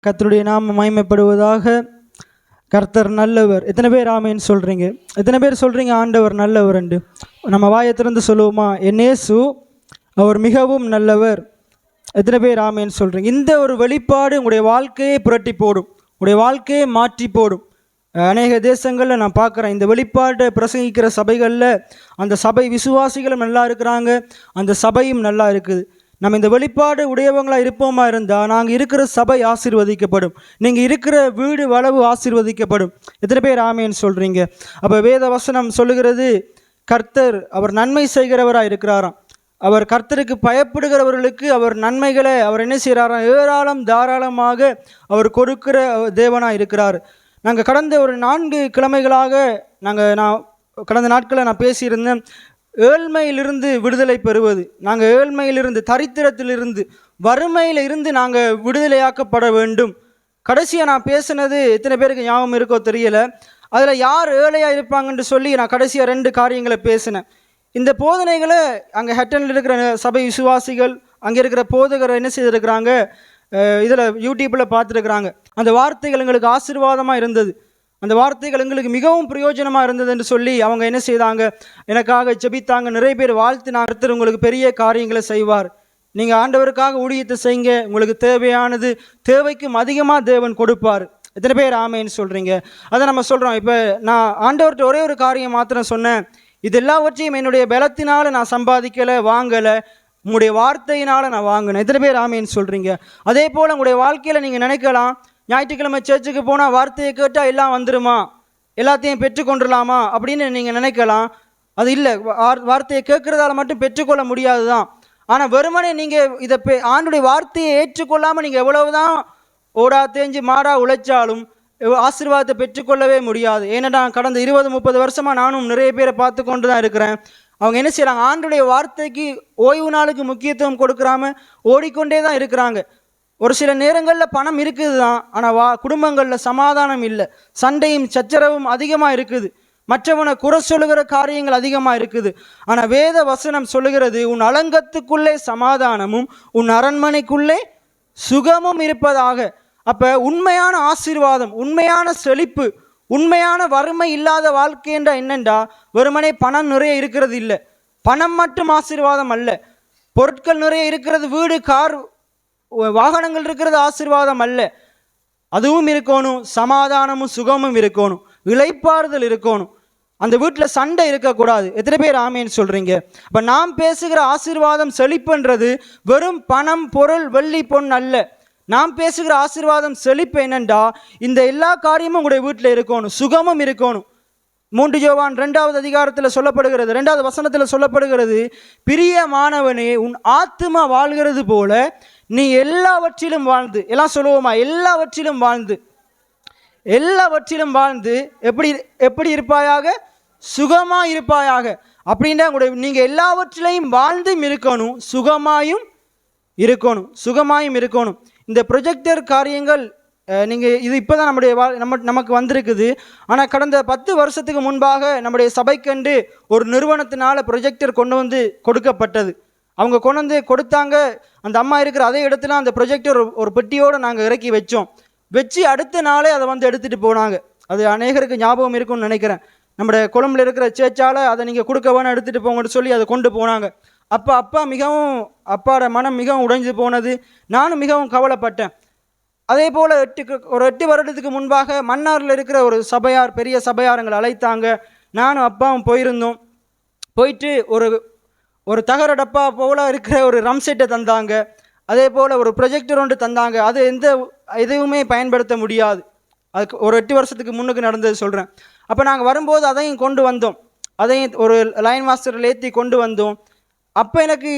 கர்த்தருடைய நாமம் மகிமைப்படுவதாக. கர்த்தர் நல்லவர். எத்தனை பேர் ஆமேன்னு சொல்கிறீங்க? எத்தனை பேர் சொல்கிறீங்க ஆண்டவர் நல்லவர் என்று? நம்ம வாயை திறந்து சொல்லுவோமா? என் இயேசு அவர் மிகவும் நல்லவர். எத்தனை பேர் ஆமேன்னு சொல்கிறீங்க? இந்த ஒரு வெளிப்பாடு உங்களுடைய வாழ்க்கையை புரட்டி போடும், உங்களுடைய வாழ்க்கையை மாற்றி போடும். அநேக தேசங்களில் நான் பார்க்குறேன், இந்த வெளிப்பாட்டை பிரசங்கிக்கிற சபைகளில் அந்த சபை விசுவாசிகளும் நல்லா இருக்கிறாங்க, அந்த சபையும் நல்லா இருக்குது. நம்ம இந்த வெளிப்பாடு உடையவங்களாக இருப்போமா இருந்தால் நாங்கள் இருக்கிற சபை ஆசீர்வதிக்கப்படும், நீங்கள் இருக்கிற வீடு வளவு ஆசீர்வதிக்கப்படும். எத்தனை பேர் ஆமேன்னு சொல்கிறீங்க? அப்போ வேத வசனம் சொல்லுகிறது, கர்த்தர் அவர் நன்மை செய்கிறவராக இருக்கிறாராம். அவர் கர்த்தருக்கு பயப்படுகிறவர்களுக்கு அவர் நன்மைகளை அவர் என்ன செய்கிறாராம்? ஏராளம் தாராளமாக அவர் கொடுக்கிற தேவனாக இருக்கிறார். நாங்கள் கடந்த ஒரு 4 கிழமைகளாக நான் கடந்த நாட்களில் நான் பேசியிருந்தேன், ஏழ்மையிலிருந்து விடுதலை பெறுவது. நாங்கள் ஏழ்மையிலிருந்து, தரித்திரத்திலிருந்து, வறுமையில் இருந்து நாங்கள் விடுதலையாக்கப்பட வேண்டும். கடைசியாக நான் பேசினது எத்தனை பேருக்கு ஞாபகம் இருக்கோ தெரியல. அதில் யார் ஏழையாக இருப்பாங்கன்னு சொல்லி நான் கடைசியாக 2 காரியங்களை பேசினேன். இந்த போதனைகளை அங்கே ஹட்டனில் இருக்கிற சபை விசுவாசிகள், அங்கே இருக்கிற போதகரை என்ன செய்திருக்கிறாங்க, இதில் யூடியூப்பில் பார்த்துருக்குறாங்க. அந்த வார்த்தைகள் எங்களுக்கு ஆசீர்வாதமாக இருந்தது, அந்த வார்த்தைகள் எங்களுக்கு மிகவும் பிரயோஜனமாக இருந்தது என்று சொல்லி அவங்க என்ன செய்தாங்க, எனக்காக ஜெபித்தாங்க. நிறைய பேர் வாழ்த்தினாங்க. கர்த்தர் உங்களுக்கு பெரிய காரியங்களை செய்வார், நீங்கள் ஆண்டவருக்காக ஊழியத்தை செய்யுங்க, உங்களுக்கு தேவையானது தேவைக்கும் அதிகமாக தேவன் கொடுப்பார். எத்தனை பேர் ஆமேன்னு சொல்கிறீங்க? அதை நம்ம சொல்கிறோம். இப்போ நான் ஆண்டவர்கிட்ட ஒரே ஒரு காரியம் மாத்திரம் சொன்னேன், இது எல்லாவற்றையும் என்னுடைய பலத்தினால் நான் சம்பாதிக்கலை, வாங்கலை, உங்களுடைய வார்த்தையினால் நான் வாங்கினேன். எத்தனை பேர் ஆமேன்னு சொல்கிறீங்க? அதே போல் உங்களுடைய வாழ்க்கையில் நீங்கள் நினைக்கலாம், ஞாயிற்றுக்கிழமை சர்ச்சுக்கு போனால் வார்த்தையை கேட்டால் எல்லாம் வந்துடுமா, எல்லாத்தையும் பெற்றுக்கொண்டுடலாமா அப்படின்னு நீங்கள் நினைக்கலாம். அது இல்லை, வார்த்தையை கேட்குறதால மட்டும் பெற்றுக்கொள்ள முடியாது தான். ஆனால் வெறுமனே நீங்கள் இதை ஆண்டுடைய வார்த்தையை ஏற்றுக்கொள்ளாமல் நீங்கள் எவ்வளவுதான் ஓடா தேஞ்சு மாடா உழைச்சாலும் ஆசீர்வாதத்தை பெற்றுக்கொள்ளவே முடியாது. ஏன்னா கடந்த 20-30 வருஷமாக நானும் நிறைய பேரை பார்த்து கொண்டு தான் இருக்கிறேன். அவங்க என்ன செய்கிறாங்க, ஆண்டுடைய வார்த்தைக்கு ஓய்வு நாளுக்கு முக்கியத்துவம் கொடுக்குறாம ஓடிக்கொண்டே தான் இருக்கிறாங்க. ஒரு சில நேரங்களில் பணம் இருக்குது தான், ஆனால் குடும்பங்களில் சமாதானம் இல்லை, சண்டையும் சச்சரவும் அதிகமாக இருக்குது, மற்றவனை குறை சொல்லுகிற காரியங்கள் அதிகமாக இருக்குது. ஆனால் வேத வசனம் சொல்லுகிறது, உன் அலங்கத்துக்குள்ளே சமாதானமும் உன் அரண்மனைக்குள்ளே சுகமும் இருப்பதாக. அப்போ உண்மையான ஆசீர்வாதம், உண்மையான செழிப்பு, உண்மையான வறுமை இல்லாத வாழ்க்கை என்றா என்னென்றா, வெறுமனே பணம் நிறைய இருக்கிறது இல்லை, பணம் மட்டும் ஆசீர்வாதம் அல்ல, பொருட்கள் நிறைய இருக்கிறது, வீடு கார் வாகனங்கள் இருக்கிறது ஆசீர்வாதம் அல்ல, அதுவும் இருக்கணும், சமாதானமும் சுகமும் இருக்கணும், இளைப்பாறுதல் இருக்கணும், அந்த வீட்டில் சண்டை இருக்கக்கூடாது. எத்தனை பேர் ஆமேன்னு சொல்கிறீங்க? இப்போ நாம் பேசுகிற ஆசீர்வாதம் செழிப்புன்றது வெறும் பணம் பொருள் வெள்ளி பொன் அல்ல. நாம் பேசுகிற ஆசீர்வாதம் செழிப்பு என்னென்றா, இந்த எல்லா காரியமும் உங்களுடைய வீட்டில் இருக்கணும், சுகமும் இருக்கணும். 3 யோவான் 2வது அதிகாரத்தில் சொல்லப்படுகிறது, 2வது வசனத்தில் சொல்லப்படுகிறது, பிரியமானவனே உன் ஆத்துமா வாழ்கிறது போல நீ எல்லாவற்றிலும் வாழ்ந்து, எல்லாம் சொல்லுவோமா, எல்லாவற்றிலும் வாழ்ந்து, எல்லாவற்றிலும் வாழ்ந்து எப்படி இருப்பாயாக? சுகமாக இருப்பாயாக. அப்படின்னா நீங்கள் எல்லாவற்றிலையும் வாழ்ந்தும் இருக்கணும், சுகமாயும் இருக்கணும், சுகமாயும் இருக்கணும். இந்த ப்ரொஜெக்டர் காரியங்கள் நீங்கள் இது இப்போ தான் நமக்கு வந்திருக்குது. ஆனால் கடந்த 10 வருஷத்துக்கு முன்பாக நம்முடைய சபைக்கண்டு ஒரு நிறுவனத்தினால் ப்ரொஜெக்டர் கொண்டு வந்து கொடுக்கப்பட்டது. அவங்க கொண்டு வந்து கொடுத்தாங்க. அந்த அம்மா இருக்கிற அதே இடத்துல அந்த ப்ரொஜெக்டர் ஒரு பெட்டியோடு நாங்கள் இறக்கி வச்சு அடுத்த நாளே அதை வந்து எடுத்துகிட்டு போனாங்க. அது அநேகருக்கு ஞாபகம் இருக்கும்னு நினைக்கிறேன். நம்முடைய கொழும்பில் இருக்கிற சேச்சால் அதை நீங்கள் கொடுக்க வேணும், எடுத்துகிட்டு போங்கன்னு சொல்லி அதை கொண்டு போனாங்க. அப்பாவோட மனம் மிகவும் உடைஞ்சு போனது, நானும் மிகவும் கவலைப்பட்டேன். அதே போல் 8 வருடத்துக்கு முன்பாக மன்னாரில் இருக்கிற ஒரு சபையார், பெரிய சபையார் எங்களை அழைத்தாங்க. நானும் அப்பாவும் போயிருந்தோம். போயிட்டு ஒரு தகர டப்பா போல் இருக்கிற ஒரு ரம் செட்டை தந்தாங்க. அதே போல் ஒரு ப்ரொஜெக்டர் ஒன்று தந்தாங்க. அது எதுவுமே பயன்படுத்த முடியாது. அதுக்கு ஒரு 8 வருஷத்துக்கு முன்னுக்கு நடந்தது சொல்கிறேன். அப்போ நாங்கள் வரும்போது அதையும் கொண்டு வந்தோம், அதையும் ஒரு லைன் மாஸ்டரில் ஏற்றி கொண்டு வந்தோம். அப்போ எனக்கு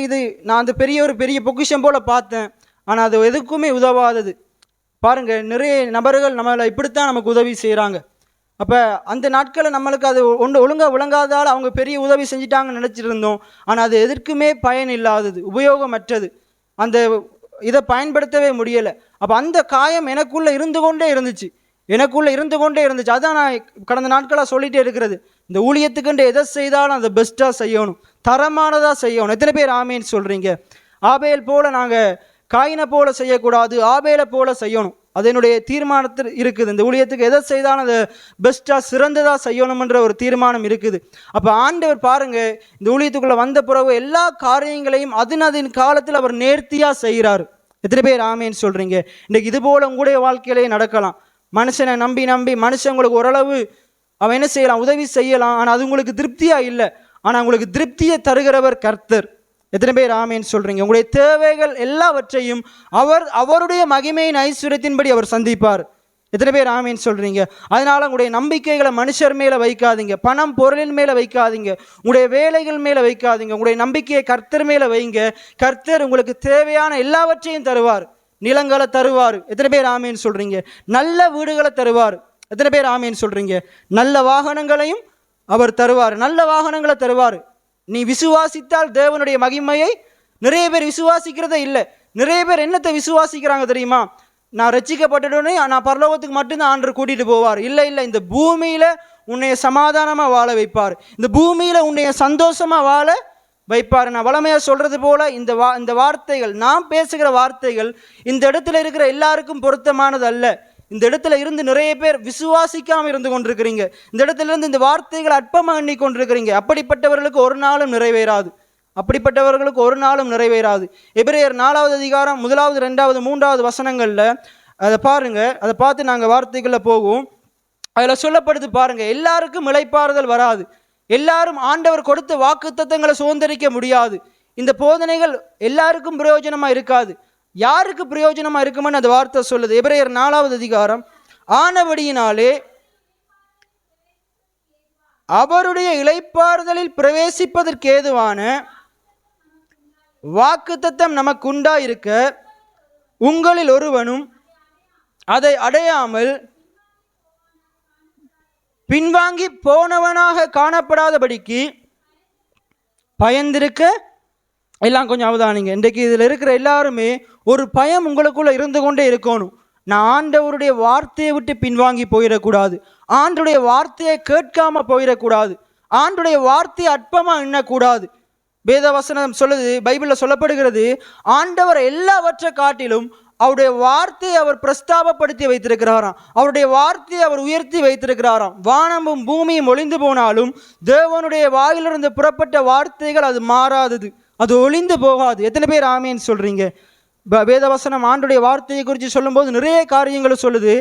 நான் அந்த பெரிய பொக்கிஷம் போல் பார்த்தேன். ஆனால் அது எதுக்குமே உதவாதது. பாருங்கள், நிறைய நபர்கள் நம்மளை இப்படித்தான் நமக்கு உதவி செய்கிறாங்க. அப்போ அந்த நாட்களில் நம்மளுக்கு அது ஒழுங்காக விளங்காதால் அவங்க பெரிய உதவி செஞ்சிட்டாங்கன்னு நினச்சிட்டு இருந்தோம். ஆனால் அது எதற்குமே பயன் இல்லாதது, உபயோகமற்றது, அந்த இதை பயன்படுத்தவே முடியலை. அப்போ அந்த காயம் எனக்குள்ளே இருந்து கொண்டே இருந்துச்சு. அதான் நான் கடந்த நாட்களாக சொல்லிகிட்டே இருக்கிறது, இந்த ஊழியத்துக்குண்டு எதை செய்தாலும் அதை பெஸ்ட்டாக செய்யணும், தரமானதாக செய்யணும். எத்தனை பேர் ஆமேன்னு சொல்கிறீங்க? ஆபேல் போல் நாங்கள் காயினை போல செய்யக்கூடாது, ஆபேலை போல செய்யணும். அதனுடைய தீர்மானத்தில் இருக்குது. இந்த ஊழியத்துக்கு எதை செய்தாலும் அதை பெஸ்ட்டாக சிறந்ததாக செய்யணும்ன்ற ஒரு தீர்மானம் இருக்குது. அப்போ ஆண்டவர் பாருங்க, இந்த ஊழியத்துக்குள்ளே வந்த பிறகு எல்லா காரியங்களையும் அதன் காலத்தில் அவர் நேர்த்தியாக செய்கிறார். எத்தனை பேர் ஆமேன்னு சொல்கிறீங்க? இன்றைக்கு இது போல் உங்களுடைய வாழ்க்கையிலேயே நடக்கலாம். மனுஷனை நம்பி மனுஷன் உங்களுக்கு ஓரளவு அவன் என்ன செய்யலாம், உதவி செய்யலாம். ஆனால் அது உங்களுக்கு திருப்தியாக இல்லை. ஆனால் உங்களுக்கு திருப்தியை தருகிறவர் கர்த்தர். எத்தனை பேர் ஆமேன்னு சொல்கிறீங்க? உங்களுடைய தேவைகள் எல்லாவற்றையும் அவருடைய மகிமையின் ஐஸ்வர்யத்தின்படி அவர் சந்திப்பார். எத்தனை பேர் ஆமேன்னு சொல்கிறீங்க? அதனால் உங்களுடைய நம்பிக்கைகளை மனுஷர் மேலே வைக்காதீங்க, பணம் பொருளின் மேலே வைக்காதீங்க, உங்களுடைய வேலைகள் மேலே வைக்காதீங்க. உங்களுடைய நம்பிக்கையை கர்த்தர் மேலே வைங்க. கர்த்தர் உங்களுக்கு தேவையான எல்லாவற்றையும் தருவார். நிலங்களை தருவார். எத்தனை பேர் ஆமேன்னு சொல்கிறீங்க? நல்ல வீடுகளை தருவார். எத்தனை பேர் ஆமேன்னு சொல்கிறீங்க? நல்ல வாகனங்களையும் அவர் தருவார். நல்ல வாகனங்களை தருவார். நீ விசுவாசித்தால் தேவனுடைய மகிமையை நிறைய பேர் விசுவாசிக்கிறதே இல்லை. நிறைய பேர் என்னத்தை விசுவாசிக்கிறாங்க தெரியுமா? நான் ரட்சிக்கப்பட்டோடனே நான் பரலோகத்துக்கு மட்டும்தான் ஆண்டவர் கூட்டிகிட்டு போவார். இல்லை, இந்த பூமியில் உன்னைய சமாதானமாக வாழ வைப்பார். இந்த பூமியில் உன்னைய சந்தோஷமாக வாழ வைப்பார். நான் வளமையாக சொல்கிறது போல் இந்த வார்த்தைகள், நான் பேசுகிற வார்த்தைகள் இந்த இடத்துல இருக்கிற எல்லாருக்கும் பொருத்தமானது அல்ல. இந்த இடத்துல இருந்து நிறைய பேர் விசுவாசிக்காமல் இருந்து கொண்டிருக்கிறீங்க. இந்த இடத்துல இருந்து இந்த வார்த்தைகள் அற்பமாக எண்ணி கொண்டிருக்கிறீங்க. அப்படிப்பட்டவர்களுக்கு ஒரு நாளும் நிறைவேறாது. எபிரேயர் 4வது அதிகாரம் 1, 2, 3 வசனங்களில் அதை பாருங்க. அதை பார்த்து நாங்கள் வார்த்தைகளில் போவோம். அதில் சொல்லப்படுது பாருங்க, எல்லாருக்கும் இளைப்பாறுதல் வராது. எல்லாரும் ஆண்டவர் கொடுத்த வாக்குத்தத்தங்களை சுதந்திரிக்க முடியாது. இந்த போதனைகள் எல்லாருக்கும் பிரயோஜனமாக இருக்காது. யாருக்கு பிரயோஜனமாக இருக்குமென்னு அந்த வார்த்தை சொல்லுது. எபிரேயர் 4வது அதிகாரம், ஆனபடியினாலே அவருடைய இளைப்பாறுதலில் பிரவேசிப்பதற்கு ஏதுவான வாக்குத்தத்தம் நமக்கு உண்டாயிருக்க உங்களில் ஒருவனும் அதை அடையாமல் பின்வாங்கி போனவனாக காணப்படாதபடிக்கு பயந்திருக்க. எல்லாம் கொஞ்சம் அவதானிங்க. இன்றைக்கு இதில் இருக்கிற எல்லாருமே ஒரு பயம் உங்களுக்குள்ள இருந்து கொண்டே இருக்கணும். நான் ஆண்டவருடைய வார்த்தையை விட்டு பின்வாங்கி போயிடக்கூடாது. ஆண்டவருடைய வார்த்தையை கேட்காம போயிடக்கூடாது. ஆண்டவருடைய வார்த்தையை அற்பமாக எண்ணக்கூடாது. வேதவசனம் சொல்லுது, பைபிளில் சொல்லப்படுகிறது, ஆண்டவர் எல்லாவற்றை காட்டிலும் அவருடைய வார்த்தையை அவர் பிரஸ்தாபப்படுத்தி வைத்திருக்கிறாராம். அவருடைய வார்த்தையை அவர் உயர்த்தி வைத்திருக்கிறாராம். வானமும் பூமியும் ஒளிந்து போனாலும் தேவனுடைய வாயிலிருந்து புறப்பட்ட வார்த்தைகள் அது மாறாதது, அது ஒளிந்து போகாது. எத்தனை பேர் ஆமேன்னு சொல்கிறீங்க? வேதவசனம் ஆண்டுடைய வார்த்தையை குறித்து சொல்லும்போது நிறைய காரியங்களை சொல்லுது.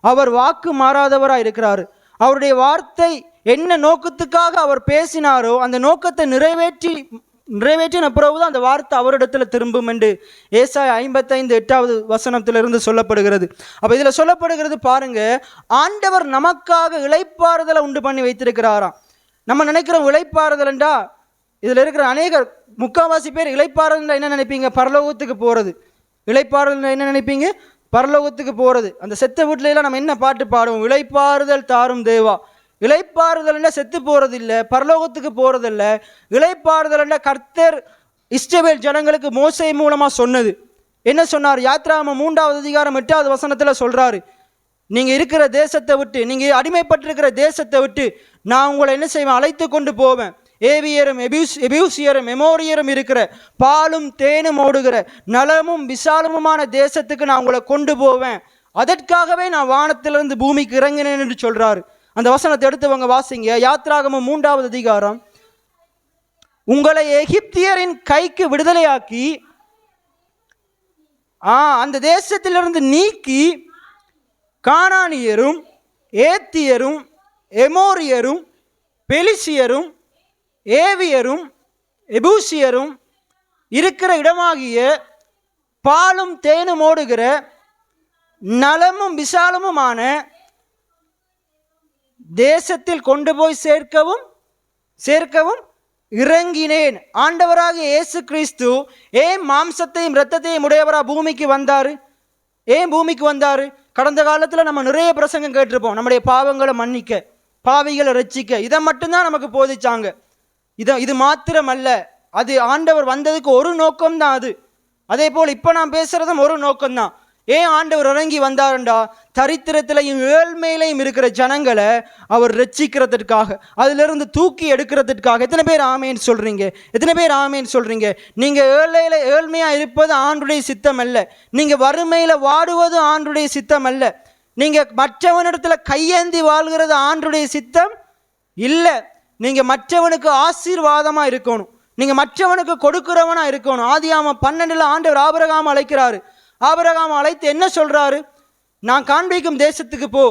அவர் வாக்கு மாறாதவராக இருக்கிறார். அவருடைய வார்த்தை என்ன நோக்கத்துக்காக அவர் பேசினாரோ அந்த நோக்கத்தை நிறைவேற்றின பிறகுதான் அந்த வார்த்தை அவரிடத்தில் திரும்பும் என்று ஏசாயா 55:8 வசனத்திலிருந்து சொல்லப்படுகிறது. அப்போ இதில் சொல்லப்படுகிறது பாருங்க, ஆண்டவர் நமக்காக இளைப்பாறுதலை உண்டு பண்ணி வைத்திருக்கிறாராம். நம்ம நினைக்கிறோம் இளைப்பாறுதல் என்றா, இதில் இருக்கிற அநேகர் முக்கால்வாசி பேர் இளைப்பாறுதல் என்ன நினைப்பீங்க? பரலோகத்துக்கு போகிறது. இளைப்பாறுதல் என்ன நினைப்பீங்க? பரலோகத்துக்கு போகிறது. அந்த செத்த வீட்டிலலாம் நம்ம என்ன பாட்டு பாடுவோம்? இளைப்பாறுதல் தாரும் தேவா. இளைப்பாறுதல்னா செத்து போகிறது இல்லை, பரலோகத்துக்கு போகிறதில்ல. இளைப்பாறுதல்னா கர்த்தர் இஸ்ரவேல் ஜனங்களுக்கு மோசே மூலமாக சொன்னது. என்ன சொன்னார்? யாத்ராகமம் 3வது அதிகாரம் 8வது வசனத்தில் சொல்கிறாரு, நீங்கள் இருக்கிற தேசத்தை விட்டு, நீங்கள் அடிமைப்பட்டிருக்கிற தேசத்தை விட்டு நான் உங்களை என்ன செய்வேன்? அழைத்து கொண்டு போவேன். ஏவியரும் எபியூசியரும் எமோரியரும் இருக்கிற பாலும் தேனும் ஓடுகிற நலமும் விசாலமுமான தேசத்துக்கு நான் உங்களை கொண்டு போவேன். அதற்காகவே நான் வானத்திலிருந்து பூமிக்கு இறங்கினேன் என்று சொல்கிறாரு. அந்த வசனத்தை எடுத்தவங்க வாசிங்க. யாத்ராகமம் 3வது அதிகாரம், உங்களை எகிப்தியரின் கைக்கு விடுதலையாக்கி அந்த தேசத்திலிருந்து நீக்கி கானானியரும் ஏத்தியரும் எமோரியரும் பெலிசியரும் ஏவியரும் எபூசியரும் இருக்கிற இடமாகிய பாலும் தேனும் ஓடுகிற நலமும் விசாலமுமான தேசத்தில் கொண்டு போய் சேர்க்கவும் இறங்கினேன். ஆண்டவராகிய இயேசு கிறிஸ்து ஏன் மாம்சத்தையும் இரத்தத்தையும் உடையவராக பூமிக்கு வந்தார்? ஏன் பூமிக்கு வந்தார்? கடந்த காலத்தில் நம்ம நிறைய பிரசங்கம் கேட்டிருப்போம். நம்முடைய பாவங்களை மன்னிக்க, பாவிகளை ரட்சிக்க, இதை மட்டும்தான் நமக்கு போதிச்சாங்க. இது மாத்திரம் அல்ல, அது ஆண்டவர் வந்ததுக்கு ஒரு நோக்கம்தான் அது. அதே போல் இப்போ நான் பேசுகிறதும் ஒரு நோக்கம்தான். ஏன் ஆண்டவர் இறங்கி வந்தாருண்டா, தரித்திரத்திலையும் ஏழ்மையிலையும் இருக்கிற ஜனங்களை அவர் ரட்சிக்கிறதுக்காக, அதிலிருந்து தூக்கி எடுக்கிறதுக்காக. எத்தனை பேர் ஆமேன்னு சொல்றீங்க? எத்தனை பேர் ஆமேன்னு சொல்றீங்க? நீங்க ஏழ்மையா இருப்பது ஆண்டுடைய சித்தம் அல்ல. நீங்க வறுமையில வாடுவது ஆண்டுடைய சித்தம் அல்ல. நீங்க மற்றவனிடத்துல கையேந்தி வாழ்கிறது ஆண்டுடைய சித்தம் இல்லை. நீங்க மற்றவனுக்கு ஆசீர்வாதமா இருக்கணும். நீங்க மற்றவனுக்கு கொடுக்கிறவனா இருக்கணும். ஆதியாகமம் 12 ஆண்டவர் ஆபிரகாம் அழைக்கிறாரு. ஆபிரகாம் அழைத்து என்ன சொல்றாரு? நான் காண்பிக்கும் தேசத்துக்கு போ,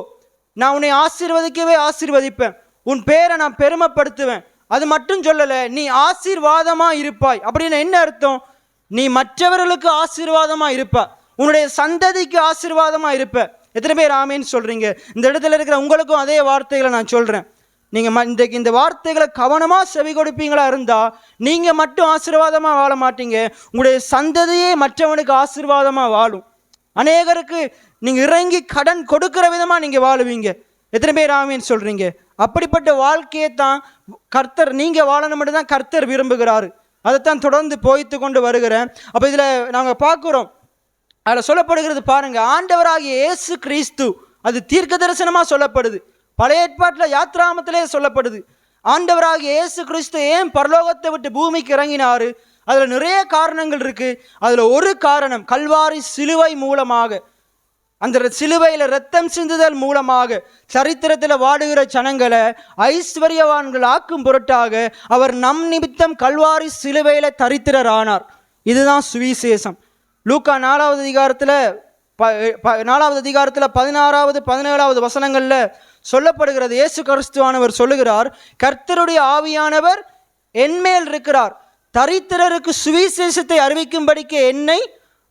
நான் உன்னை ஆசீர்வதிக்கவே ஆசீர்வதிப்பேன், உன் பேரை நான் பெருமைப்படுத்துவேன். அது மட்டும் சொல்லலை, நீ ஆசீர்வாதமா இருப்பாய். அப்படின்னு என்ன அர்த்தம்? நீ மற்றவர்களுக்கு ஆசீர்வாதமா இருப்ப, உன்னுடைய சந்ததிக்கு ஆசீர்வாதமா இருப்ப. எத்தனை பேர் ஆமேன்னு சொல்றீங்க? இந்த இடத்துல இருக்கிற உங்களுக்கும் அதே வார்த்தைகளை நான் சொல்றேன். நீங்க இன்றைக்கு இந்த வார்த்தைகளை கவனமா செவி கொடுப்பீங்களா இருந்தா நீங்க மட்டும் ஆசீர்வாதமா வாழ மாட்டீங்க, உங்களுடைய சந்ததியே மற்றவனுக்கு ஆசீர்வாதமா வாழும். அநேகருக்கு நீங்க இறங்கி கடன் கொடுக்கிற விதமா நீங்க வாழுவீங்க. எத்தனை பேர் ஆமேன்னு சொல்றீங்க? அப்படிப்பட்ட வாழ்க்கையை தான் கர்த்தர், நீங்க வாழணும் தான் கர்த்தர் விரும்புகிறாரு. அதைத்தான் தொடர்ந்து போய்த்து கொண்டு வருகிறேன். அப்ப இதுல நாங்க பார்க்கிறோம், அதில் சொல்லப்படுகிறது பாருங்க, ஆண்டவராகிய இயேசு கிறிஸ்து, அது தீர்க்க தரிசனமா சொல்லப்படுது. பழைய ஏற்பாட்டில் யாத்ராமத்திலே சொல்லப்படுது. ஆண்டவராகிய இயேசு கிறிஸ்து ஏன் பரலோகத்தை விட்டு பூமிக்கு இறங்கினாரு? அதுல நிறைய காரணங்கள் இருக்கு. அதுல ஒரு காரணம், கல்வாரி சிலுவை மூலமாக, அந்த சிலுவையில ரத்தம் சிந்துதல் மூலமாக சரித்திரத்தில் வாடுகிற ஜனங்களை ஐஸ்வர்யவான்கள் ஆக்கும் பொருட்டாக அவர் நம் நிமித்தம் கல்வாரி சிலுவையில தரித்திரரானார். இதுதான் சுவிசேஷம். லூக்கா 4வது அதிகாரத்தில் 16வது 17வது வசனங்கள்ல சொல்லப்படுகிறது. இயேசு கிறிஸ்துவானவர் சொல்லுகிறார், கர்த்தருடைய ஆவியானவர் என்மேல் இருக்கிறார், தரித்திரருக்கு சுவிசேஷத்தை அறிவிக்கும்படிக்கு என்னை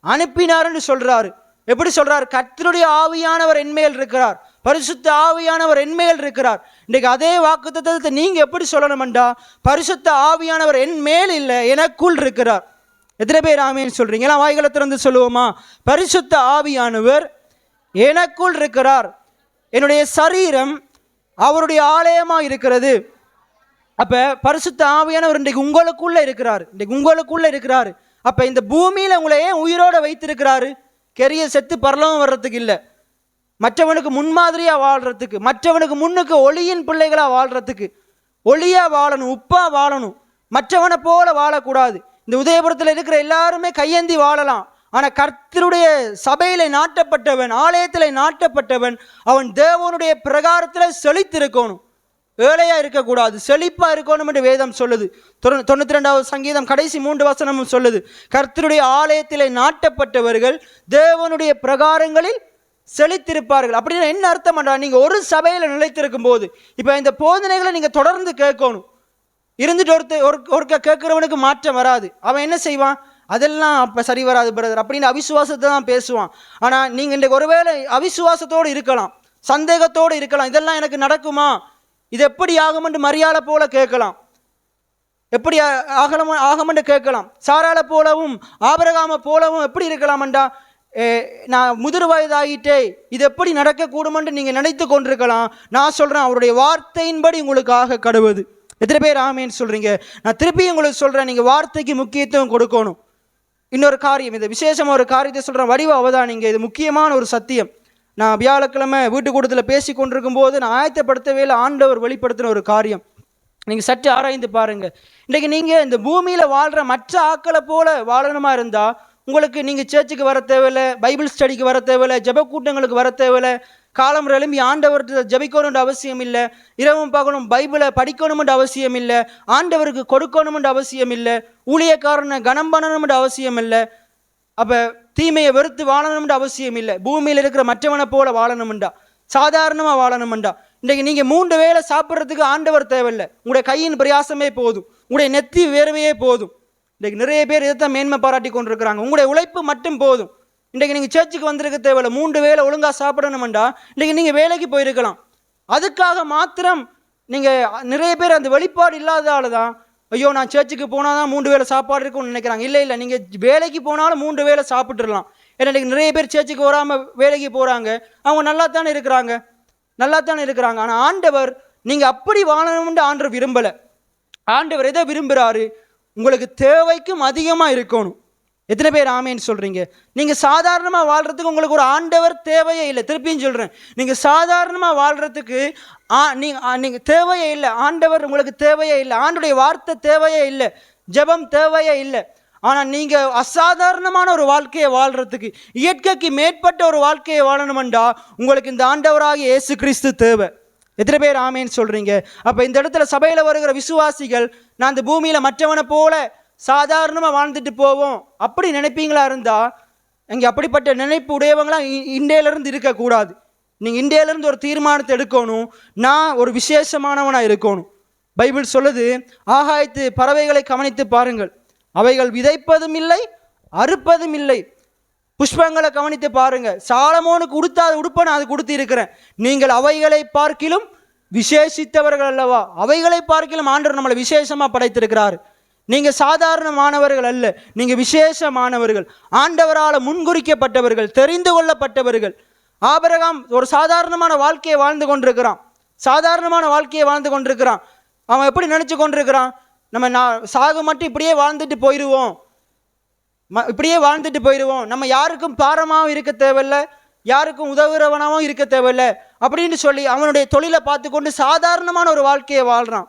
அனுப்பினார் என்று சொல்றாரு. எப்படி சொல்றார்? கர்த்தருடைய ஆவியானவர் என்மேல் இருக்கிறார், பரிசுத்த ஆவியானவர் என்மேல் இருக்கிறார். இன்றைக்கு அதே வாக்குத்தத்தத்தை நீங்க எப்படி சொல்லணும்டா, பரிசுத்த ஆவியானவர் என் மேல் இல்லை, எனக்குள் இருக்கிறார். எத்தனை பேர் ஆமேன்னு சொல்றீங்க? எல்லாம் வாய்களை திறந்து சொல்லுவோமா? பரிசுத்த ஆவியானவர் எனக்குள் இருக்கிறார், என்னுடைய சரீரம் அவருடைய ஆலயமா இருக்கிறது. அப்ப பரிசுத்த ஆவியானவர் இன்றைக்கு உங்களுக்குள்ள இருக்கிறார், இன்றைக்கு உங்களுக்குள்ள இருக்கிறாரு. அப்ப இந்த பூமியில உங்களை ஏன் உயிரோட வைத்திருக்கிறாரு? கெரிய செத்து பரலோகம் வர்றதுக்கு இல்லை, மற்றவனுக்கு முன்மாதிரியா வாழ்றதுக்கு, மற்றவனுக்கு முன்னுக்கு ஒளியின் பிள்ளைகளா வாழ்றதுக்கு, ஒளியா வாழணும், உப்பா வாழணும், மற்றவனை போல வாழக்கூடாது. இந்த உதயபுரத்தில் இருக்கிற எல்லாருமே கையேந்தி வாழலாம். ஆனால் கர்த்தருடைய சபையில நாட்டப்பட்டவன், ஆலயத்தில் நாட்டப்பட்டவன், அவன் தேவனுடைய பிரகாரத்தில் செழித்திருக்கணும், ஏழையா இருக்கக்கூடாது, செழிப்பா இருக்கணும் என்று வேதம் சொல்லுது. 92வது சங்கீதம் கடைசி 3 வசனமும் சொல்லுது, கர்த்தருடைய ஆலயத்திலே நாட்டப்பட்டவர்கள் தேவனுடைய பிரகாரங்களில் செழித்திருப்பார்கள். அப்படின்னா என்ன அர்த்தம் பண்றா? நீங்க ஒரு சபையில நிலைத்திருக்கும் போது, இப்ப இந்த போதனைகளை நீங்க தொடர்ந்து கேட்கணும். இருந்துட்டு ஒருக்க கேட்கிறவனுக்கு மாற்றம் வராது. அவன் என்ன செய்வான்? அதெல்லாம் அப்ப சரி வராது பிரதர் அப்படின்னு அவிசுவாசத்தை தான் பேசுவான். ஆனா நீங்க இன்றைக்கு ஒருவேளை அவிசுவாசத்தோடு இருக்கலாம், சந்தேகத்தோடு இருக்கலாம். இதெல்லாம் எனக்கு நடக்குமா, இது எப்படி ஆகும் என்று மரியாதை போல கேட்கலாம், எப்படி ஆகமென்று கேட்கலாம். சாராள போலவும் ஆபிரகாம போலவும் எப்படி இருக்கலாம்டா, நான் முதிர் வயதாகிட்டே இது எப்படி நடக்கக்கூடும் என்று நீங்க நினைத்து கொண்டிருக்கலாம். நான் சொல்றேன், அவருடைய வார்த்தையின்படி உங்களுக்காக கடவுது. எத்தனை பேர் ஆமேன்னு சொல்றீங்க? நான் திருப்பி உங்களுக்கு சொல்றேன், நீங்க வார்த்தைக்கு முக்கியத்துவம் கொடுக்கணும். இன்னொரு காரியம், இந்த விசேஷமா ஒரு காரியத்தை சொல்றேன், வடிவ அவதானிங்க. இது முக்கியமான ஒரு சத்தியம். நான் வியாழக்கிழமை வீட்டுக்கூடத்தில் பேசி கொண்டிருக்கும் போது நான் ஆயத்தப்படுத்தவே இல்லை, ஆண்டவர் வெளிப்படுத்தின ஒரு காரியம். நீங்க சற்று ஆராய்ந்து பாருங்க. இன்றைக்கு நீங்க இந்த பூமியில வாழ்ற மற்ற ஆக்களை போல வாழணுமா இருந்தா உங்களுக்கு நீங்க சர்ச்சுக்கு வர தேவையில்லை, பைபிள் ஸ்டடிக்கு வர தேவையில்லை, ஜெப கூட்டங்களுக்கு வர தேவையில்லை, காலம் எழும்பி ஆண்டவர்கிட்ட ஜபிக்கணும்ன்ற அவசியம் இல்லை, இரவும் பார்க்கணும் பைபிளை படிக்கணும்ன்ற அவசியம் இல்லை, ஆண்டவருக்கு கொடுக்கணும்ன்ற அவசியம் இல்லை, ஊழியக்காரனை கனம் பண்ணணும்ன்ற அவசியம் இல்லை, அப்ப தீமையை வெறுத்து வாழணும்ன்ற அவசியம் இல்லை, பூமியில் இருக்கிற மற்றவனை போல வாழணும்டா, சாதாரணமா வாழணும்டா. இன்றைக்கு நீங்க 3 வேளை சாப்பிட்றதுக்கு ஆண்டவர் தேவையில்லை, உங்களுடைய கையின் பிரயாசமே போதும், உங்களுடைய நெத்தி வேர்வையே போதும். இன்றைக்கு நிறைய பேர் இதைத்தான் மேன்மை பாராட்டி கொண்டிருக்கிறாங்க. உங்களுடைய உழைப்பு மட்டும் போதும். இன்றைக்கு நீங்கள் சர்ச்சுக்கு வந்திருக்க தேவையில்லை, 3 வேளை ஒழுங்காக சாப்பிடணும்டா. இன்றைக்கு நீங்கள் வேலைக்கு போயிருக்கலாம். அதுக்காக மாத்திரம் நீங்கள் நிறைய பேர் அந்த வெளிப்பாடு இல்லாதால தான், ஐயோ நான் சர்ச்சுக்கு போனால் தான் 3 வேளை சாப்பாடு இருக்கும்னு நினைக்கிறாங்க. இல்லை இல்லை, நீங்கள் வேலைக்கு போனாலும் 3 வேளை சாப்பிட்டுடலாம். ஏன்னா இன்றைக்கு நிறைய பேர் சர்ச்சுக்கு வராமல் வேலைக்கு போகிறாங்க, அவங்க நல்லா தானே இருக்கிறாங்க, நல்லா தானே இருக்கிறாங்க. ஆனால் ஆண்டவர் நீங்கள் அப்படி வாழணும்னு ஆண்டவர் விரும்பலை. ஆண்டவர் எதை விரும்புகிறாரு? உங்களுக்கு தேவைக்கும் அதிகமாக இருக்கணும். எத்தனை பேர் ஆமேன்னு சொல்கிறீங்க? நீங்கள் சாதாரணமாக வாழ்கிறதுக்கு உங்களுக்கு ஒரு ஆண்டவர் தேவையே இல்லை. திருப்பியும் சொல்கிறேன், நீங்கள் சாதாரணமாக வாழ்கிறதுக்கு நீங்கள் தேவையே இல்லை. ஆண்டவர் உங்களுக்கு தேவையே இல்லை. ஆண்டுடைய வார்த்தை தேவையே இல்லை. ஜெபம் தேவையே இல்லை. ஆனால் நீங்கள் அசாதாரணமான ஒரு வாழ்க்கையை வாழ்கிறதுக்கு, இயற்கைக்கு மேற்பட்ட ஒரு வாழ்க்கையை வாழணுமெண்டா உங்களுக்கு இந்த ஆண்டவராகிய இயேசு கிறிஸ்து தேவை. எத்தனை பேர் ஆமேன்னு சொல்கிறீங்க? அப்போ இந்த இடத்துல சபையில் வருகிற விசுவாசிகள், நான் இந்த பூமியில் மற்றவனை போல சாதாரணமாக வாழ்ந்துட்டு போவோம் அப்படி நினைப்பீங்களா இருந்தால், இங்கே அப்படிப்பட்ட நினைப்பு உடையவங்களாம் இந்தியிலேருந்து இருக்கக்கூடாது. நீங்கள் இந்தியிலேருந்து ஒரு தீர்மானத்தை எடுக்கணும், நான் ஒரு விசேஷமானவனாக இருக்கணும். பைபிள் சொல்லுது, ஆகாயத்து பறவைகளை கவனித்து பாருங்கள், அவைகள் விதைப்பதும் இல்லை அறுப்பதும் இல்லை. புஷ்பங்களை கவனித்து பாருங்க, சாலமோனுக்கு உடுத்தாத உடுப்பை நான் அது கொடுத்து இருக்கிறேன். நீங்கள் அவைகளை பார்க்கிலும் விசேஷித்தவர்கள் அல்லவா? அவைகளை பார்க்கிலும் ஆண்டவர் நம்மளை விசேஷமாக படைத்திருக்கிறார். நீங்கள் சாதாரணமானவர்கள் அல்ல, நீங்கள் விசேஷமானவர்கள், ஆண்டவரால் முன்குறிக்கப்பட்டவர்கள், தெரிந்து கொள்ளப்பட்டவர்கள். ஆபிரகாம் ஒரு சாதாரணமான வாழ்க்கையை வாழ்ந்து கொண்டிருக்கிறான். சாதாரணமான வாழ்க்கையை வாழ்ந்து கொண்டிருக்கிறான். அவன் எப்படி நினச்சி கொண்டிருக்கிறான்? நான் சாகு மட்டும் இப்படியே வாழ்ந்துட்டு போயிடுவோம், இப்படியே வாழ்ந்துட்டு போயிடுவோம், நம்ம யாருக்கும் பாரமாகவும் இருக்க தேவையில்லை, யாருக்கும் உதவுறவனாகவும் இருக்க தேவையில்லை அப்படின்னு சொல்லி அவனுடைய தொழிலை பார்த்து கொண்டு சாதாரணமான ஒரு வாழ்க்கையை வாழ்கிறான்.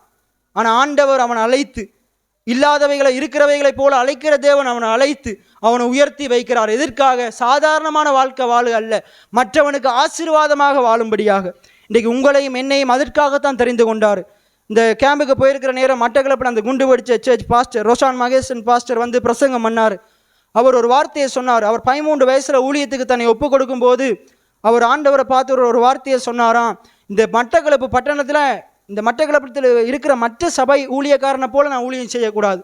ஆனால் ஆண்டவர் அவனை அழைத்து, இல்லாதவைகளை இருக்கிறவைகளை போல அழைக்கிற தேவன் அவனை அழைத்து அவனை உயர்த்தி வைக்கிறார். எதற்காக? சாதாரணமான வாழ்க்கை வாழ அல்ல, மற்றவனுக்கு ஆசீர்வாதமாக வாழும்படியாக. இன்றைக்கு உங்களையும் என்னையும் அதற்காகத்தான் தெரிந்து கொண்டார். இந்த கேம்புக்கு போயிருக்கிற நேரம் மட்டக்களப்பில் அந்த குண்டு வெடிச்ச church pastor Roshan Mahesan pastor வந்து பிரசங்கம் பண்ணார். அவர் ஒரு வார்த்தையை சொன்னார். அவர் 13 வயசில் ஊழியத்துக்கு தன்னை ஒப்பு கொடுக்கும் போது அவர் ஆண்டவரை பார்த்து ஒரு வார்த்தையை சொன்னாராம். இந்த மட்டக்களப்பு பட்டணத்தில், இந்த மட்டக்களப்பத்தில் இருக்கிற மற்ற சபை ஊழியக்காரனை போல நான் ஊழியம் செய்யக்கூடாது,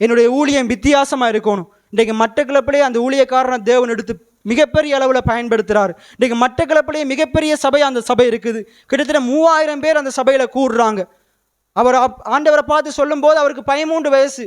என்னுடைய ஊழியம் வித்தியாசமாக இருக்கணும். இன்றைக்கு மட்டக்களப்பிலே அந்த ஊழியக்காரனை தேவன் எடுத்து மிகப்பெரிய அளவில் பயன்படுத்துகிறார். இன்றைக்கு மட்டக்களப்பிலே மிகப்பெரிய சபை, அந்த சபை இருக்குது. கிட்டத்தட்ட 3000 பேர் அந்த சபையில் கூடுறாங்க. அவர் ஆண்டவரை பார்த்து சொல்லும்போது அவருக்கு 13 வயசு,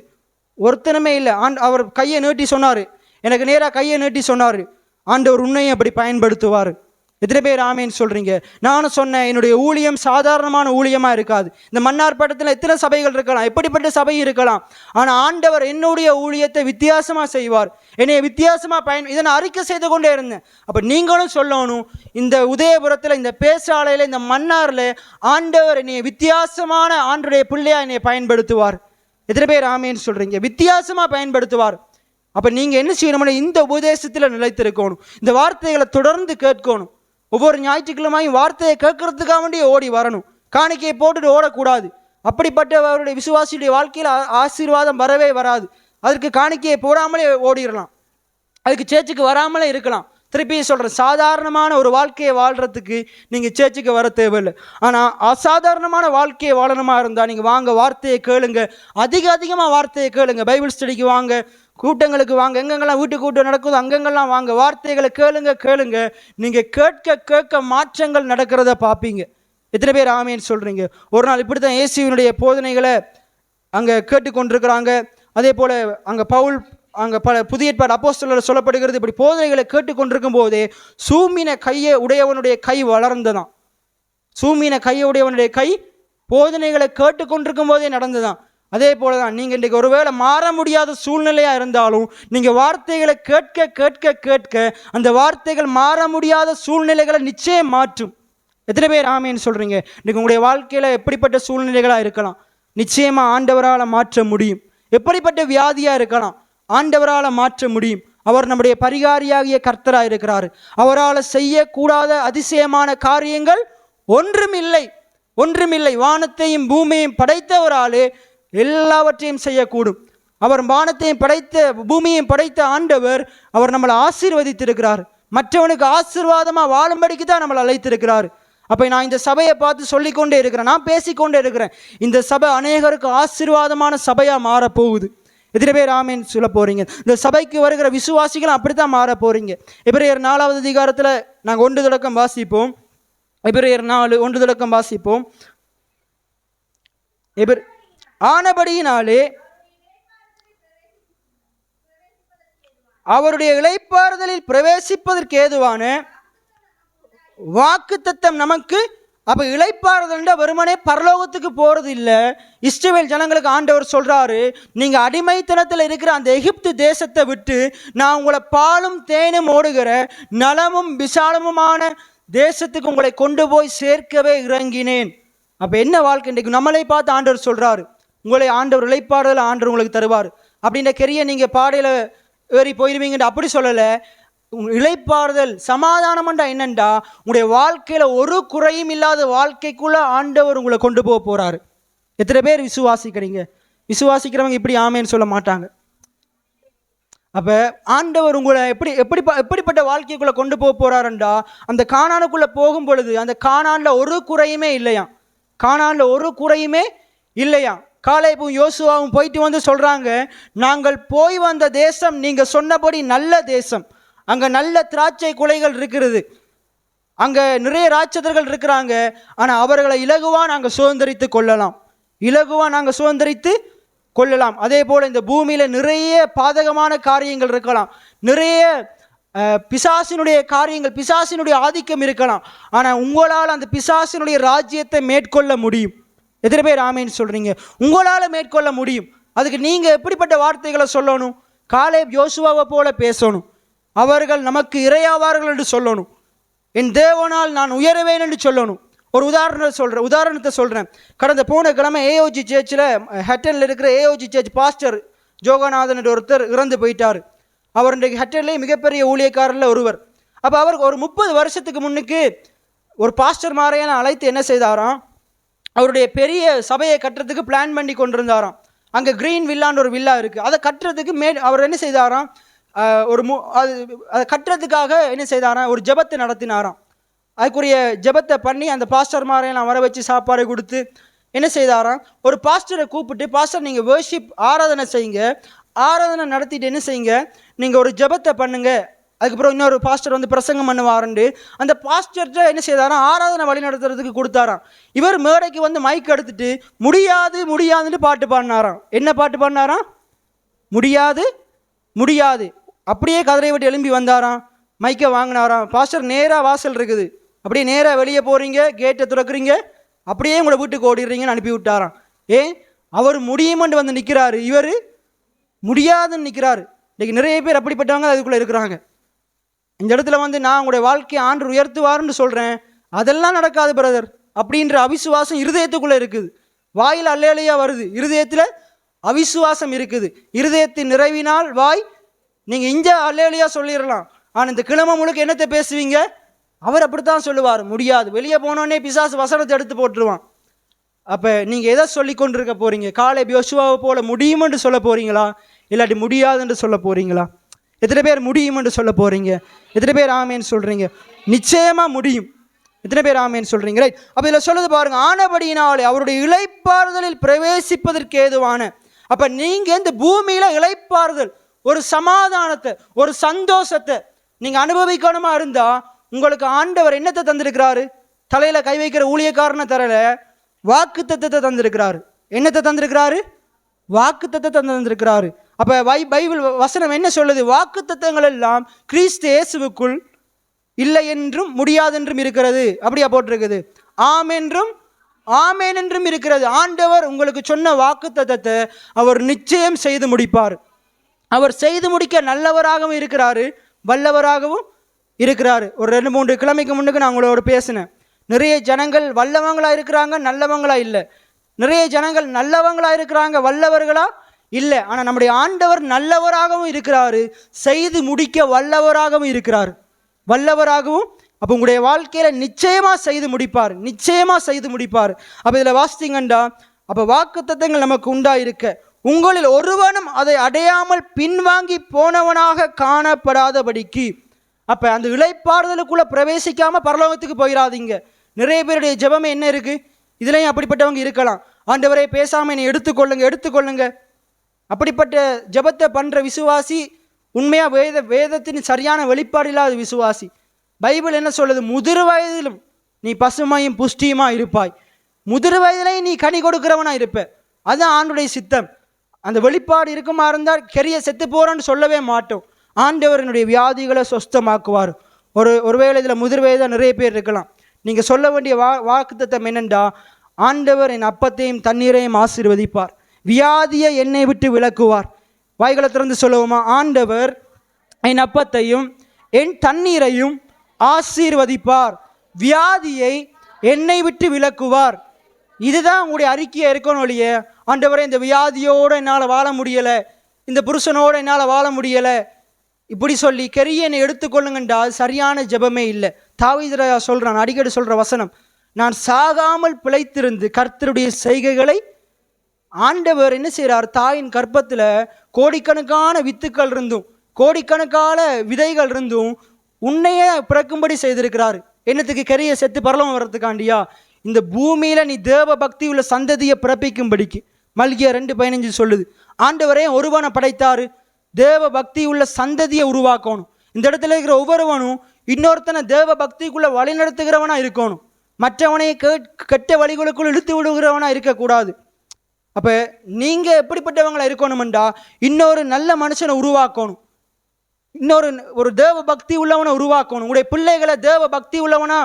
ஒருத்தனமே இல்லை. அவர் கையை நீட்டி சொன்னார், எனக்கு நேராக கையை நீட்டி சொன்னார், ஆண்டவர் உன்னையும் அப்படி பயன்படுத்துவார். எத்தனை பேர் ஆமேன்னு சொல்கிறீங்க? நானும் சொன்னேன், என்னுடைய ஊழியம் சாதாரணமான ஊழியமாக இருக்காது. இந்த மன்னார்பட்டத்தில் எத்தனை சபைகள் இருக்கலாம், எப்படிப்பட்ட சபை இருக்கலாம், ஆனால் ஆண்டவர் என்னுடைய ஊழியத்தை வித்தியாசமாக செய்வார், என்னை வித்தியாசமாக இதை நான் அறிக்கை செய்து கொண்டே இருந்தேன். அப்போ நீங்களும் சொல்லணும், இந்த உதயபுரத்தில், இந்த பேசாலையில், இந்த மன்னாரில் ஆண்டவர் என்னை வித்தியாசமான ஆண்டுடைய பிள்ளையாக என்னை பயன்படுத்துவார். எத்தனை பேர் ஆமேன்னு சொல்கிறீங்க? வித்தியாசமாக பயன்படுத்துவார். அப்போ நீங்கள் என்ன செய்யணும்னா, இந்த உபதேசத்தில் நிலைத்திருக்கணும், இந்த வார்த்தைகளை தொடர்ந்து கேட்கணும். ஒவ்வொரு ஞாயிற்றுக்கிழமையும் வார்த்தையை கேட்கறதுக்காக வேண்டிய ஓடி வரணும், காணிக்கையை போட்டுட்டு ஓடக்கூடாது. அப்படிப்பட்ட அவருடைய விசுவாசியுடைய வாழ்க்கையில் ஆசீர்வாதம் வரவே வராது. அதற்கு காணிக்கையை போடாமலே ஓடிடலாம், அதுக்கு சேர்ச்சுக்கு வராமலே இருக்கலாம். திருப்பி சொல்கிறேன், சாதாரணமான ஒரு வாழ்க்கையை வாழ்கிறதுக்கு நீங்கள் சேர்ச்சுக்கு வர தேவையில்லை. ஆனால் அசாதாரணமான வாழ்க்கையை வாழணுமா இருந்தால் நீங்கள் வாங்க, வார்த்தையை கேளுங்க, அதிகமாக வார்த்தையை கேளுங்க. பைபிள் ஸ்டடிக்கு வாங்க, கூட்டங்களுக்கு வாங்க, எங்கெங்கெல்லாம் வீட்டு கூட்டம் நடக்குதோ அங்கெங்கெல்லாம் வாங்க, வார்த்தைகளை கேளுங்க. நீங்கள் கேட்க மாற்றங்கள் நடக்கிறத பார்ப்பீங்க. எத்தனை பேர் ஆமேன்னு சொல்கிறீங்க? ஒரு நாள் இப்படி தான் இயேசுவினுடைய போதனைகளை அங்கே கேட்டுக்கொண்டிருக்கிறாங்க. அதே போல் அங்கே பவுல், அங்கே பல புதிய ஏற்பாடு அப்போஸ்தலர் சொல்லப்படுகிறது, இப்படி போதனைகளை கேட்டுக்கொண்டிருக்கும் போதே சூமின கையை உடையவனுடைய கை வளர்ந்ததான். சூமின கையை உடையவனுடைய கை போதனைகளை கேட்டுக்கொண்டிருக்கும் போதே நடந்ததான். அதே போல தான் நீங்கள் இன்றைக்கு ஒருவேளை மாற முடியாத சூழ்நிலையாக இருந்தாலும் நீங்கள் வார்த்தைகளை கேட்க அந்த வார்த்தைகள் மாற முடியாத சூழ்நிலைகளை நிச்சயம் மாற்றும். எத்தனை பேர் ஆமேன்னு சொல்கிறீங்க? இன்றைக்கு உங்களுடைய வாழ்க்கையில் எப்படிப்பட்ட சூழ்நிலைகளாக இருக்கலாம், நிச்சயமாக ஆண்டவரால் மாற்ற முடியும். எப்படிப்பட்ட வியாதியாக இருக்கலாம், ஆண்டவரால் மாற்ற முடியும். அவர் நம்முடைய பரிகாரியாகிய கர்த்தராக இருக்கிறார். அவரால் செய்யக்கூடாத அதிசயமான காரியங்கள் ஒன்றுமில்லை. வானத்தையும் பூமியையும் படைத்தவராலே எல்லாவற்றையும் செய்யக்கூடும். அவர் வானத்தையும் படைத்த பூமியையும் படைத்த ஆண்டவர், அவர் நம்மளை ஆசீர்வதித்திருக்கிறார். மற்றவனுக்கு ஆசீர்வாதமாக வாழும்படிக்கு தான் நம்மளை அழைத்திருக்கிறார். அப்போ நான் இந்த சபையை பார்த்து சொல்லிக்கொண்டே இருக்கிறேன், நான் பேசிக்கொண்டே இருக்கிறேன், இந்த சபை அநேகருக்கு ஆசீர்வாதமான சபையாக மாறப்போகுது. எத்தனை பேர் ஆமேன்னு சொல்ல போகிறீங்க? இந்த சபைக்கு வருகிற விசுவாசிகளும் அப்படி தான் மாற போகிறீங்க. எபிரேயர் 4வது அதிகாரத்தில் நாங்கள் 1 தொடக்கம் வாசிப்போம். எபிரேயர் 4:1 தொடக்கம் வாசிப்போம். ஆனபடியினாலே அவருடைய இளைப்பாறுதலில் பிரவேசிப்பதற்கு ஏதுவான வாக்குத்தத்தம் நமக்கு அப்போ இளைப்பாறுதல்ன்ற வெறுமனே பரலோகத்துக்கு போகிறது இல்லை. இஸ்ரவேல் ஜனங்களுக்கு ஆண்டவர் சொல்கிறாரு, நீங்கள் அடிமைத்தனத்தில் இருக்கிற அந்த எகிப்து தேசத்தை விட்டு நான் உங்களை பாலும் தேனும் ஓடுகிற நலமும் விசாலமுமான தேசத்துக்கு உங்களை கொண்டு போய் சேர்க்கவே இறங்கினேன். அப்போ என்ன வாழ்க்கை இன்றைக்கு நம்மளை பார்த்து ஆண்டவர் சொல்கிறாரு, உங்களை ஆண்டவர் இளைப்பாறுதல் ஆண்டவர் உங்களுக்கு தருவார். அப்படின்ற கெரிய நீங்கள் பாடையில் ஏறி போயிடுவீங்கன்ற அப்படி சொல்லலை. இளைப்பாறுதல் சமாதானம்ண்டா என்னண்டா, உங்களுடைய வாழ்க்கையில் ஒரு குறையும் இல்லாத வாழ்க்கைக்குள்ள ஆண்டவர் உங்களை கொண்டு போக போகிறாரு. எத்தனை பேர் விசுவாசிக்கிறீங்க? விசுவாசிக்கிறவங்க இப்படி ஆமேன்னு சொல்ல மாட்டாங்க. அப்போ ஆண்டவர் உங்களை எப்படிப்பட்ட வாழ்க்கைக்குள்ளே கொண்டு போக போகிறாருண்டா, அந்த கானானுக்குள்ளே போகும் பொழுது அந்த கானானில் ஒரு குறையுமே இல்லையாம். கானானில் ஒரு குறையுமே இல்லையாம். காலேபும் யோசுவாவும் போயிட்டு வந்து சொல்கிறாங்க, நாங்கள் போய் வந்த தேசம் நீங்கள் சொன்னபடி நல்ல தேசம். அங்கே நல்ல திராட்சை குலைகள் இருக்கிறது, அங்கே நிறைய ராட்சதர்கள் இருக்கிறாங்க. ஆனால் அவர்களை இலகுவாக நாங்கள் சுதந்திரித்து கொள்ளலாம், இலகுவாக நாங்கள் சுதந்திரித்து கொள்ளலாம். அதே போல் இந்த பூமியில் நிறைய பாதகமான காரியங்கள் இருக்கலாம், நிறைய பிசாசினுடைய காரியங்கள், பிசாசினுடைய ஆதிக்கம் இருக்கலாம். ஆனால் உங்களால் அந்த பிசாசினுடைய ராஜ்யத்தை மேற்கொள்ள முடியும். எத்தனை பேர் ஆமேன்னு சொல்கிறீங்க? உங்களால் மேற்கொள்ள முடியும். அதுக்கு நீங்கள் எப்படிப்பட்ட வார்த்தைகளை சொல்லணும்? காலேப் யோசுவாவை போல பேசணும். அவர்கள் நமக்கு இரையாவார்கள் என்று சொல்லணும். என் தேவனால் நான் உயருவேன் என்று சொல்லணும். ஒரு உதாரணத்தை சொல்கிறேன். கடந்த போன கிழமை ஏஓஜி சர்ச்சில் ஹட்டனில் இருக்கிற ஏஓஜி சர்ச் பாஸ்டர் ஜோகநாதன் என்ற ஒருத்தர் இறந்து போயிட்டார். அவர் இன்றைக்கு ஹட்டன்லேயே மிகப்பெரிய ஊழியக்காரரில் ஒருவர். அப்போ அவர் ஒரு 30 வருஷத்துக்கு முன்னுக்கு ஒரு பாஸ்டர் மாரையான அழைத்து என்ன செய்தாராம், அவருடைய பெரிய சபையை கட்டுறதுக்கு பிளான் பண்ணி கொண்டிருந்தாராம். அங்கே கிரீன் வில்லான்னு ஒரு வில்லா இருக்குது, அதை கட்டுறதுக்கு அவர் என்ன செய்தாராம், அதை கட்டுறதுக்காக என்ன செய்தாராம், ஒரு ஜெபத்தை நடத்தினாராம். அதுக்குரிய ஜெபத்தை பண்ணி அந்த பாஸ்டர் மாரையெல்லாம் வர வச்சு சாப்பாடு கொடுத்து என்ன செய்தாராம், ஒரு பாஸ்டரை கூப்பிட்டு, பாஸ்டர் நீங்கள் வர்ஷிப் ஆராதனை செய்யுங்க, ஆராதனை நடத்திட்டு என்ன செய்யுங்க, நீங்கள் ஒரு ஜெபத்தை பண்ணுங்க, அதுக்கப்புறம் இன்னொரு பாஸ்டர் வந்து பிரசங்கம் பண்ணுவாருண்டு அந்த பாஸ்டர்கிட்ட என்ன செய்தாராம், ஆராதனை வழி நடத்துறதுக்கு கொடுத்தாராம். இவர் மேடைக்கு வந்து மைக் எடுத்துட்டு முடியாது முடியாதுன்னு பாட்டு பாடினாராம். என்ன பாட்டு பாடினாராம்? முடியாது முடியாது. அப்படியே கதரை விட்டு எழும்பி வந்தாராம், மைக்கை வாங்கினாராம். பாஸ்டர் நேராக வாசல் இருக்குது, அப்படியே நேராக வெளியே போகிறீங்க, கேட்டை திறக்கிறீங்க, அப்படியே உங்களை வீட்டுக்கு ஓடிடுறீங்கன்னு அனுப்பி விட்டாராம். ஏன்? அவர் முடியுமென்று வந்து நிற்கிறாரு, இவர் முடியாதுன்னு நிற்கிறாரு. இன்றைக்கி நிறைய பேர் அப்படிப்பட்டவங்க அதுக்குள்ளே இருக்கிறாங்க. இந்த இடத்துல வந்து நான் உங்களுடைய வாழ்க்கையை ஆண்டு உயர்த்துவாருன்னு சொல்கிறேன், அதெல்லாம் நடக்காது பிரதர் அப்படின்ற அவிசுவாசம் இருதயத்துக்குள்ளே இருக்குது. வாயில் அல்லேலையா வருது, இருதயத்தில் அவிசுவாசம் இருக்குது. இருதயத்தின் நிறைவினால் வாய், நீங்கள் இஞ்ச அல்லேலையா சொல்லிடலாம், ஆனால் இந்த கிழமை முழுக்க என்னத்தை பேசுவீங்க? அவர் அப்படித்தான் சொல்லுவார், முடியாது. வெளியே போனோடனே பிசாசு வசனத்தை எடுத்து போட்டுருவான். அப்போ நீங்கள் எதை சொல்லி கொண்டிருக்க போகிறீங்க? காலேப் யோசுவாவை போல முடியுமென்று சொல்ல போகிறீங்களா, இல்லாட்டி முடியாதுன்னு சொல்ல போகிறீங்களா? எத்தனை பேர் முடியுமென்று சொல்ல போகிறீங்க? எத்தனை பேர் ஆமேன்னு சொல்கிறீங்க? நிச்சயமாக முடியும். எத்தனை பேர் ஆமேன்னு சொல்கிறீங்க? ரைட். அப்போ இதில் சொல்லுது பாருங்கள், ஆனபடியினாலே அவருடைய இளைப்பாறுதலில் பிரவேசிப்பதற்கு ஏதுவான. அப்போ நீங்கள் இந்த பூமியில் இளைப்பாறுதல், ஒரு சமாதானத்தை, ஒரு சந்தோஷத்தை நீங்கள் அனுபவிக்கணுமா இருந்தால் உங்களுக்கு ஆண்டவர் என்னத்தை தந்திருக்கிறாரு? தலையில் கை வைக்கிற ஊழியக்காரனை தரல, வாக்கு தத்தத்தை தந்திருக்கிறாரு. என்னத்தை தந்திருக்கிறாரு? வாக்கு தத்தத்தை தந்திருக்கிறாரு. அப்போ பைபிள் வசனம் என்ன சொல்லுது? வாக்கு தத்தங்கள் எல்லாம் கிறிஸ்து இயேசுவுக்குள் இல்லை என்றும் முடியாதென்றும் இருக்கிறது. அப்படியா போட்டிருக்குது? ஆமென்றும் ஆமேன் என்றும் இருக்கிறது. ஆண்டவர் உங்களுக்கு சொன்ன வாக்கு தத்தத்தை அவர் நிச்சயம் செய்து முடிப்பார். அவர் செய்து முடிக்க நல்லவராகவும் இருக்கிறாரு, வல்லவராகவும் இருக்கிறாரு. ஒரு 2-3 கிழமைக்கு முன்னுக்கு நான் உங்களோட பேசினேன். நிறைய ஜனங்கள் வல்லவங்களா இருக்கிறாங்க, நல்லவங்களா இல்லை. நிறைய ஜனங்கள் நல்லவங்களா இருக்கிறாங்க, வல்லவர்களா இல்லை. ஆனால் நம்முடைய ஆண்டவர் நல்லவராகவும் இருக்கிறாரு, செய்து முடிக்க வல்லவராகவும் இருக்கிறார், வல்லவராகவும். அப்போ உங்களுடைய வாழ்க்கையில் நிச்சயமாக செய்து முடிப்பார், நிச்சயமாக செய்து முடிப்பார். அப்போ இதில் வாசித்தீங்கண்டா, அப்போ வாக்குத்தத்தங்கள் நமக்கு உண்டாயிருக்க உங்களில் ஒருவனும் அதை அடையாமல் பின்வாங்கி போனவனாக காணப்படாதபடிக்கு. அப்போ அந்த இளைப்பாறுதலுக்குள்ளே பிரவேசிக்காமல் பரலோகத்துக்கு போயிடாதீங்க. நிறைய பேருடைய ஜெபமே என்ன இருக்குது? இதுலேயும் அப்படிப்பட்டவங்க இருக்கலாம். ஆண்டவரே பேசாமல் என்னை எடுத்துக்கொள்ளுங்க. அப்படிப்பட்ட ஜெபத்தை பண்ணுற விசுவாசி உண்மையாக வேதத்தின் சரியான வெளிப்பாடு இல்லாத விசுவாசி. பைபிள் என்ன சொல்லுது? முதிர் வயதிலும் நீ பசுமையும் புஷ்டியுமா இருப்பாய், முதிர் வயதிலையும் நீ கனி கொடுக்கிறவனா இருப்ப. அதுதான் ஆண்டுடைய சித்தம். அந்த வெளிப்பாடு இருக்குமா இருந்தால் கெரிய செத்து போகிறோன்னு சொல்லவே மாட்டோம். ஆண்டவர் என்னுடைய வியாதிகளை சொஸ்தமாக்குவார். ஒருவேளை இதில் முதிர் வயதாக நிறைய பேர் இருக்கலாம். நீங்கள் சொல்ல வேண்டிய வாக்குத்தத்தம் என்னென்றா, ஆண்டவர் என் அப்பத்தையும் தண்ணீரையும் ஆசீர்வதிப்பார், வியாதியை என்னை விட்டு விலக்குவார். வாய்களை திறந்து சொல்லுவோமா? ஆண்டவர் என் அப்பத்தையும் என் தண்ணீரையும் ஆசீர்வதிப்பார், வியாதியை என்னை விட்டு விலக்குவார். இதுதான் உங்களுடைய அறிக்கையை இருக்கணும் ஒழிய, ஆண்டவரே இந்த வியாதியோடு என்னால் வாழ முடியலை, இந்த புருஷனோடு என்னால் வாழ முடியலை, இப்படி சொல்லி கெரியனை எடுத்துக்கொள்ளுங்கன்றால் சரியான ஜெபமே இல்லை. தாவீது சொல்கிறான், அடிக்கடி சொல்கிற வசனம், நான் சாகாமல் பிழைத்திருந்து கர்த்தருடைய செய்கைகளை. ஆண்டவர் என்ன செய்கிறார்? தாயின் கற்பத்தில் கோடிக்கணக்கான வித்துக்கள் இருந்தும் கோடிக்கணக்கான விதைகள் இருந்தும் உன்னையே பிறக்கும்படி செய்திருக்கிறார். என்னத்துக்கு? கெரிய செத்து பரலவம் வர்றதுக்காண்டியா? இந்த பூமியில் நீ தேவ பக்தி உள்ள சந்ததியை பிறப்பிக்கும்படிக்கு. மல்கியா 2:15 சொல்லுது. ஆண்டவரே ஒருவனை படைத்தாரு, தேவ பக்தி உள்ள சந்ததியை உருவாக்கணும். இந்த இடத்துல இருக்கிற ஒவ்வொருவனும் இன்னொருத்தனை தேவ பக்திக்குள்ள வழி நடத்துகிறவனா இருக்கணும், மற்றவனை கெட்ட வழிகளுக்குள் இழுத்து விடுகிறவனா இருக்கக்கூடாது. அப்போ நீங்கள் எப்படிப்பட்டவங்களை இருக்கணுமெண்டா, இன்னொரு நல்ல மனுஷனை உருவாக்கணும், ஒரு தேவ பக்தி உள்ளவனை உருவாக்கணும், உங்களுடைய பிள்ளைகளை தேவ பக்தி உள்ளவனா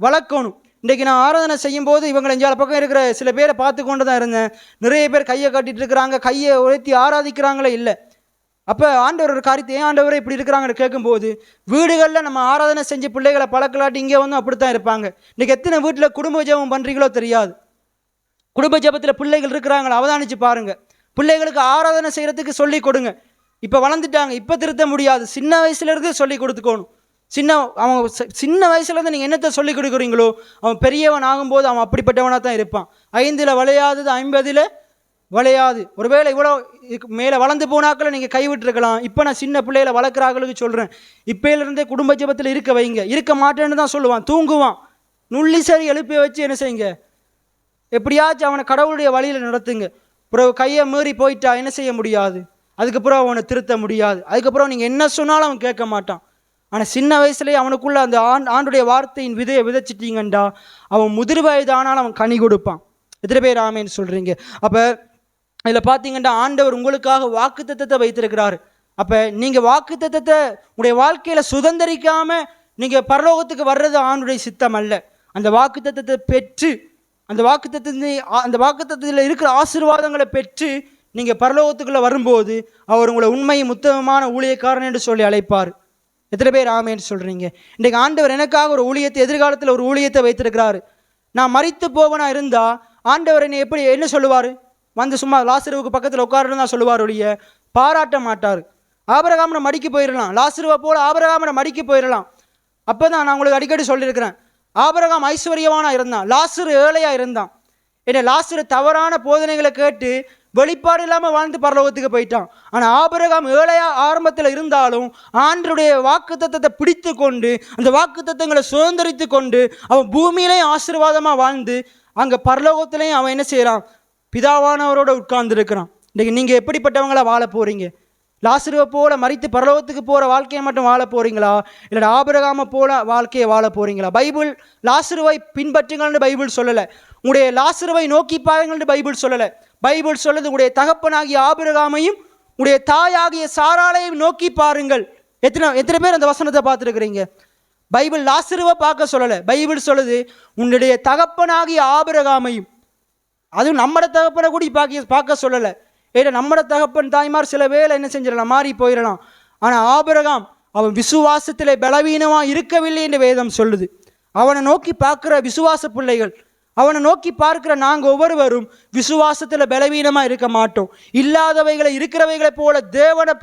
வளர்க்கணும். இன்றைக்கு நான் ஆராதனை செய்யும் போது இவங்களை எஞ்சால பக்கம் இருக்கிற சில பேரை பார்த்து கொண்டு தான் இருந்தேன். நிறைய பேர் கையை கட்டிட்டு இருக்கிறாங்க, கையை உயர்த்தி ஆராதிக்கிறாங்களே இல்லை. அப்போ ஆண்டவர் ஒரு காரியத்தை, ஏன் ஆண்டவரை இப்படி இருக்கிறாங்கன்னு கேட்கும்போது, வீடுகளில் நம்ம ஆராதனை செஞ்சு பிள்ளைகளை பழக்கலாட்டி இங்கே வந்து அப்படித்தான் இருப்பாங்க. இன்றைக்கி எத்தனை வீட்டில் குடும்ப ஜெபம் பண்ணுறீங்களோ தெரியாது. குடும்ப ஜெபத்தில் பிள்ளைகள் இருக்கிறாங்களா அவதானிச்சு பாருங்கள். பிள்ளைகளுக்கு ஆராதனை செய்கிறதுக்கு சொல்லி கொடுங்க. இப்போ வளர்ந்துட்டாங்க, இப்போ திருத்த முடியாது. சின்ன வயசுலேருந்து சொல்லி கொடுத்துக்கணும். சின்ன வயசுலேருந்து நீங்கள் என்னத்தை சொல்லி கொடுக்குறீங்களோ, அவன் பெரியவன் ஆகும்போது அவன் அப்படிப்பட்டவனாக தான் இருப்பான். 5 விளையாதது 50 விளையாது. ஒருவேளை இவ்வளோ மேலே வளர்ந்து போனாக்களை நீங்கள் கைவிட்டுருக்கலாம். இப்போ நான் சின்ன பிள்ளைகளை வளர்க்குறாங்களுக்கு சொல்கிறேன், இப்போலேருந்தே குடும்ப ஜெபத்தில் இருக்க வைங்க. இருக்க மாட்டேன்னு தான் சொல்லுவான், தூங்குவான். நுள்ளி சரி எழுப்பி வச்சு என்ன செய்யுங்க, எப்படியாச்சும் அவனை கடவுளுடைய வழியில் நடத்துங்க. பிறகு கையை மீறி போயிட்டா என்ன செய்ய முடியாது, அதுக்கப்புறம் அவனை திருத்த முடியாது. அதுக்கப்புறம் நீங்கள் என்ன சொன்னாலும் அவன் கேட்க மாட்டான். ஆனால் சின்ன வயசுலேயே அவனுக்குள்ள அந்த ஆண்டுடைய வார்த்தையின் விதையை விதைச்சிட்டிங்கண்டா, அவன் முதிர் வயதானாலும் அவன் கனி கொடுப்பான். எத்தனை பேர் ஆமேன்னு சொல்கிறீங்க? அப்போ இதில் பார்த்தீங்கன்னா ஆண்டவர் உங்களுக்காக வாக்குத்தத்தத்தை வைத்திருக்கிறாரு. அப்போ நீங்கள் வாக்குத்தத்தத்தை உங்களுடைய வாழ்க்கையில் சுதந்திரிக்காமல் நீங்கள் பரலோகத்துக்கு வர்றது ஆண்டுடைய சித்தம் அல்ல. அந்த வாக்குத்தத்தத்தை பெற்று, அந்த வாக்குத்தத்தத்தில் இருக்கிற ஆசீர்வாதங்களை பெற்று நீங்கள் பரலோகத்துக்குள்ளே வரும்போது அவர் உங்களை உண்மையும் உத்தமமான ஊழியக்காரன் என்று சொல்லி அழைப்பார். எத்தனை பேர் ஆமேன்னு சொல்கிறீங்க? இன்றைக்கு ஆண்டவர் எனக்காக ஒரு ஊழியத்தை, எதிர்காலத்தில் ஒரு ஊழியத்தை வைத்திருக்கிறாரு. நான் மரித்து போவனா இருந்தால் ஆண்டவர் என்னை என்ன சொல்லுவார்? வந்து சும்மா லாசருவுக்கு பக்கத்தில் உட்காருன்னு தான் சொல்லுவார் ஒழிய பாராட்ட மாட்டார். ஆபிரகாமனை மடிக்கு போயிடலாம், லாசருவை போல ஆபிரகாமனை மடிக்கு போயிடலாம். அப்போ தான் நான் உங்களுக்கு அடிக்கடி சொல்லியிருக்கிறேன், ஆபிரகாம் ஐஸ்வர்யவானாக இருந்தான், லாசரு ஏழையாக இருந்தான். ஏன்னா லாசரு தவறான போதனைகளை கேட்டு வெளிப்பாடு இல்லாமல் வாழ்ந்து பரலோகத்துக்கு போயிட்டான். ஆனால் ஆபிரகாம் ஏழையா ஆரம்பத்தில் இருந்தாலும் ஆண்டருடைய வாக்குத்தத்தத்தை பிடித்து கொண்டு, அந்த வாக்குத்தத்தங்களை சுதந்திரித்து கொண்டு அவன் பூமியிலையும் ஆசீர்வாதமாக வாழ்ந்து அங்கே பரலோகத்திலையும் அவன் என்ன செய்கிறான்? பிதாவானவரோடு உட்கார்ந்துருக்கிறான். இன்றைக்கி நீங்கள் எப்படிப்பட்டவங்களா வாழ போகிறீங்க? லாசருவை போல மரித்து பரலோகத்துக்கு போகிற வாழ்க்கையை மட்டும் வாழ போகிறீங்களா, இல்லை ஆபிரகாமை போல வாழ்க்கையை வாழ போகிறீங்களா? பைபிள் லாசருவை பின்பற்றுங்கள்னு பைபிள் சொல்லலை, உங்களுடைய லாசருவை நோக்கி பாருங்கள்னு பைபிள் சொல்லலை. பைபிள் சொல்லுது, உங்களுடைய தகப்பனாகிய ஆபிரகாமையும் உங்களுடைய தாயாகிய சாராளையும் நோக்கி பாருங்கள். எத்தனை பேர் அந்த வசனத்தை பார்த்துருக்குறீங்க? பைபிள் லாசருவை பார்க்க சொல்லலை, பைபிள் சொல்லுது உன்னுடைய தகப்பனாகிய ஆபிரகாமையும். அதுவும் நம்மட தகப்பனை கூட பார்க்க சொல்லலை. ஏன்னா நம்மட தகப்பன் தாய்மார் சில வேளை என்ன செஞ்சிடலாம், மாறி போயிடலாம். ஆனால் ஆபிரகாம் அவன் விசுவாசத்தில் பலவீனமாக இருக்கவில்லை என்று வேதம் சொல்லுது. அவனை நோக்கி பார்க்குற விசுவாச பிள்ளைகள், அவனை நோக்கி பார்க்கிற நாங்கள் ஒவ்வொருவரும் விசுவாசத்தில் பலவீனமாக இருக்க மாட்டோம். இல்லாதவைகளை இருக்கிறவைகளை போல தேவனை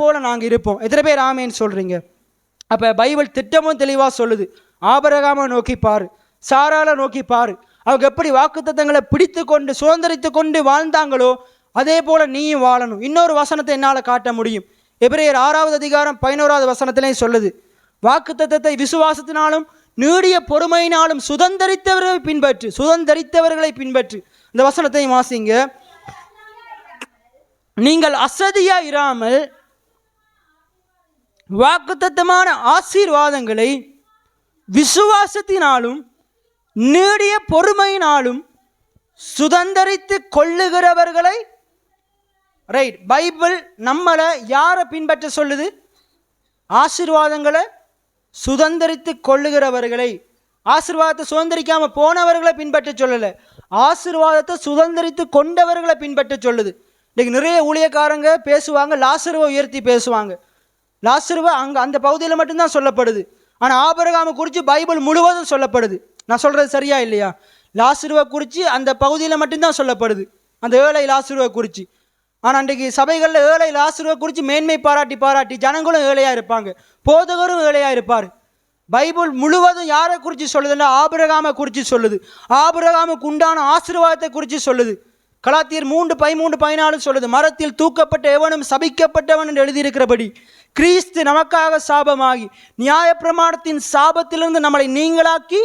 போல நாங்கள் இருப்போம். எத்தனை பேர் ஆமேன்னு சொல்கிறீங்க? அப்போ பைபிள் திட்டமும் தெளிவாக சொல்லுது, ஆபிரகாமை நோக்கி பாரு, சாராளை நோக்கி பாரு. அவங்க எப்படி வாக்குத்தத்தங்களை பிடித்து கொண்டு சுதந்திரித்து கொண்டு வாழ்ந்தாங்களோ அதே போல் நீயும் வாழணும். இன்னொரு வசனத்தை என்னால் காட்ட முடியும். எபிரேயர் 6வது அதிகாரம் 11வது வசனத்திலையும் சொல்லுது, வாக்குத்தத்தத்தை விசுவாசத்தினாலும் நீடிய பொறுமையினாலும் சுதந்திரித்தவர்களை பின்பற்று. இந்த வசனத்தையும் வாசிங்க. நீங்கள் அசதியா இராமல் வாக்குத்தத்தமான ஆசீர்வாதங்களை விசுவாசத்தினாலும் நீடிய பொறுமையினாலும் சுதந்திரித்து கொள்ளுகிறவர்களை. ரைட், பைபிள் நம்மளை யாரை பின்பற்ற சொல்லுது? ஆசீர்வாதங்களை சுதந்திரித்து கொள்ளுகிறவர்களை, ஆசீர்வாதத்தை சுதந்திரிக்காம போனவர்களை பின்பற்ற சொல்லலை, ஆசீர்வாதத்தை சுதந்திரித்து கொண்டவர்களை பின்பற்ற சொல்லுது. இன்றைக்கு நிறைய ஊழியக்காரங்க பேசுவாங்க, லாசருவை உயர்த்தி பேசுவாங்க. லாசருவை அங்கே அந்த பகுதியில் மட்டும்தான் சொல்லப்படுது. ஆனால் ஆபிரகாமை குறித்து பைபிள் முழுவதும் சொல்லப்படுது. நான் சொல்கிறது சரியா இல்லையா? லாசருவை குறித்து அந்த பகுதியில் மட்டும்தான் சொல்லப்படுது, அந்த ஏழை லாசருவை குறித்து. ஆனால் அன்றைக்கு சபைகளில் ஏழை லாசருவை குறித்து மேன்மை பாராட்டி ஜனங்களும் ஏழையாக இருப்பாங்க, போதகரும் ஏழையாக இருப்பார். பைபிள் முழுவதும் யாரை குறித்து சொல்லுதுன்னா ஆபிரகாமை குறித்து சொல்லுது. ஆபிரகாமுக்கு உண்டான ஆசீர்வாதத்தை குறித்து சொல்லுது. கலாத்தியர் 3:13-14 சொல்லுது, மரத்தில் தூக்கப்பட்ட எவனும் சபிக்கப்பட்டவன் என்று எழுதியிருக்கிறபடி கிறிஸ்து நமக்காக சாபமாகி நியாயப்பிரமாணத்தின் சாபத்திலிருந்து நம்மளை நீங்களாக்கி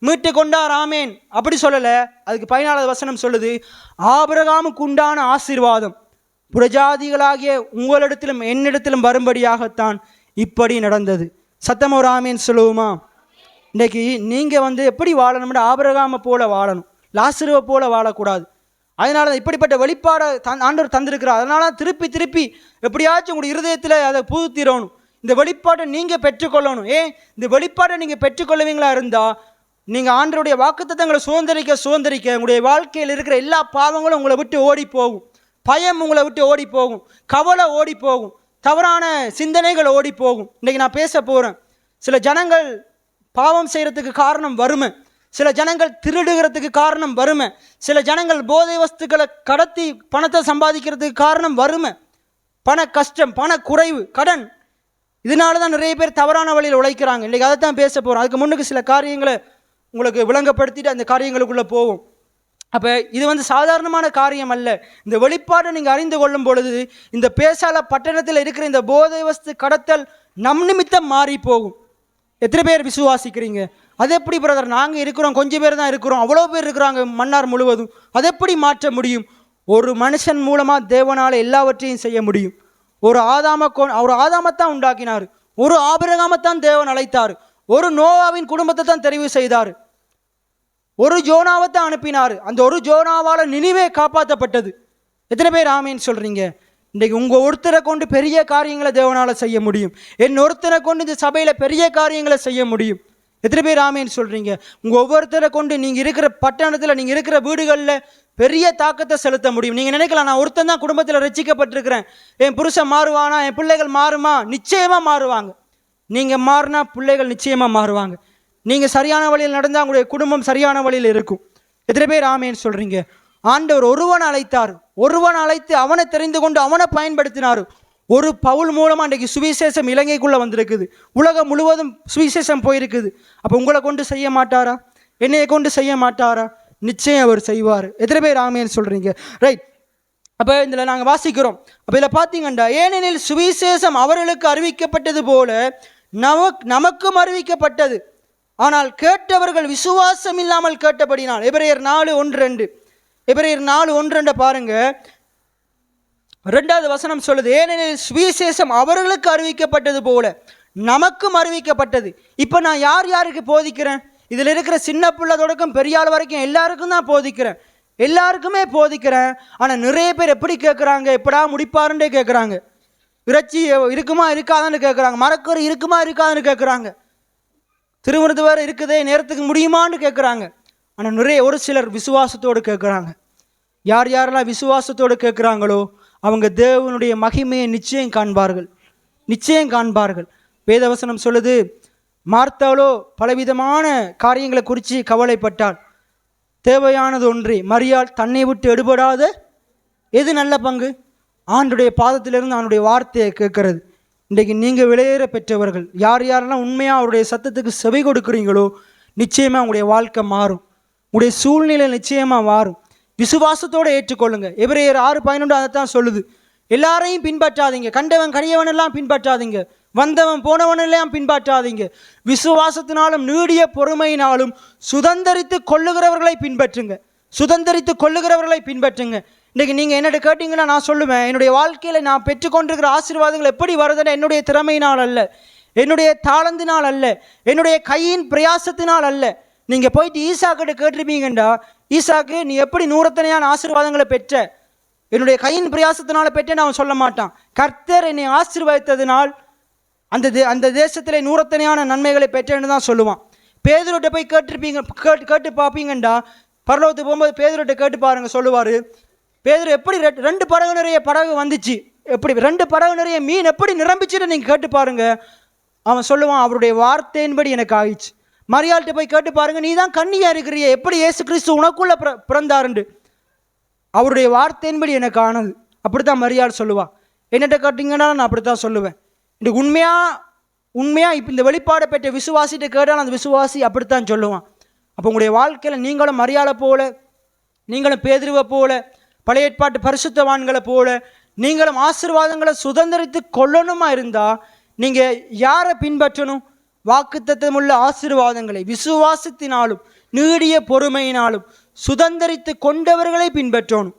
மீட்டு கொண்டார். ஆமேன். அப்படி சொல்லலை. அதுக்கு 14வது வசனம் சொல்லுது, ஆபிரகாமுக்கு உண்டான ஆசீர்வாதம் புறஜாதிகளாகிய உங்களிடத்திலும் என்னிடத்திலும் வரும்படியாகத்தான் இப்படி நடந்தது. சத்தம் ஒரு ஆமேன் சொல்லுவோமா? இன்றைக்கி நீங்கள் எப்படி வாழணும்னா ஆபிரகாமை போல வாழணும், லாசருவை போல வாழக்கூடாது. அதனால தான் இப்படிப்பட்ட வெளிப்பாடை ஆண்டவர் தந்திருக்கிறார். அதனால திருப்பி எப்படியாச்சும் உங்களுடைய இருதயத்தில் அதை புதுத்திரணும். இந்த வெளிப்பாட்டை நீங்கள் பெற்றுக்கொள்ளணும். இந்த வெளிப்பாட்டை நீங்கள் பெற்றுக்கொள்ளுவீங்களா இருந்தால் நீங்கள் ஆண்டவருடைய வாக்குத்தத்தங்களை சுதந்திரிக்க உங்களுடைய வாழ்க்கையில் இருக்கிற எல்லா பாவங்களும் உங்களை விட்டு ஓடி போகும். பயம் உங்களை விட்டு ஓடி போகும், கவலை ஓடி போகும், தவறான சிந்தனைகள் ஓடி போகும். இன்றைக்கி நான் பேச போகிறேன். சில ஜனங்கள் பாவம் செய்கிறதுக்கு காரணம் வறுமை, சில ஜனங்கள் திருடுகிறதுக்கு காரணம் வறுமை, சில ஜனங்கள் போதை வஸ்துக்களை கடத்தி பணத்தை சம்பாதிக்கிறதுக்கு காரணம் வறுமை, பண கஷ்டம், பண குறைவு, கடன். இதனால தான் நிறைய பேர் தவறான வழியில் உழைக்கிறாங்க. இன்றைக்கி அதை தான் பேச போகிறோம். அதுக்கு முன்னுக்கு சில காரியங்களை உங்களுக்கு விளங்கப்படுத்திட்டு அந்த காரியங்களுக்குள்ளே போவோம். அப்போ இது சாதாரணமான காரியம் அல்ல. இந்த வெளிப்பாட்டை நீங்கள் அறிந்து கொள்ளும் பொழுது இந்த பேசால பட்டணத்தில் இருக்கிற இந்த போதை வஸ்து கடத்தல் நம் நிமித்தம் மாறி போகும். எத்தனை பேர் விசுவாசிக்கிறீங்க? அது எப்படி பிரதர்? நாங்கள் இருக்கிறோம், கொஞ்சம் பேர் தான் இருக்கிறோம், அவ்வளோ பேர் இருக்கிறாங்க மன்னார் முழுவதும். அது எப்படி மாற்ற முடியும்? ஒரு மனுஷன் மூலமாக தேவனால் எல்லாவற்றையும் செய்ய முடியும். ஒரு ஆதாமத்தான் உண்டாக்கினார், ஒரு ஆபிரகாமைத்தான் தேவன் அழைத்தார், ஒரு நோவாவின் குடும்பத்தை தான் தெரிவு செய்தார், ஒரு ஜோனாவைத்தான் அனுப்பினார். அந்த ஒரு ஜோனாவால் நினிவே காப்பாற்றப்பட்டது. எத்தனை பேர் ஆமேன்னு சொல்கிறீங்க? இன்றைக்கு உங்கள் ஒருத்தரை கொண்டு பெரிய காரியங்களை தேவனால் செய்ய முடியும். என் ஒருத்தரை கொண்டு இந்த சபையில் பெரிய காரியங்களை செய்ய முடியும். எத்தனை பேர் ஆமேன்னு சொல்கிறீங்க? உங்கள் ஒவ்வொருத்தரை கொண்டு நீங்கள் இருக்கிற பட்டணத்தில், நீங்கள் இருக்கிற வீடுகளில் பெரிய தாக்கத்தை செலுத்த முடியும். நீங்கள் நினைக்கலாம், நான் ஒருத்தன் தான் குடும்பத்தில் ரட்சிக்கப்பட்டிருக்கிறேன், என் புருஷன் மாறுவானா, என் பிள்ளைகள் மாறுமா? நிச்சயமாக மாறுவாங்க. நீங்கள் மாறினா பிள்ளைகள் நிச்சயமாக மாறுவாங்க. நீங்கள் சரியான வழியில் நடந்தால் உங்களுடைய குடும்பம் சரியான வழியில் இருக்கும். எத்தனை பேர் ஆமேன்னு சொல்கிறீங்க? ஆண்டவர் ஒருவன் அழைத்தார், ஒருவன் அழைத்து அவனை தெரிந்து கொண்டு அவனை பயன்படுத்தினார். ஒரு பவுல் மூலமாக இன்றைக்கு சுவிசேஷம் இலங்கைக்குள்ளே வந்திருக்குது, உலகம் முழுவதும் சுவிசேஷம் போயிருக்குது. அப்போ உங்களை கொண்டு செய்ய மாட்டாரா? என்னையை கொண்டு செய்ய மாட்டாரா? நிச்சயம் அவர் செய்வார். எத்தனை பேர் ஆமேன்னு சொல்கிறீங்க? ரைட். அப்போ இதில் நாங்கள் வாசிக்கிறோம். அப்போ இதில் பார்த்தீங்கன்னா, ஏனெனில் சுவிசேஷம் அவர்களுக்கு அறிவிக்கப்பட்டது போல நமக்கும் அறிவிக்கப்பட்டது, ஆனால் கேட்டவர்கள் விசுவாசம் இல்லாமல் கேட்டபடினால். எபிரேயர் 4:1-2 எபிரேயர் 4:1-2 பாருங்க. 2வது வசனம் சொல்லுது, ஏனெனில் சுவிசேஷம் அவர்களுக்கு அறிவிக்கப்பட்டது போல நமக்கும் அறிவிக்கப்பட்டது. இப்போ நான் யாருக்கு போதிக்கிறேன்? இதில் இருக்கிற சின்ன பிள்ளை தொடக்கம் பெரிய ஆள் வரைக்கும் எல்லாருக்கும் தான் போதிக்கிறேன், எல்லாருக்குமே போதிக்கிறேன். ஆனால் நிறைய பேர் எப்படி கேட்குறாங்க? எப்படா முடிப்பாருன்றே கேட்குறாங்க. இறைச்சி இருக்குமா இருக்காதுன்னு கேட்குறாங்க, மரக்கறி இருக்குமா இருக்காதுன்னு கேட்குறாங்க, திருவிருந்து வேறு இருக்குதே நேரத்துக்கு முடியுமான்னு கேட்குறாங்க. ஆனால் ஒரு சிலர் விசுவாசத்தோடு கேட்குறாங்க. யாரெல்லாம் விசுவாசத்தோடு கேட்குறாங்களோ அவங்க தேவனுடைய மகிமையை நிச்சயம் காண்பார்கள். வேதவசனம் சொல்லுது, மார்த்தாளோ பலவிதமான காரியங்களை குறித்து கவலைப்பட்டாள், தேவையானது ஒன்றே, மரியாள் தன்னை விட்டு எடுபடாத எது நல்ல பங்கு? ஆண்டுடைய பாதத்திலிருந்து அவனுடைய வார்த்தையை கேட்கறது. இன்றைக்கு நீங்கள் விலையேற பெற்றவர்கள், யாரெல்லாம் உண்மையாக அவருடைய சத்தத்துக்கு செவி கொடுக்குறீங்களோ நிச்சயமாக உங்களுடைய வாழ்க்கை மாறும், உங்களுடைய சூழ்நிலை நிச்சயமாக மாறும். விசுவாசத்தோடு ஏற்றுக்கொள்ளுங்க. எபிரேயர் 6:11 அதைத்தான் சொல்லுது. எல்லாரையும் பின்பற்றாதீங்க, கண்டவன் கனியவனெல்லாம் பின்பற்றாதீங்க, வந்தவன் போனவனெல்லாம் பின்பற்றாதீங்க, விசுவாசத்தினாலும் நீடிய பொறுமையினாலும் சுதந்திரித்து கொள்ளுகிறவர்களை பின்பற்றுங்க. இன்றைக்கி நீங்கள் என்னோட கேட்டிங்கன்னா நான் சொல்லுவேன், என்னுடைய வாழ்க்கையில் நான் பெற்றுக்கொண்டிருக்கிற ஆசீர்வாதங்கள் எப்படி வருதுன்னா என்னுடைய திறமையினால் அல்ல, என்னுடைய தாளந்தினால் அல்ல, என்னுடைய கையின் பிரயாசத்தினால் அல்ல. நீங்கள் போயிட்டு ஈசாக்கிட்ட கேட்டிருப்பீங்கண்டா, ஈசாக்கு நீ எப்படி நூறத்தனையான ஆசீர்வாதங்களை பெற்ற? என்னுடைய கையின் பிரயாசத்தினால பெற்றேன்னு அவன் சொல்ல மாட்டான். கர்த்தர் என்னை ஆசீர்வதித்ததினால் அந்த தேசத்திலே நூறத்தனையான நன்மைகளை பெற்றேன்னு தான் சொல்லுவான். பேதுருட்ட போய் கேட்டு பார்ப்பீங்கண்டா, பரலோகத்துக்கு போகும்போது பேதுருட்ட கேட்டு பாருங்க, சொல்லுவார், பேதுரு எப்படி 2 படகு நிறைய படகு வந்துச்சு, எப்படி 2 படகு நிறைய மீன் எப்படி நிரம்பிச்சுன்னு நீங்கள் கேட்டு பாருங்க. அவன் சொல்லுவான், அவருடைய வார்த்தையின்படி எனக்கு ஆயிடுச்சு. மரியாள்கிட்ட போய் கேட்டு பாருங்க, நீ தான் கன்னியா இருக்கிறிய, எப்படி இயேசு கிறிஸ்து உனக்குள்ள பிறந்தாருண்டு, அவருடைய வார்த்தையின்படி எனக்கு ஆனது. அப்படித்தான் மரியாள் சொல்லுவான். என்னட்ட கேட்டிங்கன்னா நான் அப்படித்தான் சொல்லுவேன். இந்த உண்மையாக இப்போ இந்த வெளிப்பாடை பெற்ற விசுவாசிட்ட கேட்டால் அந்த விசுவாசி அப்படித்தான் சொல்லுவான். அப்போ உங்களுடைய வாழ்க்கையில் நீங்களும் மரியாதை போல, நீங்களும் பேதுருவை போல, பழைய ஏற்பாட்டு பரிசுத்தவான்களை போல நீங்களும் ஆசீர்வாதங்களை சுதந்திரித்து கொள்ளணுமா இருந்தால் நீங்கள் யாரை பின்பற்றணும்? வாக்குத்தத்தமுள்ள ஆசீர்வாதங்களை விசுவாசத்தினாலும் நீடிய பொறுமையினாலும் சுதந்திரித்து கொண்டவர்களை பின்பற்றணும்.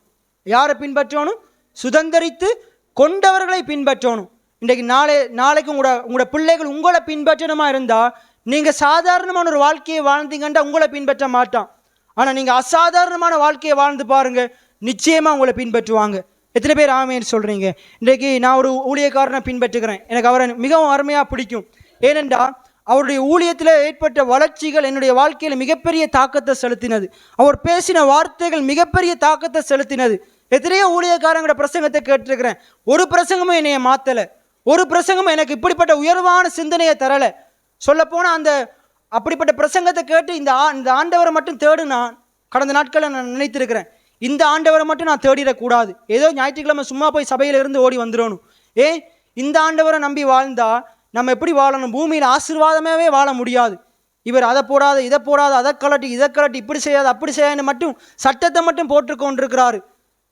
யாரை பின்பற்றணும்? சுதந்திரித்து கொண்டவர்களை பின்பற்றணும். இன்றைக்கு நாளைக்கு உங்களோட பிள்ளைகள் உங்களை பின்பற்றணுமா இருந்தால் நீங்கள் சாதாரணமான ஒரு வாழ்க்கையை வாழ்ந்தீங்கன்னா உங்களை பின்பற்ற மாட்டான். ஆனால் நீங்கள் அசாதாரணமான வாழ்க்கையை வாழ்ந்து பாருங்கள், நிச்சயமாக உங்களை பின்பற்றுவாங்க. எத்தனை பேர் ஆமேன்னு சொல்கிறீங்க? இன்றைக்கு நான் ஒரு ஊழியக்காரனை பின்பற்றுகிறேன். எனக்கு அவரை மிகவும் அருமையாக பிடிக்கும். ஏனென்றால் அவருடைய ஊழியத்தில் ஏற்பட்ட வளர்ச்சிகள் என்னுடைய வாழ்க்கையில் மிகப்பெரிய தாக்கத்தை செலுத்தினது. அவர் பேசின வார்த்தைகள் மிகப்பெரிய தாக்கத்தை செலுத்தினது. எத்தனையோ ஊழியக்காரங்களோட பிரசங்கத்தை கேட்டிருக்கிறேன். ஒரு பிரசங்கமும் என்னைய மாற்றலை, ஒரு பிரசங்கமும் எனக்கு இப்படிப்பட்ட உயர்வான சிந்தனையை தரலை. சொல்லப்போனால் அப்படிப்பட்ட பிரசங்கத்தை கேட்டு இந்த ஆண்டவரை மட்டும் தேடு நான் கடந்த நாட்களில் நான் நினைத்திருக்கிறேன். இந்த ஆண்டவரை மட்டும் நான் தேடிடக்கூடாது, ஏதோ ஞாயிற்றுக்கிழமை சும்மா போய் சபையில் இருந்து ஓடி வந்துடணும். இந்த ஆண்டவரை நம்பி வாழ்ந்தா நம்ம எப்படி வாழணும்? பூமியில் ஆசீர்வாதமாகவே வாழ முடியாது. இவர் அதை போடாது, இதை போடாது, அதை கலட்டி, இதை கலட்டி, இப்படி செய்யாது, அப்படி செய்யாது மட்டும் சட்டத்தை மட்டும் போட்டுக்கொண்டிருக்கிறாரு.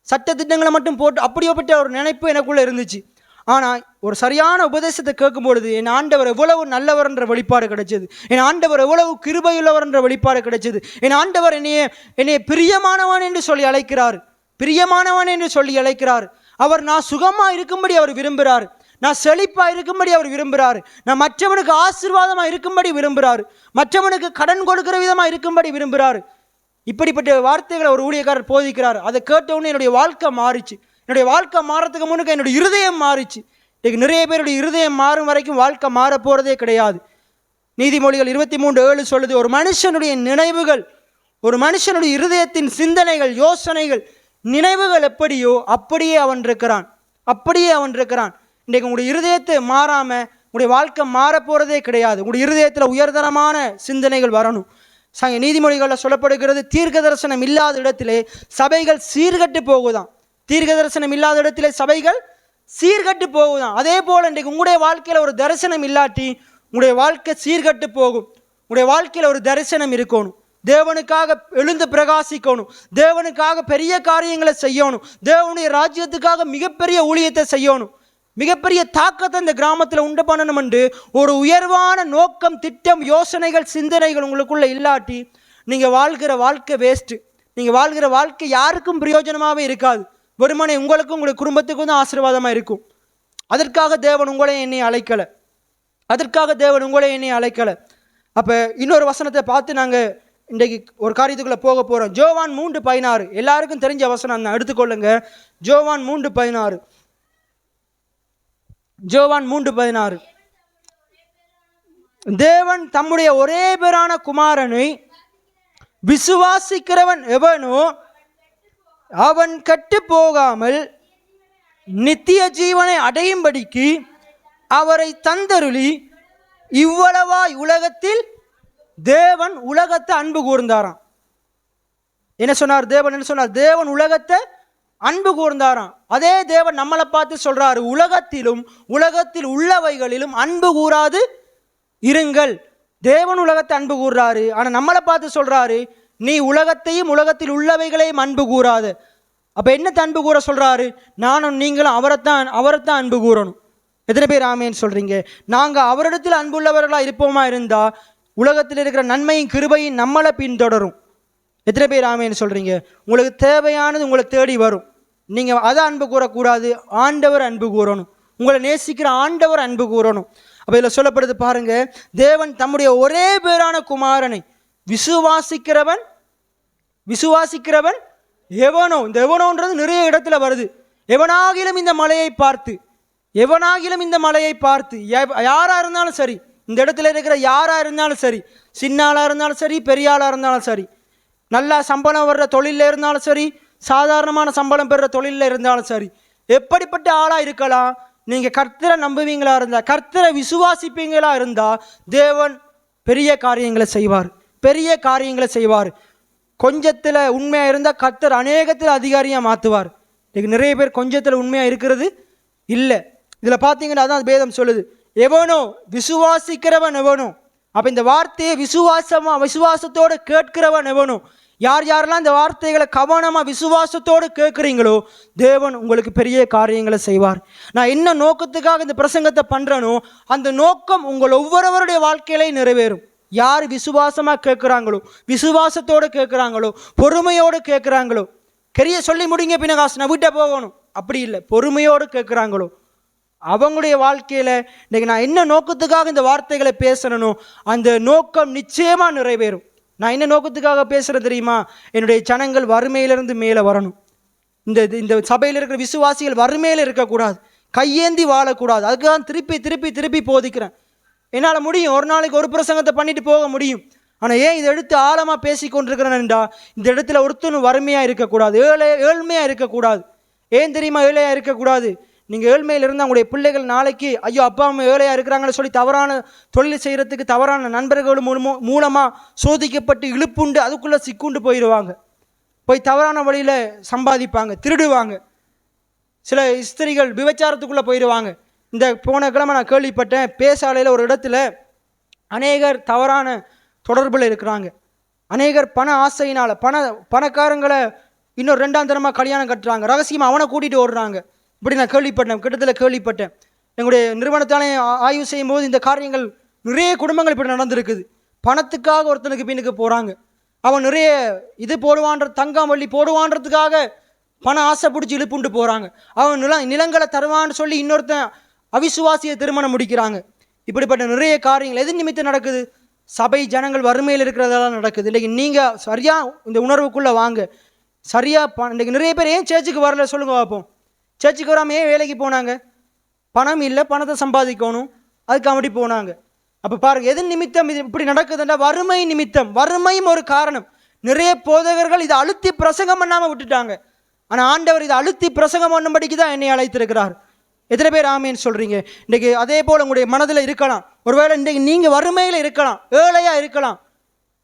சட்டத்திட்டங்களை மட்டும் போட்டு அப்படியேப்பட்ட ஒரு நினைப்பு எனக்குள்ளே இருந்துச்சு. ஆனால் ஒரு சரியான உபதேசத்தை கேட்கும் பொழுது என் ஆண்டவர் எவ்வளவு நல்லவர் என்ற வெளிப்பாடு கிடைச்சது. என் ஆண்டவர் எவ்வளவு கிருபையுள்ளவர் என்ற வெளிப்பாடு கிடைச்சது. என் ஆண்டவர் என்னைய பிரியமானவன் என்று சொல்லி அழைக்கிறார், பிரியமானவன் என்று சொல்லி அழைக்கிறார். அவர் நான் சுகமாக இருக்கும்படி அவர் விரும்புகிறார், நான் செழிப்பாக இருக்கும்படி அவர் விரும்புகிறார், நான் மற்றவனுக்கு ஆசீர்வாதமாக இருக்கும்படி விரும்புகிறார், மற்றவனுக்கு கடன் கொடுக்கிற விதமாக இருக்கும்படி விரும்புகிறார். இப்படிப்பட்ட வார்த்தைகளை ஒரு ஊழியக்காரர் போதிக்கிறார். அதை கேட்டவுடனே என்னுடைய வாழ்க்கை மாறிச்சு. என்னுடைய வாழ்க்கை மாறத்துக்கு முன்னுக்கு என்னுடைய இருதயம் மாறிச்சு. இன்றைக்கு நிறைய பேருடைய இருதயம் மாறும் வரைக்கும் வாழ்க்கை மாற போகிறதே கிடையாது. நீதிமொழிகள் 23:7 சொல்லுது, ஒரு மனுஷனுடைய நினைவுகள், ஒரு மனுஷனுடைய இருதயத்தின் சிந்தனைகள், யோசனைகள், நினைவுகள் எப்படியோ அப்படியே அவன் இருக்கிறான், அப்படியே அவன் இருக்கிறான். இன்றைக்கு உங்களுடைய இருதயத்தை மாறாமல் உங்களுடைய வாழ்க்கை மாற போகிறதே கிடையாது. உங்களுடைய இருதயத்தில் உயர்தரமான சிந்தனைகள் வரணும். நீதிமொழிகளில் சொல்லப்படுகிறது, தீர்க்க தரிசனம் இல்லாத இடத்திலே சபைகள் சீர்கட்டு போகுதான். தீர்க்க தரிசனம் இல்லாத இடத்திலே சபைகள் சீர்கட்டு போகுதான். அதே போல் இன்றைக்கு உங்களுடைய வாழ்க்கையில் ஒரு தரிசனம் இல்லாட்டி உங்களுடைய வாழ்க்கை சீர்கட்டு போகும். உங்களுடைய வாழ்க்கையில் ஒரு தரிசனம் இருக்கணும். தேவனுக்காக எழுந்து பிரகாசிக்கணும், தேவனுக்காக பெரிய காரியங்களை செய்யணும், தேவனுடைய ராஜ்யத்துக்காக மிகப்பெரிய ஊழியத்தை செய்யணும், மிகப்பெரிய தாக்கத்தை இந்த கிராமத்தில் உண்டு பண்ணணும் என்று ஒரு உயர்வான நோக்கம், திட்டம், யோசனைகள், சிந்தனைகள் உங்களுக்குள்ள இல்லாட்டி நீங்கள் வாழ்கிற வாழ்க்கை வேஸ்ட்டு. நீங்கள் வாழ்கிற வாழ்க்கை யாருக்கும் பிரயோஜனமாகவே இருக்காது. வெறுமனே உங்களுக்கும் உங்களுடைய குடும்பத்துக்கும் தான் ஆசீர்வாதமாக இருக்கும். அதற்காக தேவன் உங்களை என்னை அழைக்கலை, அதற்காக தேவன் உங்களை என்னை அழைக்கலை. அப்போ இன்னொரு வசனத்தை பார்த்து நாங்கள் இன்றைக்கு ஒரு காரியத்துக்குள்ளே போக போகிறோம். யோவான் 3:16 எல்லாருக்கும் தெரிஞ்ச வசனம் தான், எடுத்துக்கொள்ளுங்க. யோவான் 3:16, யோவான் 3:16. தேவன் தம்முடைய ஒரே பேரான குமாரனை விசுவாசிக்கிறவன் எவனோ அவன் கெட்டு போகாமல் நித்திய ஜீவனை அடையும்படிக்கு அவரை தந்தருளி இவ்வளவாய் உலகத்தில் தேவன் உலகத்தை அன்பு கூர்ந்தாராம். என்ன சொன்னார் தேவன்? என்ன சொன்னார்? தேவன் உலகத்தை அன்பு கூர்ந்தாராம். அதே தேவன் நம்மளை பார்த்து சொல்றாரு, உலகத்திலும் உலகத்தில் உள்ளவைகளிலும் அன்பு கூறாது இருங்கள். தேவன் உலகத்தை அன்பு கூறுறாரு, ஆனால் நம்மளை பார்த்து சொல்றாரு, நீ உலகத்தையும் உலகத்தில் உள்ளவைகளையும் அன்பு கூறாது. அப்போ என்னத்தை அன்பு கூற சொல்றாரு? நானும் நீங்களும் அவரைத்தான் அன்பு கூறணும். எத்தனை பேர் ஆமேன்னு சொல்றீங்க? நாங்கள் அவரிடத்தில் அன்புள்ளவர்களாக இருப்போமா இருந்தால் உலகத்தில் இருக்கிற நன்மையும் கிருபையும் நம்மளை பின்தொடரும். எத்தனை பேர் ஆமேன்னு சொல்றீங்க? உங்களுக்கு தேவையானது உங்களை தேடி வரும். நீங்கள் அதை அன்பு கூறக்கூடாது, ஆண்டவர் அன்பு கூறணும். உங்களை நேசிக்கிற ஆண்டவர் அன்பு கூறணும். அப்போ இதில் சொல்லப்படுது பாருங்க, தேவன் தம்முடைய ஒரே பேரான குமாரனை விசுவாசிக்கிறவன் எவனோ, இந்த எவனோன்றது நிறைய இடத்துல வருது. எவனாகிலும் இந்த மலையை பார்த்து, எவனாகிலும் இந்த மலையை பார்த்து, யாரா இருந்தாலும் சரி, இந்த இடத்துல இருக்கிற யாரா இருந்தாலும் சரி, சின்ன ஆளா இருந்தாலும் சரி, பெரிய ஆளா இருந்தாலும் சரி, நல்லா சம்பளம் வர்ற தொழிலில் இருந்தாலும் சரி, சாதாரணமான சம்பளம் பெறுற தொழிலில் இருந்தாலும் சரி, எப்படிப்பட்ட ஆளாக இருக்கலாம், நீங்கள் கர்த்தரை நம்புவீங்களா இருந்தால், கர்த்தரை விசுவாசிப்பீங்களா இருந்தால், தேவன் பெரிய காரியங்களை செய்வார், பெரிய காரியங்களை செய்வார். கொஞ்சத்தில் உண்மையாக இருந்தால் கர்த்தர் அநேகத்தில் அதிகாரியாக மாற்றுவார். இன்றைக்கு நிறைய பேர் கொஞ்சத்தில் உண்மையாக இருக்கிறது இல்லை. இதில் பார்த்தீங்கன்னா அதான் வேதம் சொல்லுது, எவனோ விசுவாசிக்கிறவன் எவனோ. அப்போ இந்த வார்த்தையை விசுவாசத்தோடு கேட்கிறவன் எவனோ. யார் யாரெல்லாம் இந்த வார்த்தைகளை கவனமாக விசுவாசத்தோடு கேட்குறீங்களோ தேவன் உங்களுக்கு பெரிய காரியங்களை செய்வார். நான் என்ன நோக்கத்துக்காக இந்த பிரசங்கத்தை பண்ணுறேனோ அந்த நோக்கம் உங்கள் ஒவ்வொருவருடைய வாழ்க்கையிலே நிறைவேறும். யார் விசுவாசமாக கேட்குறாங்களோ, விசுவாசத்தோடு கேட்குறாங்களோ, பொறுமையோடு கேட்குறாங்களோ, கரிய சொல்லி முடிங்க பின்னகாசு நான் வீட்டை போகணும் அப்படி இல்லை, பொறுமையோடு கேட்குறாங்களோ அவங்களுடைய வாழ்க்கையில் இன்றைக்கி நான் என்ன நோக்கத்துக்காக இந்த வார்த்தைகளை பேசுகிறனோ அந்த நோக்கம் நிச்சயமாக நிறைவேறும். நான் என்ன நோக்கத்துக்காக பேசுகிறேன் தெரியுமா? என்னுடைய ஜனங்கள் வறுமையிலிருந்து மேலே வரணும். இந்த சபையில் இருக்கிற விசுவாசிகள் வறுமையில் இருக்கக்கூடாது, கையேந்தி வாழக்கூடாது. அதுக்கு தான் திருப்பி திருப்பி திருப்பி போதிக்கிறேன். என்னால் முடியும், ஒரு நாளைக்கு ஒரு பிரசங்கத்தை பண்ணிட்டு போக முடியும். ஆனால் ஏன் இதை எடுத்து ஆழமாக பேசி கொண்டிருக்கிறேன்டா, இந்த இடத்துல ஒருத்தனும் வறுமையாக இருக்கக்கூடாது, ஏழ்மையாக இருக்கக்கூடாது. ஏன் தெரியுமா ஏழையாக இருக்கக்கூடாது? நீங்கள் ஏழ்மையில் இருந்தால் உங்களுடைய பிள்ளைகள் நாளைக்கு ஐயோ அப்பா அம்மா ஏழையாக இருக்கிறாங்கன்னு சொல்லி தவறான தொழில் செய்கிறதுக்கு தவறான நண்பர்கள் மூலமாக சோதிக்கப்பட்டு இழுப்புண்டு அதுக்குள்ளே சிக்குண்டு போயிடுவாங்க, போய் தவறான வழியில் சம்பாதிப்பாங்க, திருடுவாங்க. சில ஸ்திரிகள் விபச்சாரத்துக்குள்ளே போயிடுவாங்க. இந்த போன கிழமை நான் கேள்விப்பட்டேன், பேசாலையில் ஒரு இடத்துல அநேகர் தவறான தொடர்பில் இருக்கிறாங்க. அநேகர் பண ஆசையினால் பணக்காரங்களை இன்னொரு ரெண்டாம் தரமாக கல்யாணம் கட்டுறாங்க, ரகசியமாக அவனை கூட்டிகிட்டு ஓடுறாங்க. இப்படி நான் கேள்விப்பட்டேன், கிட்டத்தில் கேள்விப்பட்டேன். எங்களுடைய நிறுவனத்தாலே ஆய்வு செய்யும் போது இந்த காரியங்கள் நிறைய குடும்பங்கள் இப்படி நடந்திருக்குது. பணத்துக்காக ஒருத்தனுக்கு பின்னுக்கு போகிறாங்க, அவன் நிறைய இது போடுவான்ற தங்கம் வள்ளி போடுவான்றதுக்காக பண ஆசை பிடிச்சி இழுப்புண்டு போகிறாங்க. அவன் நிலங்களை தருவான்னு சொல்லி இன்னொருத்தன் அவிசுவாசியை திருமணம் முடிக்கிறாங்க. இப்படிப்பட்ட நிறைய காரியங்கள் எது நிமித்தம் நடக்குது? சபை ஜனங்கள் வறுமையில் இருக்கிறதெல்லாம் நடக்குது. இன்றைக்கி நீங்கள் சரியாக இந்த உணர்வுக்குள்ளே வாங்க. சரியாக இன்றைக்கி நிறைய பேர் ஏன் சேர்ச்சுக்கு வரல சொல்லுங்க பார்ப்போம். சேர்ச்சுக்கு வராமல் ஏன் வேலைக்கு போனாங்க? பணம் இல்லை, பணத்தை சம்பாதிக்கணும், அதுக்கு அப்படி போனாங்க. அப்போ பாருங்கள், எது நிமித்தம் இது இப்படி நடக்குதுன்னா வறுமை நிமித்தம். வறுமையும் ஒரு காரணம். நிறைய போதகர்கள் இதை அழுத்தி பிரசங்கம் பண்ணாமல் விட்டுட்டாங்க. ஆனால் ஆண்டவர் இதை அழுத்தி பிரசங்கம் பண்ணும்படிக்கு தான் என்னை அழைத்திருக்கிறார். எத்தனை பேர் ஆமேன்னு சொல்கிறீங்க? இன்றைக்கி அதே போல் உங்களுடைய மனதில் இருக்கலாம். ஒருவேளை இன்றைக்கி நீங்கள் வறுமையில் இருக்கலாம், ஏழையாக இருக்கலாம்,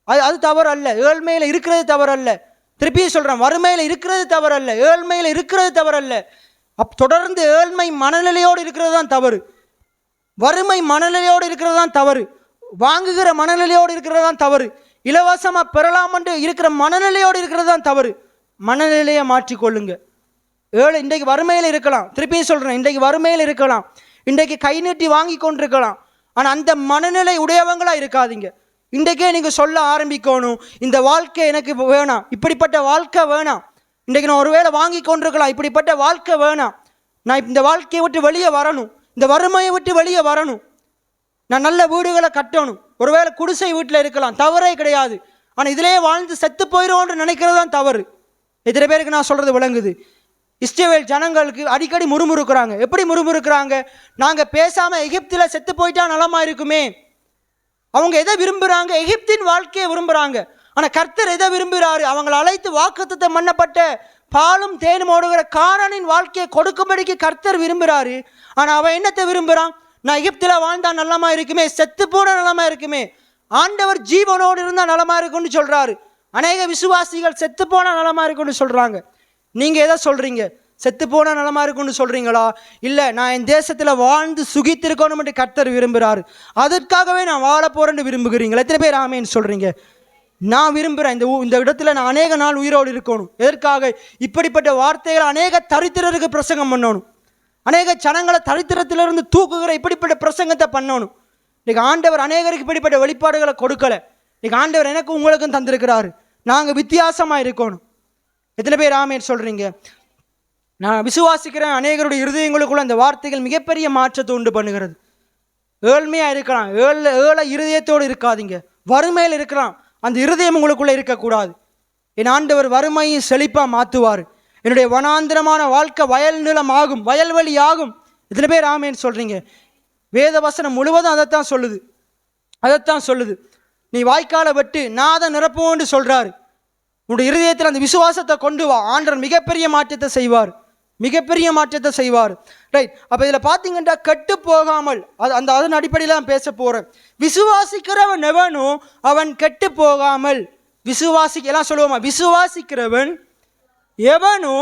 அது தவறு அல்ல. ஏழ்மையில் இருக்கிறது தவறு அல்ல. திருப்பியும் சொல்கிறேன், வறுமையில் இருக்கிறது தவறு அல்ல, ஏழ்மையில் இருக்கிறது தவறு அல்ல. தொடர்ந்து ஏழ்மை மனநிலையோடு இருக்கிறது தான் தவறு. வறுமை மனநிலையோடு இருக்கிறது தான் தவறு. வாங்குகிற மனநிலையோடு இருக்கிறது தான் தவறு. இலவசமாக பெறலாம் என்று இருக்கிற மனநிலையோடு இருக்கிறது தான் தவறு. மனநிலையை மாற்றிக்கொள்ளுங்க. இன்றைக்கு வறுமையில் இருக்கலாம், திருப்பியும் சொல்கிறேன், இன்றைக்கு வறுமையில் இருக்கலாம், இன்றைக்கு கை நீட்டி வாங்கி கொண்டிருக்கலாம். ஆனால் அந்த மனநிலை உடையவங்களாக இருக்காதீங்க. இன்றைக்கே நீங்கள் சொல்ல ஆரம்பிக்கணும், இந்த வாழ்க்கை எனக்கு வேணாம், இப்படிப்பட்ட வாழ்க்கை வேணாம். இன்றைக்கு நான் ஒருவேளை வாங்கி கொண்டிருக்கலாம், இப்படிப்பட்ட வாழ்க்கை வேணாம், நான் இந்த வாழ்க்கையை விட்டு வெளியே வரணும், இந்த வறுமையை விட்டு வெளியே வரணும், நான் நல்ல வீடுகளை கட்டணும். ஒருவேளை குடிசை வீட்டில் இருக்கலாம், தவறே கிடையாது. ஆனால் இதிலே வாழ்ந்து செத்து போயிடுவோன்னு நினைக்கிறது தான் தவறு. எத்தனை பேருக்கு நான் சொல்கிறது விளங்குது? இஸ்ரவேல் ஜனங்களுக்கு அடிக்கடி முறுமுறுக்கிறாங்க. எப்படி முறுமுறுக்கிறாங்க? நாங்கள் பேசாமல் எகிப்தில் செத்து போயிட்டா நலமா இருக்குமே. அவங்க எதை விரும்புகிறாங்க? எகிப்தின் வாழ்க்கையை விரும்புகிறாங்க. ஆனால் கர்த்தர் எதை விரும்புகிறாரு? அவங்களை அழைத்து வாக்குத்தத்தம் பண்ணப்பட்ட பாலும் தேனும் ஓடுகிற கானானின் வாழ்க்கையை கொடுக்கும்படிக்கு கர்த்தர் விரும்புகிறாரு. ஆனால் அவன் என்னத்தை விரும்புகிறான்? நான் எகிப்தில் வாழ்ந்தா நலமா இருக்குமே, செத்து போன நலமா இருக்குமே. ஆண்டவர் ஜீவனோடு இருந்தால் நலமா இருக்குன்னு சொல்கிறாரு. அநேக விசுவாசிகள் செத்து போனால் நலமா இருக்குன்னு சொல்கிறாங்க. நீங்கள் எதை சொல்கிறீங்க? செத்து போனால் நலமா இருக்குன்னு சொல்கிறீங்களா? இல்லை, நான் என் தேசத்தில் வாழ்ந்து சுகித்திருக்கணும் என்று கர்த்தர் விரும்புகிறாரு, அதற்காகவே நான் வாழ போகிறேன்னு விரும்புகிறீங்களா? எத்தனை பேர் ஆமேன்னு சொல்கிறீங்க? நான் விரும்புகிறேன் இந்த இடத்துல நான் அநேக நாள் உயிரோடு இருக்கணும். எதற்காக? இப்படிப்பட்ட வார்த்தைகளை அநேக தரித்திரருக்கு பிரசங்கம் பண்ணணும், அநேக ஜனங்களை தரித்திரத்திலிருந்து தூக்குகிற இப்படிப்பட்ட பிரசங்கத்தை பண்ணணும். இன்றைக்கு ஆண்டவர் அநேகருக்கு இப்படிப்பட்ட வெளிப்பாடுகளை கொடுக்கலை. இன்றைக்கு ஆண்டவர் எனக்கும் உங்களுக்கும் தந்திருக்கிறாரு. நாங்கள் வித்தியாசமாக இருக்கணும். எத்தனை பேர் ஆமேன்னு சொல்கிறீங்க? நான் விசுவாசிக்கிறேன், அநேகருடைய இருதயங்களுக்குள்ள அந்த வார்த்தைகள் மிகப்பெரிய மாற்றத்தை உண்டு பண்ணுகிறது. ஏழ்மையாக இருக்கலாம், ஏழை இருதயத்தோடு இருக்காதீங்க. வறுமையில் இருக்கலாம், அந்த இருதயம் உங்களுக்குள்ளே இருக்கக்கூடாது. என் ஆண்டவர் வறுமையை செழிப்பாக மாற்றுவார். என்னுடைய வனாந்திரமான வாழ்க்கை வயல் நிலம் ஆகும், வயல்வெளி ஆகும். எத்தனை பேர் ஆமேன்னு சொல்கிறீங்க? வேத வசனம் முழுவதும் அதைத்தான் சொல்லுது. நீ வாய்க்காலை வெட்டு, நான் அதை நிரப்புவோன்னு சொல்கிறாரு. உன்னுடைய இருதயத்தில் அந்த விசுவாசத்தை கொண்டு வா, ஆண்டவர் மிகப்பெரிய மாற்றத்தை செய்வார். ரைட். அப்போ இதில் பார்த்தீங்கன்னா கெட்டு போகாமல், அதன் அடிப்படையில் தான் பேச போகிறேன். விசுவாசிக்கிறவன் எவனோ அவன் கெட்டு போகாமல், எல்லாம் சொல்லுவோமா, விசுவாசிக்கிறவன் எவனோ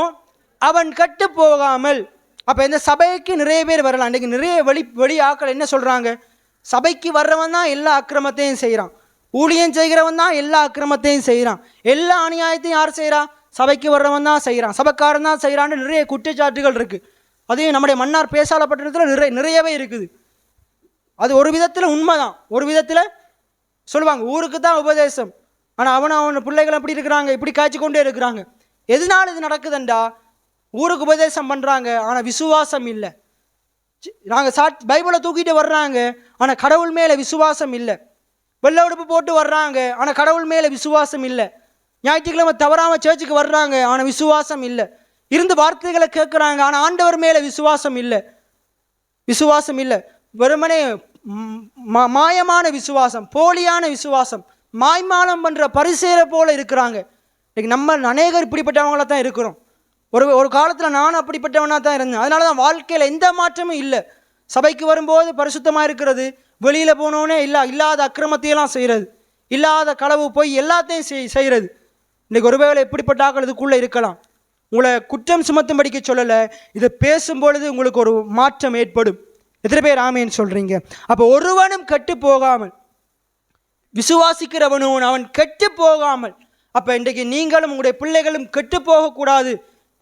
அவன் கெட்டு போகாமல். அப்போ இந்த சபைக்கு நிறைய பேர் வரலாம். அன்றைக்கி நிறைய வெளி ஆக்கள் என்ன சொல்கிறாங்க, சபைக்கு வர்றவன் தான் எல்லா அக்கிரமத்தையும் செய்கிறான், ஊழியம் செய்கிறவன் தான் எல்லா அக்கிரமத்தையும் செய்கிறான், எல்லா அநியாயத்தையும் யார் செய்கிறா, சபைக்கு வர்றவன் தான் செய்கிறான், சபைக்காரன் தான் செய்கிறான்னு நிறைய குற்றச்சாட்டுகள் இருக்குது. அதையும் நம்முடைய மன்னார் பேசால பட்டணத்தில் நிறையவே இருக்குது. அது ஒரு விதத்தில் உண்மைதான், ஒரு விதத்தில் சொல்லுவாங்க ஊருக்கு தான் உபதேசம், ஆனால் அவன் பிள்ளைகள் எப்படி இருக்கிறாங்க, இப்படி காய்ச்சி கொண்டே இருக்கிறாங்க. எதனால இது நடக்குதுண்டா, ஊருக்கு உபதேசம் பண்ணுறாங்க ஆனால் விசுவாசம் இல்லை. நாங்கள் பைபிளை தூக்கிட்டு வர்றாங்க ஆனால் கடவுள் மேலே விசுவாசம் இல்லை. வெள்ளை உடுப்பு போட்டு வர்றாங்க ஆனால் கடவுள் மேலே விசுவாசம் இல்லை. ஞாயிற்றுக்கிழமை தவறாமல் சேர்ச்சுக்கு வர்றாங்க ஆனால் விசுவாசம் இல்லை. இருந்து வார்த்தைகளை கேட்குறாங்க ஆனால் ஆண்டவர் மேலே விசுவாசம் இல்லை. வெறுமனே மாயமான விசுவாசம், போலியான விசுவாசம், மாய்மானம் பண்ணுற பரிசேரை போல இருக்கிறாங்க. இன்னைக்கு நம்ம அநேகர் இப்படிப்பட்டவங்களாக தான் இருக்கிறோம். ஒரு காலத்தில் நானும் அப்படிப்பட்டவனாக தான் இருந்தேன். அதனால தான் வாழ்க்கையில் எந்த மாற்றமும் இல்லை. சபைக்கு வரும்போது பரிசுத்தமாக இருக்கிறது, வெளியில் போனோன்னே இல்லாத அக்கிரமத்தையெல்லாம் செய்கிறது, இல்லாத களவு போய் எல்லாத்தையும் செய்கிறது. இன்றைக்கி ஒருவேளை எப்படிப்பட்ட ஆக்கள் இதுக்குள்ளே இருக்கலாம். உங்களை குற்றம் சுமத்தும்படிக்க சொல்லலை, இதை பேசும்பொழுது உங்களுக்கு ஒரு மாற்றம் ஏற்படும். எத்தனை பேர் ஆமேன்னு சொல்கிறீங்க? அப்போ ஒருவனும் கெட்டு போகாமல், விசுவாசிக்கிறவனும் அவன் கெட்டு போகாமல். அப்போ இன்றைக்கு நீங்களும் உங்களுடைய பிள்ளைகளும் கெட்டு போகக்கூடாது.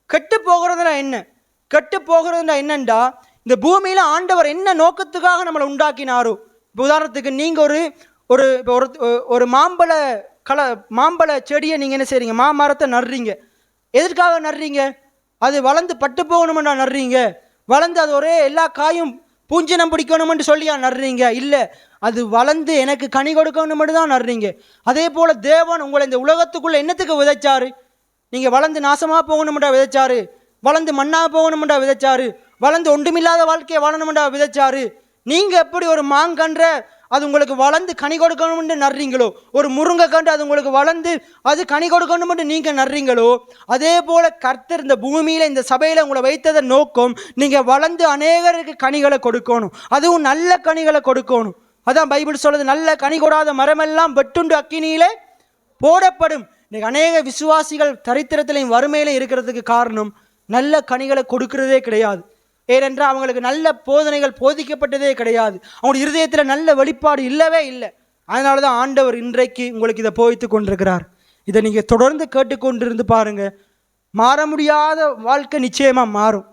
கெட்டு போகிறதுனா என்ன? கெட்டு போகிறதுனா என்னண்டா, இந்த பூமியில் ஆண்டவர் என்ன நோக்கத்துக்காக நம்மளை உண்டாக்கினாரோ. இப்போ உதாரணத்துக்கு நீங்கள் ஒரு ஒரு மாம்பழ செடியை நீங்கள் என்ன செய்கிறீங்க, மாமரத்தை நடுறீங்க. எதற்காக நடுறீங்க? அது வளர்ந்து பட்டு போகணுமெண்டா நடுறீங்க, வளர்ந்து அது ஒரே எல்லா காயும் பூஞ்சினம் பிடிக்கணுமென்று சொல்லியா நடுறீங்க? இல்லை, அது வளர்ந்து எனக்கு கனி கொடுக்கணுமென்று தான் நடுறீங்க. அதே போல் தேவன் உங்களை இந்த உலகத்துக்குள்ளே என்னத்துக்கு விதைச்சாரு? நீங்கள் வளர்ந்து நாசமாக போகணுமெண்டா விதைச்சாரு, வளர்ந்து மண்ணாக போகணுமெண்டா விதைச்சாரு, வளர்ந்து ஒன்றுமில்லாத வாழ்க்கையை வாழணுமெண்டா விதைச்சாரு. நீங்கள் எப்படி ஒரு மாங்கன்ற அது உங்களுக்கு வளர்ந்து கனி கொடுக்கணும்னு நடுறீங்களோ, ஒரு முருங்கைக்கன்று அது உங்களுக்கு வளர்ந்து அது கனி கொடுக்கணும்னு நீங்கள் நடுறீங்களோ, அதே போல் கர்த்தர் இந்த பூமியில் இந்த சபையில் உங்களை வைத்ததன் நோக்கம் நீங்கள் வளர்ந்து அநேகருக்கு கனிகளை கொடுக்கணும், அதுவும் நல்ல கனிகளை கொடுக்கணும். அதான் பைபிள் சொல்லுது, நல்ல கனி கொடாத மரமெல்லாம் வெட்டுண்டு அக்கினியிலே போடப்படும். இன்றைக்கு அநேக விசுவாசிகள் தரித்திரத்திலையும் வறுமையிலையும் இருக்கிறதுக்கு காரணம் நல்ல கனிகளை கொடுக்கிறதே கிடையாது. ஏனென்றால் அவங்களுக்கு நல்ல போதனைகள் போதிக்கப்பட்டதே கிடையாது, அவங்களுடைய இருதயத்தில் நல்ல வெளிப்பாடு இல்லவே இல்லை. அதனால தான் ஆண்டவர் இன்றைக்கு உங்களுக்கு இதை போதித்து கொண்டிருக்கிறார். இதை நீங்கள் தொடர்ந்து கேட்டுக்கொண்டிருந்து பாருங்கள். மாற முடியாத வாழ்க்கை நிச்சயமாக மாறும்,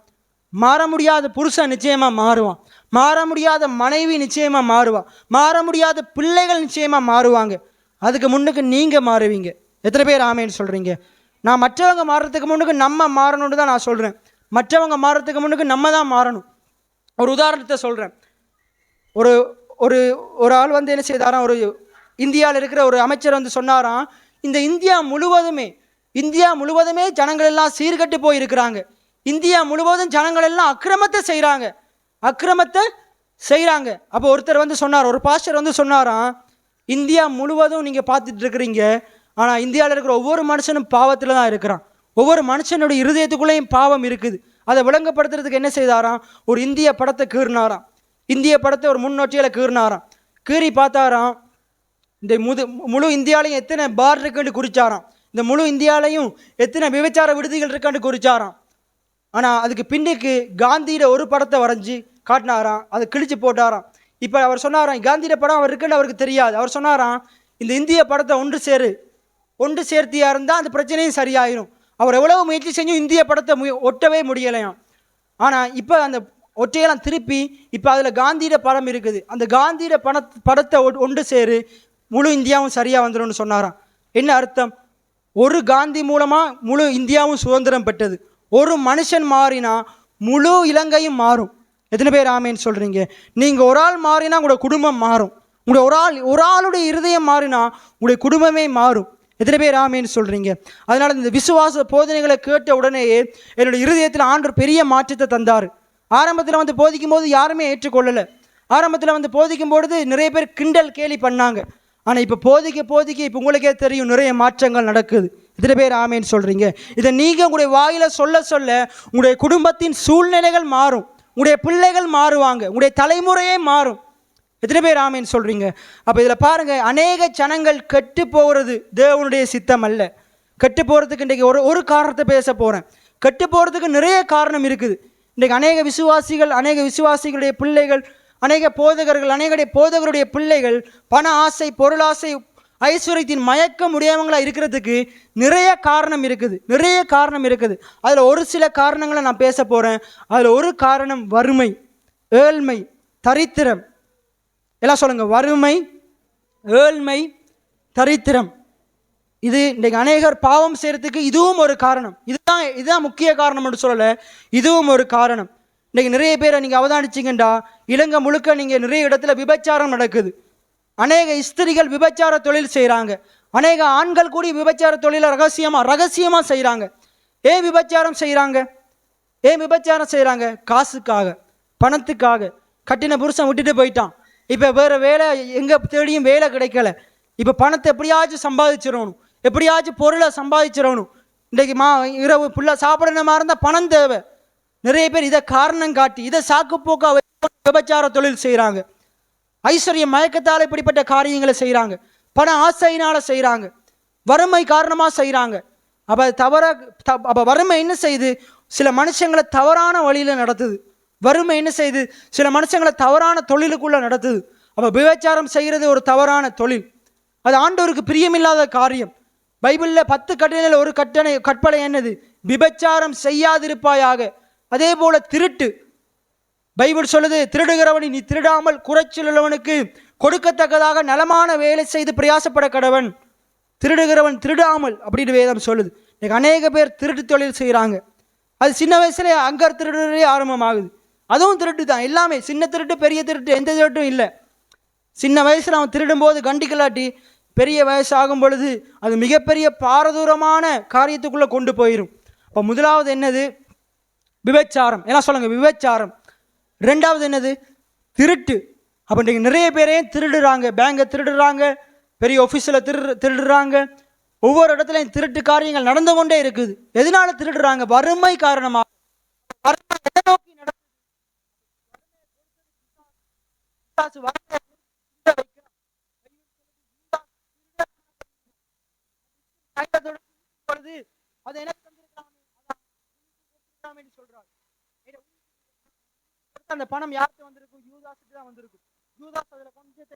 மாற முடியாத புருஷன் நிச்சயமாக மாறுவான், மாற முடியாத மனைவி நிச்சயமாக மாறுவான், மாற முடியாத பிள்ளைகள் நிச்சயமாக மாறுவாங்க. அதுக்கு முன்னுக்கு நீங்கள் மாறுவீங்க. எத்தனை பேர் ஆமேன்னு சொல்கிறீங்க? நான் மற்றவங்க மாறுறதுக்கு முன்னுக்கு நம்ம மாறணும்னு தான் நான் சொல்கிறேன். மற்றவங்க மாறுறதுக்கு முன்னுக்கு நம்ம தான் மாறணும். ஒரு உதாரணத்தை சொல்கிறேன். ஒரு ஒரு ஒரு ஆள் வந்து என்ன செய்தாராம், ஒரு இந்தியாவில் இருக்கிற ஒரு அமைச்சர் வந்து சொன்னாராம், இந்த இந்தியா முழுவதுமே ஜனங்கள் எல்லாம் சீர்கட்டு போயிருக்கிறாங்க, இந்தியா முழுவதும் ஜனங்கள் எல்லாம் அக்கிரமத்தை செய்கிறாங்க. அப்போ ஒருத்தர் வந்து சொன்னார், ஒரு பாஸ்டர் வந்து சொன்னாராம், இந்தியா முழுவதும் நீங்கள் பார்த்துட்டு இருக்கிறீங்க, ஆனால் இந்தியாவில் இருக்கிற ஒவ்வொரு மனுஷனும் பாவத்தில் தான் இருக்கிறான், ஒவ்வொரு மனுஷனுடைய இருதயத்துக்குள்ளேயும் பாவம் இருக்குது. அதை விளங்கப்படுத்துறதுக்கு என்ன செய்தாராம், ஒரு இந்திய படத்தை கீறினாராம். இந்திய படத்தை ஒரு முன்னோட்டியில் கீறினாராம். கீறி பார்த்தாராம், இந்த முழு இந்தியாலையும் எத்தனை பார் இருக்குன்னு குறிச்சாராம், இந்த முழு இந்தியாலையும் எத்தனை விபச்சார விடுதிகள் இருக்கான்னு குறிச்சாராம். ஆனால் அதுக்கு பின்னுக்கு காந்தியோட ஒரு படத்தை வரைஞ்சி காட்டினாராம், அதை கிழிச்சு போட்டாராம். இப்போ அவர் சொன்னாராம், காந்தியோட படம் அவர் இருக்குன்னு அவருக்கு தெரியாது. அவர் சொன்னாராம், இந்த இந்திய படத்தை ஒன்று சேர்த்தியா இருந்தால் அந்த பிரச்சனையும் சரியாயிரும். அவர் எவ்வளவு முயற்சி செஞ்சும் இந்திய படத்தை ஒட்டவே முடியலையாம். ஆனால் இப்போ அந்த ஒற்றையெல்லாம் திருப்பி இப்போ அதில் காந்தியோட படம் இருக்குது, அந்த காந்தியோட படத்தை ஒன்று சேரு, முழு இந்தியாவும் சரியாக வந்துடும்னு சொன்னாராம். என்ன அர்த்தம்? ஒரு காந்தி மூலமாக முழு இந்தியாவும் சுதந்திரம் பெற்றது. ஒரு மனுஷன் மாறினா முழு இலங்கையும் மாறும். எத்தனை பேர் ஆமேன்னு சொல்கிறீங்க? நீங்கள் ஒரு ஆள் மாறினா உங்களோட குடும்பம் மாறும், உங்களுடைய ஒரு ஆளுடைய இருதயம் மாறினா உங்களுடைய குடும்பமே மாறும். எத்தனை பேர் ஆமேன்னு சொல்கிறீங்க? அதனால் இந்த விசுவாச போதனைகளை கேட்ட உடனேயே என்னுடைய இருதயத்தில் ஆண்டவர் பெரிய மாற்றத்தை தந்தார். ஆரம்பத்தில் வந்து போதிக்கும் போது யாருமே ஏற்றுக்கொள்ளலை. ஆரம்பத்தில் வந்து போதிக்கும் பொழுது நிறைய பேர் கிண்டல் கேலி பண்ணாங்க. ஆனால் இப்போ போதிக்க இப்போ உங்களுக்கே தெரியும் நிறைய மாற்றங்கள் நடக்குது. இத்தனை பேர் ஆமேன்னு சொல்கிறீங்க? இதை நீங்கள் உங்களுடைய வாயில் சொல்ல சொல்ல உங்களுடைய குடும்பத்தின் சூழ்நிலைகள் மாறும், உங்களுடைய பிள்ளைகள் மாறுவாங்க, உங்களுடைய தலைமுறையே மாறும். எத்தனை பேர் ஆமேன்னு சொல்கிறீங்க? அப்போ இதில் பாருங்கள், அநேக ஜனங்கள் கெட்டு போகிறது தேவனுடைய சித்தம் அல்ல. கெட்டு போகிறதுக்கு இன்றைக்கி ஒரு காரணத்தை பேச போகிறேன். கெட்டு போகிறதுக்கு நிறைய காரணம் இருக்குது. இன்றைக்கு அநேக விசுவாசிகளுடைய பிள்ளைகள், அநேக போதகருடைய பிள்ளைகள் பண ஆசை, பொருளாசை, ஐஸ்வர்யத்தின் மயக்கம் உடையவங்களாக இருக்கிறதுக்கு நிறைய காரணம் இருக்குது. அதில் ஒரு சில காரணங்களை நான் பேச போகிறேன். அதில் ஒரு காரணம் வறுமை, ஏழ்மை, தரித்திரம். எல்லாம் சொல்லுங்கள், வறுமை, ஏழ்மை, தரித்திரம். இது இன்றைக்கு அநேகர் பாவம் செய்கிறதுக்கு இதுவும் ஒரு காரணம். இதுதான் முக்கிய காரணம் என்று சொல்லலை, இதுவும் ஒரு காரணம். இன்றைக்கி நிறைய பேரை நீங்கள் அவதானிச்சிங்கண்டா இலங்கை முழுக்க நீங்கள் நிறைய இடத்துல விபச்சாரம் நடக்குது. அநேக ஸ்திரிகள் விபச்சார தொழில் செய்கிறாங்க. அநேக ஆண்கள் கூடி விபச்சார தொழிலை ரகசியமாக செய்கிறாங்க. ஏன் விபச்சாரம் செய்கிறாங்க? காசுக்காக, பணத்துக்காக. கட்டின புருஷன் விட்டுட்டு போயிட்டான், இப்போ வேறு வேலை எங்கே தேடியும் வேலை கிடைக்கல. இப்போ பணத்தை எப்படியாச்சும் சம்பாதிச்சிடணும், எப்படியாச்சும் பொருளை சம்பாதிச்சிடணும். இன்றைக்கு இரவு ஃபுல்லாக சாப்பிடணுமா இருந்தால் பணம் தேவை. நிறைய பேர் இதை காரணம் காட்டி, இதை சாக்குப்போக்கா விபச்சார தொழில் செய்கிறாங்க. ஐஸ்வர்ய மயக்கத்தால் இப்படிப்பட்ட காரியங்களை செய்கிறாங்க. பண ஆசையினால் செய்கிறாங்க. வறுமை காரணமாக செய்கிறாங்க. அப்போ வறுமை என்ன செய்யுது? சில மனுஷங்களை தவறான வழியில் நடத்துது. வறுமை என்ன செய்யுது? சில மனுஷங்களை தவறான தொழிலுக்குள்ளே நடத்துது. அப்போ விபச்சாரம் செய்கிறது ஒரு தவறான தொழில். அது ஆண்டவருக்கு பிரியமில்லாத காரியம். பைபிளில் 10 கட்டளையில் ஒரு கற்பனை என்னது? விபச்சாரம் செய்யாதிருப்பாயாக. அதே போல திருட்டு, பைபிள் சொல்லுது, திருடுகிறவனை நீ திருடாமல் குறைச்சல் உள்ளவனுக்கு கொடுக்கத்தக்கதாக நலமான வேலை செய்து பிரயாசப்பட கடவன். திருடுகிறவன் திருடாமல் அப்படின்னு வேதம் சொல்லுது. இன்னைக்கு அநேக பேர் திருட்டு தொழில் செய்கிறாங்க. அது சின்ன வயசுல அங்கே திருடுறதே ஆரம்பமாகுது. அதுவும் திருட்டு தான். எல்லாமே சின்ன திருட்டு பெரிய திருட்டு எந்த திருட்டும் இல்லை. சின்ன வயசில் அவன் திருடும்போது கண்டிக்கலாட்டி பெரிய வயசு ஆகும் பொழுது அது மிகப்பெரிய பாரதூரமான காரியத்துக்குள்ளே கொண்டு போயிடும். அப்போ முதலாவது என்னது? விபச்சாரம். எல்லாம் சொல்லுங்கள், விபச்சாரம். ரெண்டாவது என்னது? திருட்டு. அப்போ இன்றைக்கு நிறைய பேரே திருடுறாங்க. பேங்கை திருடுறாங்க, பெரிய ஆஃபீஸில் திருடுறாங்க. ஒவ்வொரு இடத்துலையும் திருட்டு காரியங்கள் நடந்து கொண்டே இருக்குது. எதனால திருடுறாங்க? வறுமை காரணமாக. அந்த பணம் யாருக்கு வந்திருக்கும்? யூதாஸுக்கு தான் வந்திருக்கும். யூதாஸ் அதுல கொஞ்சம்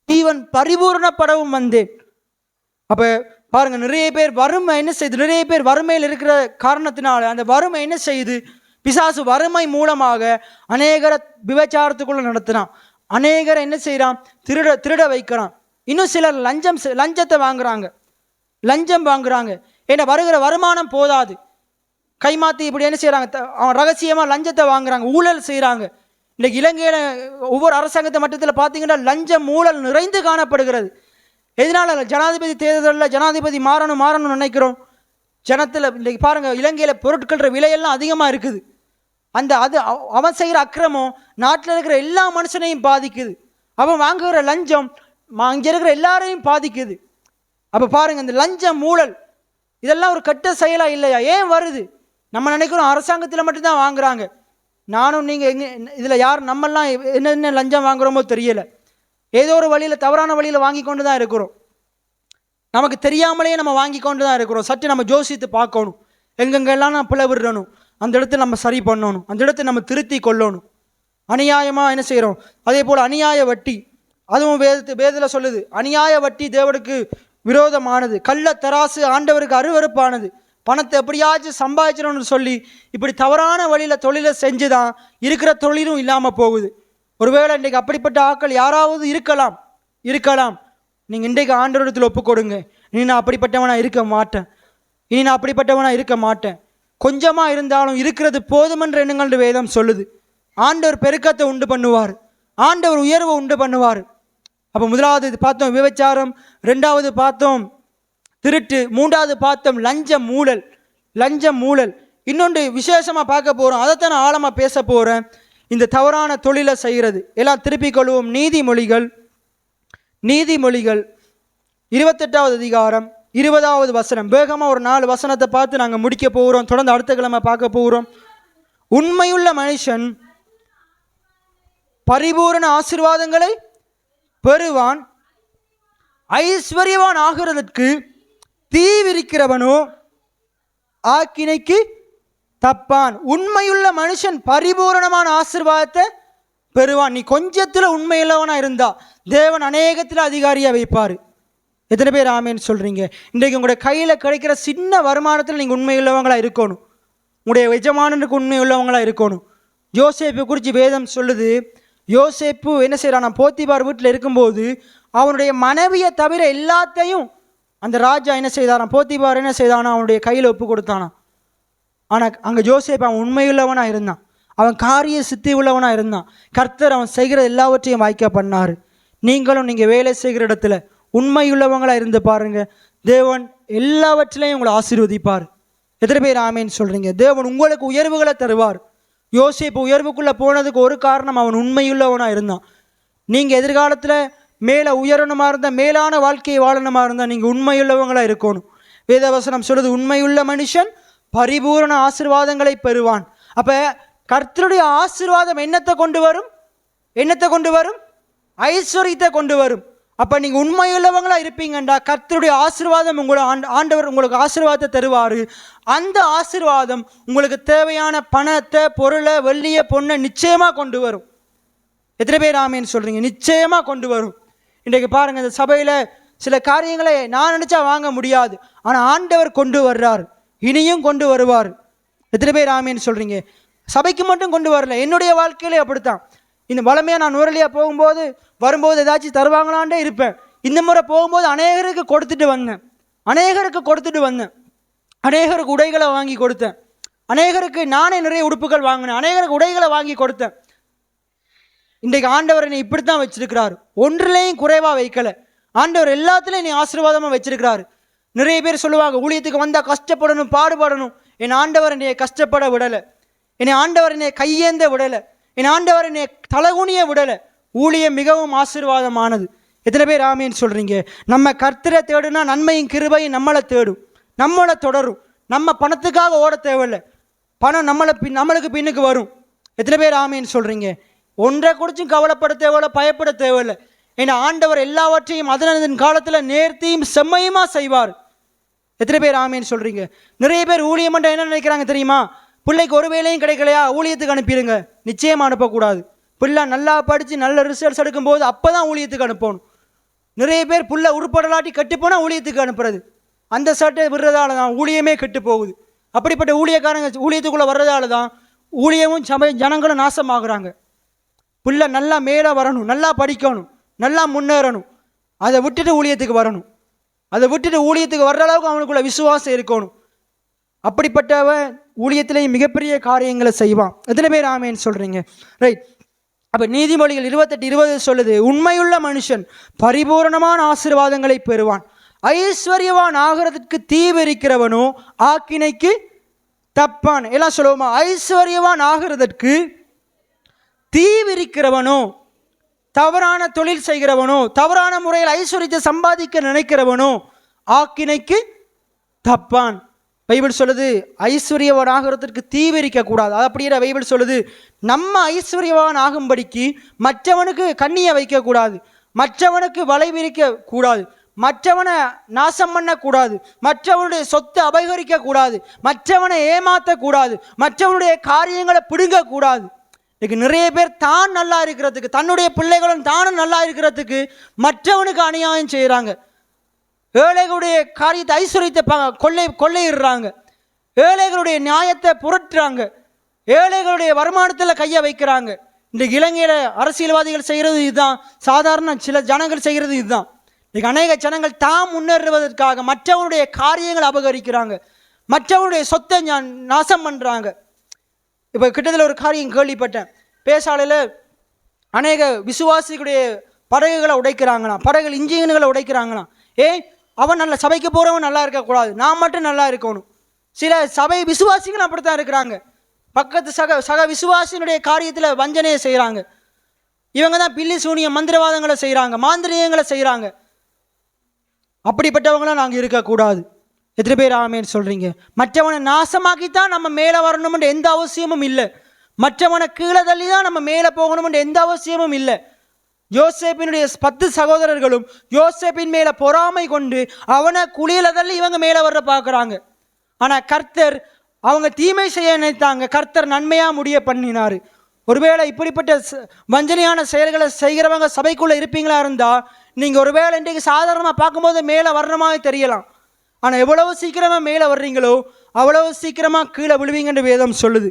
ஜீவன் பரிபூர்ணப்படவும் வந்தேன். அப்ப பாருங்க, நிறைய பேர் வறுமை என்ன செய்யுது? நிறைய பேர் வறுமையில் இருக்கிற காரணத்தினால அந்த வறுமை என்ன செய்யுது? பிசாசு வறுமை மூலமாக அநேகரை விபச்சாரத்துக்குள்ள நடத்தினான். அநேகரை என்ன செய்யறான்? திருட வைக்கிறான். இன்னும் சிலர் லஞ்சத்தை வாங்குறாங்க. ஏன்னா வருகிற வருமானம் போதாது, கைமாத்தி இப்படி என்ன செய்யறாங்க? ரகசியமா லஞ்சத்தை வாங்குறாங்க, ஊழல் செய்யறாங்க. இன்னைக்கு இலங்கையில ஒவ்வொரு அரசாங்கத்தை மட்டத்தில் பார்த்தீங்கன்னா லஞ்சம் ஊழல் நிறைந்து காணப்படுகிறது. எதனால? ஜனாதிபதி தேர்தலில் ஜனாதிபதி மாறணும்னு நினைக்கிறோம். ஜனத்தில் இன்னைக்கு பாருங்க, இலங்கையில் பொருட்கள விலையெல்லாம் அதிகமாக இருக்குது. அவன் செய்கிற அக்கிரமம் நாட்டில் இருக்கிற எல்லா மனுஷனையும் பாதிக்குது. அவன் வாங்குகிற லஞ்சம் இங்கே இருக்கிற எல்லாரையும் பாதிக்குது. அப்போ பாருங்க, இந்த லஞ்சம் ஊழல் இதெல்லாம் ஒரு கெட்ட செயலா இல்லையா? ஏன் வருது? நம்ம நினைக்கிறோம் அரசாங்கத்தில் மட்டும்தான் வாங்குறாங்க. நானும் நீங்கள் இதில் யார் நம்மெல்லாம் என்னென்ன லஞ்சம் வாங்குறோமோ தெரியலை. ஏதோ ஒரு வழியில், தவறான வழியில் வாங்கி கொண்டு தான் இருக்கிறோம். நமக்கு தெரியாமலே நம்ம வாங்கி கொண்டு தான் இருக்கிறோம். சற்று நம்ம யோசித்து பார்க்கணும். எங்கெங்கெல்லாம் நான் பிளவிடணும், அந்த இடத்துல நம்ம சரி பண்ணணும், அந்த இடத்துல நம்ம திருத்தி கொள்ளணும். அநியாயமாக என்ன செய்கிறோம்? அதே போல் அநியாய வட்டி, அதுவும் வேதத்தில் சொல்லுது, அநியாய வட்டி தேவனுக்கு விரோதமானது, கள்ள தராசு ஆண்டவருக்கு அருவருப்பானது. பணத்தை எப்படியாச்சும் சம்பாதிச்சிடணும்னு சொல்லி இப்படி தவறான வழியில் தொழிலை செஞ்சு தான் இருக்கிற தொழிலும் இல்லாமல் போகுது. ஒருவேளை இன்றைக்கு அப்படிப்பட்ட ஆட்கள் யாராவது இருக்கலாம். நீங்கள் இன்றைக்கு ஆண்டவரிடத்தில் ஒப்பு கொடுங்க. இனி நான் அப்படிப்பட்டவனாக இருக்க மாட்டேன். கொஞ்சமாக இருந்தாலும் இருக்கிறது போதுமென்ற எண்ணங்கள் வேதம் சொல்லுது. ஆண்டவர் பெருக்கத்தை உண்டு பண்ணுவார், ஆண்டவர் உயர்வை உண்டு பண்ணுவார். அப்போ முதலாவது பார்த்தோம் விபச்சாரம், ரெண்டாவது பார்த்தோம் திருட்டு, மூன்றாவது பார்த்தோம் லஞ்சம் ஊழல். இன்னொன்று விசேஷமாக பார்க்க போகிறோம், அதைத்தான் நான் ஆழமாக பேச போகிறேன். இந்த தவறான தொழிலை செய்கிறது எல்லாம் திருப்பிக் கொள்வோம். நீதிமொழிகள் 28வது அதிகாரம் 20வது வசனம். வேகமாக ஒரு 4 வசனத்தை பார்த்து நாங்கள் முடிக்க போகிறோம். தொடர்ந்து அடுத்த கிழமை பார்க்க போகிறோம். உண்மையுள்ள மனுஷன் பரிபூரண ஆசீர்வாதங்களை பெறுவான், ஐஸ்வர்யவான் ஆகிறதற்கு தீ விரிக்கிறவனோ ஆக்கினைக்கு தப்பான். உண்மையுள்ள மனுஷன் பரிபூரணமான ஆசீர்வாதத்தை பெறுவான். நீ கொஞ்சத்தில் உண்மையுள்ளவனா இருந்தா தேவன் அநேகத்தில் அதிகாரியா வைப்பார். எத்தனை பேர் ஆமேன்னு சொல்றீங்க? இன்றைக்கு உங்களுடைய கையில் கிடைக்கிற சின்ன வருமானத்தில் நீங்கள் உண்மையுள்ளவங்களா இருக்கணும், உங்களுடைய எஜமானனுக்கு உண்மையுள்ளவங்களா இருக்கணும். யோசேப்பு குறித்து வேதம் சொல்லுது, யோசேப்பு என்ன செய்யறான், போத்திபார் வீட்டில் இருக்கும்போது அவனுடைய மனைவியை தவிர எல்லாத்தையும் அந்த ராஜா என்ன செய்தாராம், போத்திபார் என்ன செய்தானா, அவனுடைய கையில் ஒப்பு கொடுத்தானா. ஆனால் அங்கே யோசேப்பு அவன் உண்மையுள்ளவனாக இருந்தான், அவன் காரிய சித்தி உள்ளவனாக இருந்தான். கர்த்தர் அவன் செய்கிற எல்லாவற்றையும் வாய்க்க பண்ணார். நீங்களும் நீங்கள் வேலை செய்கிற இடத்துல உண்மையுள்ளவங்களாக இருந்து பாருங்க, தேவன் எல்லாவற்றிலையும் உங்களை ஆசீர்வதிப்பார். எத்தனை பேர் ஆமேன்னு சொல்கிறீங்க? தேவன் உங்களுக்கு உயர்வுகளை தருவார். யோசேப்பு உயர்வுக்குள்ளே போனதுக்கு ஒரு காரணம், அவன் உண்மையுள்ளவனாக இருந்தான். நீங்கள் எதிர்காலத்தில் மேலே உயரணுமா இருந்தால், மேலான வாழ்க்கையை வாழணுமா இருந்தால் நீங்கள் உண்மையுள்ளவங்களாக இருக்கணும். வேதவசனம் சொல்லுது, உண்மையுள்ள மனுஷன் பரிபூரண ஆசீர்வாதங்களை பெறுவான். அப்போ கர்த்தருடைய ஆசீர்வாதம் என்னத்தை கொண்டு வரும்? ஐஸ்வர்யத்தை கொண்டு வரும். அப்போ நீங்கள் உண்மையுள்ளவங்களா இருப்பீங்கண்டா கர்த்தருடைய ஆசீர்வாதம் ஆண்டவர் உங்களுக்கு ஆசீர்வாதத்தை தருவார். அந்த ஆசீர்வாதம் உங்களுக்கு தேவையான பணத்தை, பொருளை, வெள்ளியை, பொண்ணை நிச்சயமாக கொண்டு வரும். எத்தனை பேர் ஆமேன்னு சொல்கிறீங்க? நிச்சயமாக கொண்டு வரும். இன்றைக்கு பாருங்கள், இந்த சபையில் சில காரியங்களை நான் நினச்சா வாங்க முடியாது, ஆனால் ஆண்டவர் கொண்டு வர்றார், இனியும் கொண்டு வருவார். எத்தனை பேர் ஆமேன்னு சொல்கிறீங்க? சபைக்கு மட்டும் கொண்டு வரல, என்னுடைய வாழ்க்கையிலே அப்படித்தான். இந்த வளமையாக நான் நுரலியாக வரும்போது ஏதாச்சும் தருவாங்களான்டே இருப்பேன். இந்த முறை போகும்போது அநேகருக்கு கொடுத்துட்டு வந்தேன், அநேகருக்கு உடைகளை வாங்கி கொடுத்தேன், அநேகருக்கு நானே நிறைய உடுப்புகள் வாங்கினேன், அநேகருக்கு உடைகளை வாங்கி கொடுத்தேன். இன்றைக்கு ஆண்டவர் என்னை இப்படித்தான் வச்சிருக்கிறார், ஒன்றிலையும் குறைவாக வைக்கலை. ஆண்டவர் எல்லாத்துலேயும் என்னை ஆசீர்வாதமாக வச்சிருக்கிறாரு. நிறைய பேர் சொல்லுவாங்க, ஊழியத்துக்கு வந்தால் கஷ்டப்படணும், பாடுபடணும். என் ஆண்டவர் என்னை கஷ்டப்பட விடலை, என்னை ஆண்டவர் என்னை கையேந்த விடலை, என் ஆண்டவர் என்னை தலகுனிய விடலை. ஊழியம் மிகவும் ஆசீர்வாதமானது. எத்தனை பேர் ஆமேன்னு சொல்கிறீங்க? நம்ம கர்த்தரை தேடுனா நன்மையும் கிருபையும் நம்மளை தேடும், நம்மளை தொடரும். நம்ம பணத்துக்காக ஓட தேவையில்லை, பணம் நம்மளுக்கு பின்னுக்கு வரும். எத்தனை பேர் ஆமேன்னு சொல்கிறீங்க? ஒன்றை குறிச்சும் கவலைப்பட தேவையில்லை, பயப்பட தேவையில்லை. ஏன்னா ஆண்டவர் எல்லாவற்றையும் அதன் காலத்தில் நேர்த்தியும் செம்மையுமா செய்வார். எத்தனை பேர் ஆமேன்னு சொல்கிறீங்க? நிறைய பேர் ஊழியம் பண்ண என்ன நினைக்கிறாங்க தெரியுமா? பிள்ளைக்கு ஒரு வேலையும் கிடைக்கலையா, ஊழியத்துக்கு அனுப்பிடுங்க. நிச்சயமாக அனுப்பக்கூடாது. பிள்ளை நல்லா படித்து நல்ல ரிசல்ட்ஸ் எடுக்கும்போது அப்போ தான் ஊழியத்துக்கு அனுப்பணும். நிறைய பேர் பிள்ளை உருப்படலாட்டி கட்டுப்போனால் ஊழியத்துக்கு அனுப்புறது, அந்த சட்டை விடுறதால தான் ஊழியமே கெட்டு போகுது. அப்படிப்பட்ட ஊழியக்காரங்க ஊழியத்துக்குள்ளே வர்றதால தான் ஊழியமும் ஜனங்களும் நாசமாகறாங்க. பிள்ளை நல்லா மேலே வரணும், நல்லா படிக்கணும், நல்லா முன்னேறணும், அதை விட்டுட்டு ஊழியத்துக்கு வரணும். அதை விட்டுட்டு ஊழியத்துக்கு வர்ற அளவுக்கு அவனுக்குள்ள விசுவாசம் இருக்கணும். அப்படிப்பட்டவன் ஊழியத்திலேயும் மிகப்பெரிய காரியங்களை செய்வான். எத்தனை பேர் ஆமேன்னு சொல்கிறீங்க? ரைட். அப்போ நீதிமொழிகள் 28:20 சொல்லுது, உண்மையுள்ள மனுஷன் பரிபூரணமான ஆசீர்வாதங்களை பெறுவான், ஐஸ்வர்யவான் ஆகிறதுக்கு தீவிரிக்கிறவனோ ஆக்கினைக்கு தப்பான். எல்லாம் சொல்லுவோமா? ஐஸ்வர்யவான் ஆகிறதற்கு தீவிரிக்கிறவனோ, தவறான தொழில் செய்கிறவனோ, தவறான முறையில் ஐஸ்வர்யத்தை சம்பாதிக்க நினைக்கிறவனோ ஆக்கினைக்கு தப்பான். பைபிள் சொல்லுது ஐஸ்வர்யவான் ஆகிறதுக்கு தீவிரிக்க கூடாது. அது அப்படியே பைபிள் சொல்லுது, நம்ம ஐஸ்வர்யவான் ஆகும்படிக்கு மற்றவனுக்கு கண்ணியை வைக்கக்கூடாது, மற்றவனுக்கு வலை விரிக்க கூடாது, மற்றவனை நாசம் பண்ணக்கூடாது, மற்றவனுடைய சொத்தை அபகரிக்க கூடாது, மற்றவனை ஏமாற்றக்கூடாது, மற்றவனுடைய காரியங்களை பிடுங்கக்கூடாது. இன்னைக்கு நிறைய பேர் தான் நல்லா இருக்கிறதுக்கு, தன்னுடைய பிள்ளைகளும் தானும் நல்லா இருக்கிறதுக்கு மற்றவனுக்கு அநியாயம் செய்கிறாங்க. ஏழைகளுடைய காரியத்தை ஐஸ்வர்யத்தை கொள்ளையிடுறாங்க, ஏழைகளுடைய நியாயத்தை புரட்டுறாங்க, ஏழைகளுடைய வருமானத்தில் கையை வைக்கிறாங்க. இன்றைக்கு இலங்கையில் அரசியல்வாதிகள் செய்கிறது இதுதான், சாதாரண சில ஜனங்கள் செய்கிறது இதுதான். இன்றைக்கு அநேக ஜனங்கள் தாம் முன்னேறுவதற்காக மற்றவனுடைய காரியங்களை அபகரிக்கிறாங்க, மற்றவனுடைய சொத்தை நாசம் பண்ணுறாங்க. இப்போ கிட்டத்தில் ஒரு காரியம் கேள்விப்பட்டேன். பேசாலையில் அநேக விசுவாசிகளுடைய படகுகளை உடைக்கிறாங்களாம், படகுகள் இன்ஜின்களை உடைக்கிறாங்களாம். அவன் நல்ல சபைக்கு போகிறவன் நல்லா இருக்கக்கூடாது, நான் மட்டும் நல்லா இருக்கணும். சில சபை விசுவாசிகள் அப்படித்தான் இருக்கிறாங்க. பக்கத்து சக விசுவாசியினுடைய காரியத்தில் வஞ்சனையை செய்கிறாங்க. இவங்க தான் பில்லி சூனிய மந்திரவாதங்களை செய்கிறாங்க, மாந்திரிகங்களை செய்கிறாங்க. அப்படிப்பட்டவங்களாம் நாங்கள் இருக்கக்கூடாது. எத்தனை பேர் ஆமேன்னு சொல்கிறீங்க? மற்றவனை நாசமாக்கித்தான் நம்ம மேலே வரணும்ன்ற எந்த அவசியமும் இல்லை. மற்றவனை கீழே தள்ளி தான் நம்ம மேலே போகணும்ன்ற எந்த அவசியமும் இல்லை. யோசேப்பினுடைய 10 சகோதரர்களும் யோசேப்பின் மேலே பொறாமை கொண்டு அவனை குளியில தள்ளி இவங்க மேலே வர்ற பார்க்குறாங்க. ஆனால் கர்த்தர் அவங்க தீமை செய்ய நினைத்தாங்க, கர்த்தர் நன்மையாக முடிய பண்ணினார். ஒருவேளை இப்படிப்பட்ட வஞ்சனையான செயல்களை செய்கிறவங்க சபைக்குள்ளே இருப்பீங்களா இருந்தால் நீங்கள் ஒருவேளை இன்றைக்கு சாதாரணமாக பார்க்கும்போது மேலே வர்ற மாதிரி தெரியலாம். ஆனால் எவ்வளவு சீக்கிரமாக மேலே வர்றீங்களோ அவ்வளவு சீக்கிரமாக கீழே விழுவீங்கன்ற வேதம் சொல்லுது.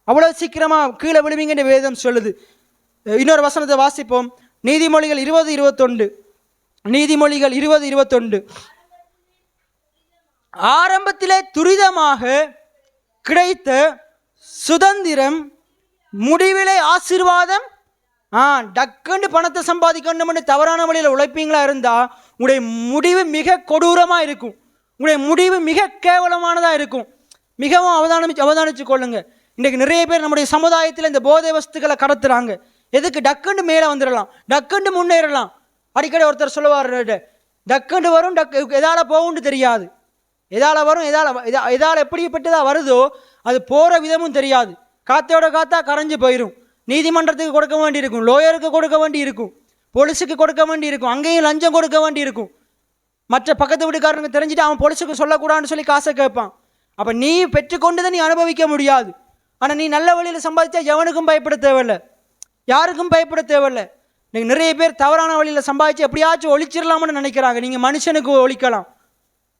அவ்வளோ சீக்கிரமாக கீழே விழுவீங்கன்ற வேதம் சொல்லுது. இன்னொரு வசனத்தை வாசிப்போம். நீதிமொழிகள் 20:21. நீதிமொழிகள் 20:21. ஆரம்பத்திலே துரிதமாக கிடைத்த சுதந்திரம் முடிவிலே ஆசீர்வாதம். டக்குன்னு பணத்தை சம்பாதிக்கணும்னு தவறான வழியில் உழைப்பீங்களா இருந்தால் உங்களுடைய முடிவு மிக கொடூரமாக இருக்கும். உங்களுடைய முடிவு மிக கேவலமானதாக இருக்கும். மிகவும் அவதானிச்சு கொள்ளுங்க. இன்றைக்கு நிறைய பேர் நம்முடைய சமுதாயத்தில் இந்த போதை வஸ்துக்களை கடத்துறாங்க. எதுக்கு? டக்குண்டு மேலே வந்துடலாம், டக்குண்டு முன்னேறலாம். அடிக்கடி ஒருத்தர் சொல்லுவார், டக்குண்டு வரும், எதால் போகும்னு தெரியாது. எதால் வரும், எதால் எப்படிப்பட்டதாக வருதோ அது போகிற விதமும் தெரியாது. காற்றோட காற்றா கரைஞ்சி போயிடும். நீதிமன்றத்துக்கு கொடுக்க வேண்டி இருக்கும், லோயருக்கு கொடுக்க வேண்டி இருக்கும், போலீஸுக்கு கொடுக்க வேண்டி இருக்கும், அங்கேயும் லஞ்சம் கொடுக்க வேண்டி இருக்கும். மற்ற பக்கத்து வீட்டுக்காரனுக்கு தெரிஞ்சுட்டு அவன் போலீஸுக்கு சொல்லக்கூடாதுன்னு சொல்லி காசை கேட்பான். அப்போ நீ பெற்றுக்கொண்டு நீ அனுபவிக்க முடியாது. ஆனால் நீ நல்ல வழியில் சம்பாதிச்சா எவனுக்கும் பயப்பட தேவையில்லை, யாருக்கும் பயப்பட தேவையில்லை. நீங்கள் நிறைய பேர் தவறான வழியில் சம்பாதிச்சு எப்படியாச்சும் ஒழிச்சிடலாம்னு நினைக்கிறாங்க. நீங்கள் மனுஷனுக்கு ஒழிக்கலாம்,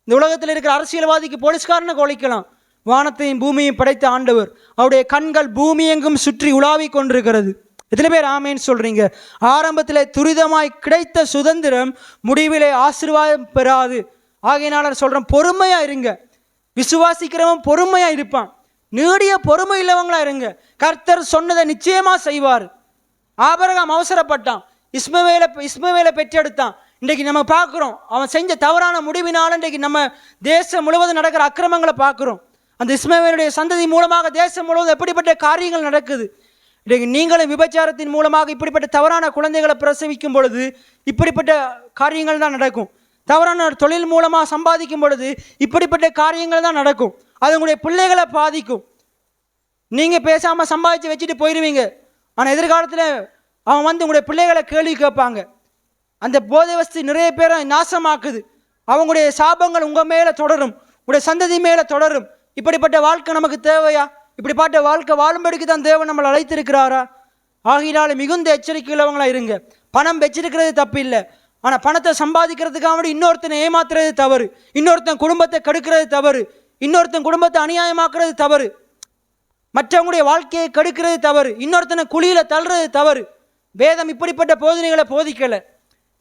இந்த உலகத்தில் இருக்கிற அரசியல்வாதிக்கு போலீஸ்காரனுக்கு ஒழிக்கலாம். வானத்தையும் பூமியையும் படைத்த ஆண்டவர், அவருடைய கண்கள் பூமி எங்கும் சுற்றி உலாவி கொண்டிருக்கிறது. எத்தனை பேர் ஆமேன்னு சொல்கிறீங்க? ஆரம்பத்தில் துரிதமாய் கிடைத்த சுதந்திரம் முடிவிலே ஆசீர்வாதம் பெறாது. ஆகையினால சொல்கிறேன், பொறுமையாக இருங்க. விசுவாசிக்கிறவன் பொறுமையாக இருப்பான். நீடிய பொறுமை இல்லவங்களா இருங்க. கர்த்தர் சொன்னதை நிச்சயமாக செய்வார். ஆபிரகாம் அவசரப்பட்டான், இஸ்மவேலை பெற்றெடுத்தான். இன்றைக்கு நம்ம பார்க்குறோம், அவன் செஞ்ச தவறான முடிவினால் இன்றைக்கு நம்ம தேசம் முழுவதும் நடக்கிற அக்கிரமங்களை பார்க்குறோம். அந்த இஸ்மவேலுடைய சந்ததி மூலமாக தேசம் முழுவதும் எப்படிப்பட்ட காரியங்கள் நடக்குது. இன்றைக்கு நீங்களும் விபச்சாரத்தின் மூலமாக இப்படிப்பட்ட தவறான குழந்தைகளை பிரசவிக்கும் பொழுது இப்படிப்பட்ட காரியங்கள் தான் நடக்கும். தவறான தொழில் மூலமாக சம்பாதிக்கும் பொழுது இப்படிப்பட்ட காரியங்கள் தான் நடக்கும். அது உங்களுடைய பிள்ளைகளை பாதிக்கும். நீங்கள் பேசாமல் சம்பாதிச்சு வச்சுட்டு போயிடுவீங்க. ஆனால் எதிர்காலத்தில் அவன் வந்து உங்களுடைய பிள்ளைகளை கேள்வி கேட்பாங்க. அந்த போதை வஸ்து நிறைய பேரை நாசமாக்குது. அவங்களுடைய சாபங்கள் உங்கள் மேலே தொடரும், உங்களுடைய சந்ததி மேலே தொடரும். இப்படிப்பட்ட வாழ்க்கை நமக்கு தேவையா? இப்படிப்பட்ட வாழ்க்கை வாழும்படிக்கு தான் தேவன் நம்மளை அழைத்திருக்கிறாரா? ஆகினால மிகுந்த எச்சரிக்கை உள்ளவங்களா இருங்க. பணம் வச்சிருக்கிறது தப்பு இல்லை, ஆனால் பணத்தை சம்பாதிக்கிறதுக்காக இன்னொருத்தனை ஏமாத்துறது தவறு, இன்னொருத்தன் குடும்பத்தை கெடுக்கிறது தவறு, இன்னொருத்தன் குடும்பத்தை அநியாயமாக்குறது தவறு, மற்றவங்களுடைய வாழ்க்கையை கெடுக்கிறது தவறு, இன்னொருத்தனை குழியில் தள்ளுறது தவறு. வேதம் இப்படிப்பட்ட போதனைகளை போதிக்கலை.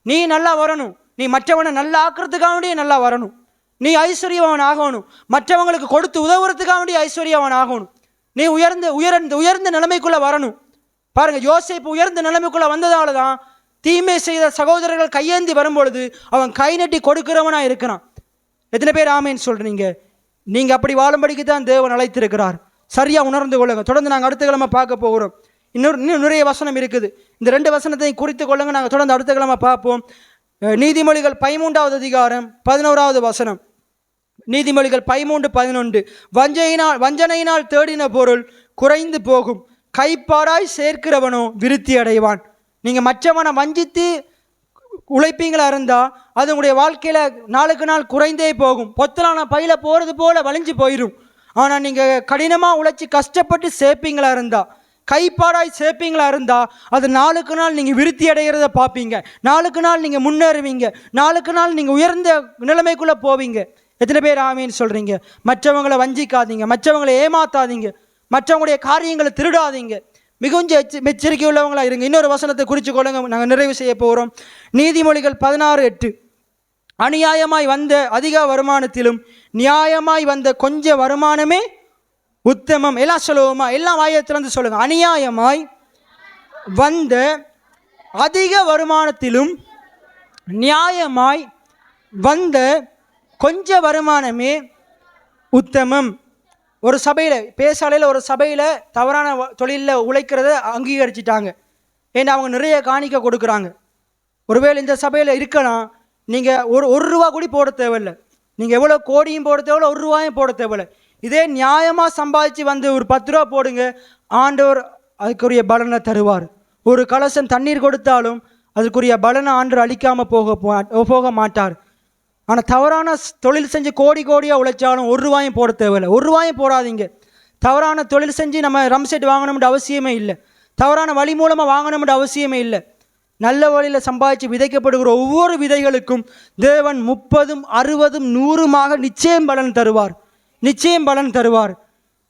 நீ நல்லா வரணும், நீ மற்றவனை நல்லா ஆக்குறதுக்காக நல்லா வரணும், நீ ஐஸ்வர்யவன் ஆகணும், மற்றவங்களுக்கு கொடுத்து உதவுறதுக்காக ஐஸ்வர்யவன் ஆகணும், நீ உயர்ந்த நிலைமைக்குள்ளே வரணும். பாருங்கள், யோசேப்பு உயர்ந்த நிலைமைக்குள்ளே வந்ததால தான் தீமை செய்த சகோதரர்கள் கையேந்தி வரும்பொழுது அவன் கை நட்டி கொடுக்கிறவனாக இருக்கிறான். எத்தனை பேர் ஆமேன்னு சொல்கிறீங்க? நீங்கள் அப்படி வாழும்படிக்கு தான் தேவன் அழைத்திருக்கிறார். சரியாக உணர்ந்து கொள்ளுங்க. தொடர்ந்து நாங்கள் அடுத்த கிழமை பார்க்க போகிறோம். இன்னும் நிறைய வசனம் இருக்குது. இந்த 2 வசனத்தையும் குறித்து கொள்ளுங்க. நாங்கள் தொடர்ந்து அடுத்த கிழமை பார்ப்போம். நீதிமொழிகள் 13வது அதிகாரம் 11வது வசனம். நீதிமொழிகள் 13:11. வஞ்சனையினால் தேடின பொருள் குறைந்து போகும், கைப்பாராய் சேர்க்கிறவனோ விருத்தி அடைவான். நீங்கள் மற்றவனை வஞ்சித்து உழைப்பீங்களா இருந்தால் அது உங்களுடைய வாழ்க்கையில் நாளுக்கு நாள் குறைந்தே போகும். பொத்தலான பையில போகிறது போல வலிஞ்சு போயிடும். ஆனால் நீங்கள் கடினமாக உழைச்சி கஷ்டப்பட்டு சேர்ப்பீங்களா இருந்தால், கைப்பாடாய் சேர்ப்பீங்களா இருந்தால் அது நாளுக்கு நாள் நீங்கள் விருத்தி அடைகிறத பார்ப்பீங்க. நாளுக்கு நாள் நீங்கள் முன்னேறுவீங்க. நாளுக்கு நாள் நீங்கள் உயர்ந்த நிலைமைக்குள்ளே போவீங்க. எத்தனை பேர் ஆமேன்னு சொல்கிறீங்க? மற்றவங்களை வஞ்சிக்காதீங்க, மற்றவங்களை ஏமாத்தாதீங்க, மற்றவங்களுடைய காரியங்களை திருடாதீங்க. மிகுந்த எச்சரிக்கை உள்ளவங்களா இருங்க. இன்னொரு வசனத்தை குறித்து கொள்ளுங்க. நாங்கள் நிறைவு செய்ய போகிறோம். நீதிமொழிகள் 16:8. அநியாயமாய் வந்த அதிக வருமானத்திலும் நியாயமாய் வந்த கொஞ்ச வருமானமே உத்தமம். எல்லாம் சொல்லுவோமா? எல்லாம் வாயை திறந்து சொல்லுங்க. அநியாயமாய் வந்த அதிக வருமானத்திலும் நியாயமாய் வந்த கொஞ்ச வருமானமே உத்தமம். ஒரு சபையில் பேசாலையில் ஒரு சபையில் தவறான தொழிலில் உழைக்கிறத அங்கீகரிச்சிட்டாங்க. ஏன்னா அவங்க நிறைய காணிக்க கொடுக்குறாங்க. ஒருவேளை இந்த சபையில் இருக்கலாம், நீங்கள் ஒரு ரூபா கூட போட தேவையில்லை, நீங்கள் எவ்வளோ கோடியும் போட தேவையில்லை, ஒரு ரூபாயும் போட தேவையில்லை. இதே நியாயமாக சம்பாதிச்சு வந்து ஒரு 10 ரூபா போடுங்க, ஆண்டவர் அதுக்குரிய பலனை தருவார். ஒரு கலசம் தண்ணீர் கொடுத்தாலும் அதுக்குரிய பலனை ஆண்டவர் அளிக்காமல் போக மாட்டார். ஆனால் தவறான தொழில் செஞ்சு கோடி கோடியாக உழைச்சாலும் ஒரு ரூபாயும் போட தேவையில்லை. ஒரு ரூபாயும் போடாதீங்க. தவறான தொழில் செஞ்சு நம்ம ரம் செட் வாங்கணும்னு அவசியமே இல்லை. தவறான வழி மூலமாக வாங்கணும்னு அவசியமே இல்லை. நல்ல வழியில் சம்பாதிச்சு விதைக்கப்படுகிற ஒவ்வொரு விதைகளுக்கும் தேவன் 30, 60, 100 நிச்சயம் பலன் தருவார். நிச்சயம் பலன் தருவார்.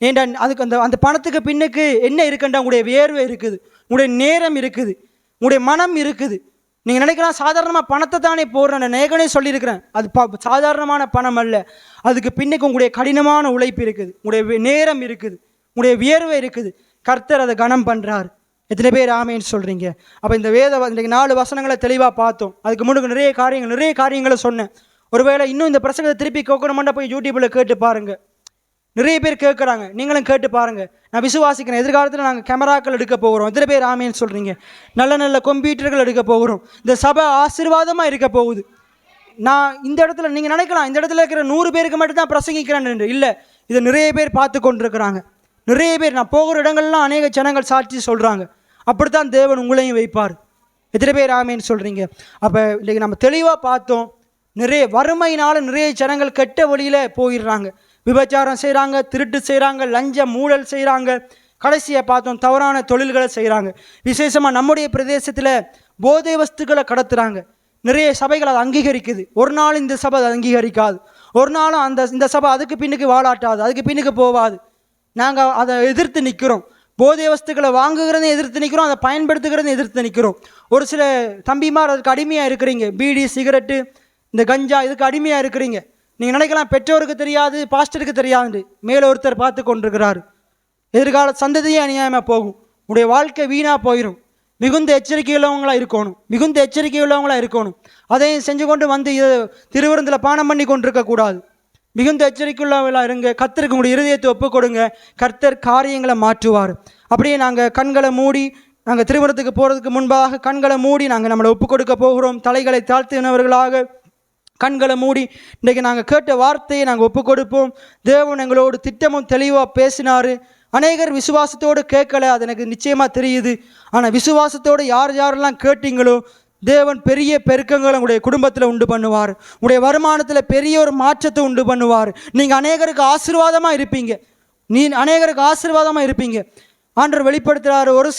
ஏன்டா அதுக்கு அந்த பணத்துக்கு பின்னுக்கு என்ன இருக்குண்டா, உங்களுடைய வேர்வை இருக்குது, உங்களுடைய நேரம் இருக்குது, உங்களுடைய மனம் இருக்குது. நீங்கள் நினைக்கலாம் சாதாரணமாக பணத்தை தானே போடுறேன். நான் ஏற்கனவே சொல்லியிருக்கிறேன், அது சாதாரணமான பணம் அல்ல. அதுக்கு பின்னுக்கு உங்களுடைய கடினமான உழைப்பு இருக்குது, உங்களுடைய நேரம் இருக்குது, உங்களுடைய வியர்வை இருக்குது. கர்த்தர் அதை கனம் பண்ணுறார். எத்தனை பேர் ஆமேன்னு சொல்கிறீங்க? அப்போ இந்த இன்றைக்கு 4 வசனங்களை தெளிவாக பார்த்தோம். அதுக்கு முன்னுக்கு நிறைய காரியங்களை சொன்னேன். ஒருவேளை இன்னும் இந்த பிரசங்கத்தை திருப்பி கேட்கணுமெண்டா போய் யூடியூப்பில் கேட்டு பாருங்கள். நிறைய பேர் கேட்குறாங்க, நீங்களும் கேட்டு பாருங்கள். நான் விசுவாசிக்கிறேன், எதிர்காலத்தில் நாங்கள் கேமராக்கள் எடுக்க போகிறோம். எத்தனை பேர் ஆமேன்னு சொல்கிறீங்க? நல்ல நல்ல கம்ப்யூட்டர்கள் எடுக்க போகிறோம். இந்த சபை ஆசீர்வாதமாக இருக்க போகுது. நான் இந்த இடத்துல நீங்கள் நினைக்கலாம், இந்த இடத்துல இருக்கிற 100 பேருக்கு மட்டும்தான் பிரசங்கிக்கிறேன். இல்லை, இதை நிறைய பேர் பார்த்து கொண்டிருக்கிறாங்க. நிறைய பேர் நான் போகிற இடங்கள்லாம் அநேக ஜனங்கள் சாட்சி சொல்கிறாங்க. அப்படித்தான் தேவன் உங்களையும் வைப்பார். எத்தனை பேர் ஆமேன்னு சொல்கிறீங்க? அப்போ இன்றைக்கி நம்ம தெளிவாக பார்த்தோம். நிறைய வறுமையினால் நிறைய ஜனங்கள் கெட்ட வழியில் போயிடுறாங்க. விபச்சாரம் செய்கிறாங்க, திருட்டு செய்கிறாங்க, லஞ்சம் ஊழல் செய்கிறாங்க. கடைசியாக பார்த்தோம், தவறான தொழில்களை செய்கிறாங்க. விசேஷமாக நம்முடைய பிரதேசத்தில் போதை வஸ்துக்களை கடத்துகிறாங்க. நிறைய சபைகள் அதை அங்கீகரிக்குது. ஒரு நாள் இந்த சபை அதை அங்கீகரிக்காது. ஒரு நாளும் இந்த சபை அதுக்கு பின்னுக்கு வாழாட்டாது, அதுக்கு பின்னுக்கு போகாது. நாங்கள் அதை எதிர்த்து நிற்கிறோம். போதை வஸ்துக்களை வாங்குகிறதையும் எதிர்த்து நிற்கிறோம், அதை பயன்படுத்துகிறதையும் எதிர்த்து நிற்கிறோம். ஒரு சில தம்பிமார் அதுக்கு அடிமையாக இருக்கிறீங்க. பீடி, சிகரெட்டு, இந்த கஞ்சா, இதுக்கு அடிமையாக இருக்கிறீங்க. நீங்கள் நினைக்கலாம் பெற்றோருக்கு தெரியாது, பாஸ்டருக்கு தெரியாது. மேலே ஒருத்தர் பார்த்து கொண்டிருக்கிறார். எதிர்கால சந்ததியே அநியாயமாக போகும். உடைய வாழ்க்கை வீணாக போயிடும். மிகுந்த எச்சரிக்கை உள்ளவங்களாக இருக்கணும். மிகுந்த எச்சரிக்கை உள்ளவங்களாக இருக்கணும். அதையும் செஞ்சு கொண்டு வந்து திருவிருந்தில் பானம் பண்ணி கொண்டிருக்கக்கூடாது. மிகுந்த எச்சரிக்கை உள்ளவங்களாக இருங்க. கர்த்தருக்கு உங்களுடைய இருதயத்தை ஒப்புக் கொடுங்க. கர்த்தர் காரியங்களை மாற்றுவார். அப்படியே நாங்கள் கண்களை மூடி, நாங்கள் திருமணத்துக்கு போகிறதுக்கு முன்பாக கண்களை மூடி நாங்கள் நம்மளை ஒப்புக் கொடுக்க போகிறோம். தலைகளை தாழ்த்தினவர்களாக கண்களை மூடி இன்றைக்கு நாங்கள் கேட்ட வார்த்தையை நாங்கள் ஒப்புக் கொடுப்போம். தேவன் எங்களோடு திட்டமும் தெளிவாக பேசினார். அநேகர் விசுவாசத்தோடு கேட்கலை, அது எனக்கு நிச்சயமாக தெரியுது. ஆனால் விசுவாசத்தோடு யாரெல்லாம் கேட்டீங்களோ தேவன் பெரிய பெருக்கங்களை உங்களுடைய குடும்பத்தில் உண்டு பண்ணுவார். உங்களுடைய வருமானத்தில் பெரிய ஒரு மாற்றத்தை உண்டு பண்ணுவார். நீங்கள் அநேகருக்கு ஆசீர்வாதமாக இருப்பீங்க. அநேகருக்கு ஆசீர்வாதமாக இருப்பீங்க. ஆண்டவர் வெளிப்படுத்துகிறார். ஒரு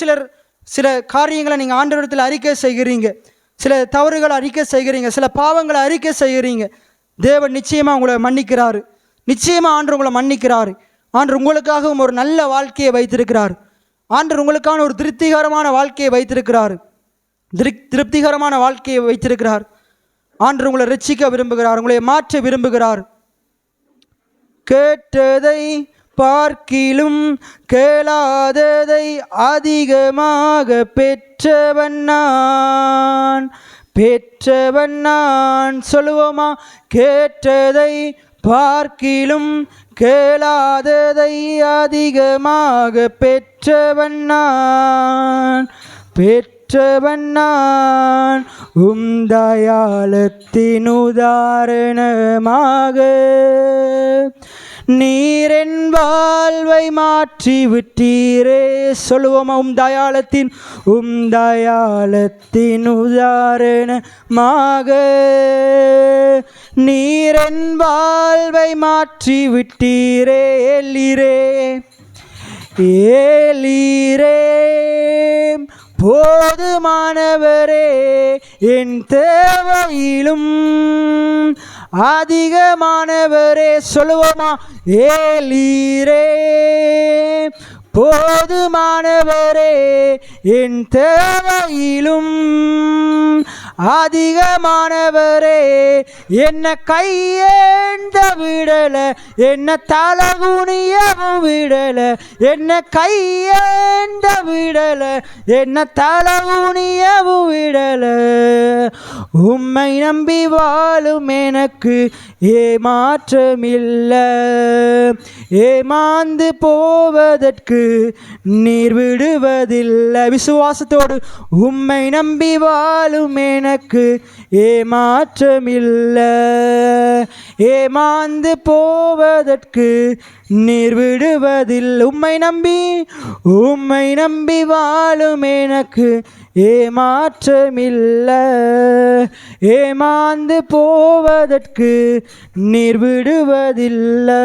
சில காரியங்களை நீங்கள் ஆண்டவரிடத்தில் அறிக்கை செய்கிறீங்க, சில தவறுகளை அறிக்கை செய்கிறீங்க, சில பாவங்களை அறிக்கை செய்கிறீங்க. தேவன் நிச்சயமாக உங்களை மன்னிக்கிறார். நிச்சயமாக ஆண்டவர் உங்களை மன்னிக்கிறார். ஆண்டவர் உங்களுக்காகவும் ஒரு நல்ல வாழ்க்கையை வைத்திருக்கிறார். ஆண்டவர் உங்களுக்கான ஒரு திருப்திகரமான வாழ்க்கையை வைத்திருக்கிறார். திருப்திகரமான வாழ்க்கையை வைத்திருக்கிறார். ஆண்டவர் உங்களை ரட்சிக்க விரும்புகிறார், உங்களை மாற்ற விரும்புகிறார். கேட்டதை பார்க்கிலும் கேளாததை அதிகமாக பெற்றவன் நான் சொல்லுவோமா? கேட்டதை பார்க்கிலும் கேளாததை அதிகமாக பெற்றவன் நான் தயாளத்தின் உதாரணமாக நீரென் வாழ்வை மாற்றி விட்டீரே. சொல்லுவோமா? தயாளத்தின் உதாரணமாக நீரென் வாழ்வை மாற்றி விட்டீரே. ஏலீரே போதுமானவரே, என் தேவையிலும் அதிகமானவரே. சொல்லுவோமா? ஏலீரே போதுமானவரே என் தேவையிலும் அதிகமானவரே என்ன கையேந்த விடல என்ன தலகுனியவும் விடல என்ன கையேந்த விடல என்ன தலகுனியவும் விடல உம்மை நம்பி வாழும் எனக்கு ஏமாற்றமில்லை ஏமாந்து போவதற்கு நீர் விடுவதில்லை விசுவாசத்தோடு உம்மை நம்பி வாழும் எனக்கு ஏமாற்றமில்லை ஏமாந்து போவதற்கு நீர் விடுவதில்லை உம்மை நம்பி வாழும் எனக்கு ஏமாற்றமில்லை ஏமாந்து போவதற்கு நீர் விடுவதில்லை.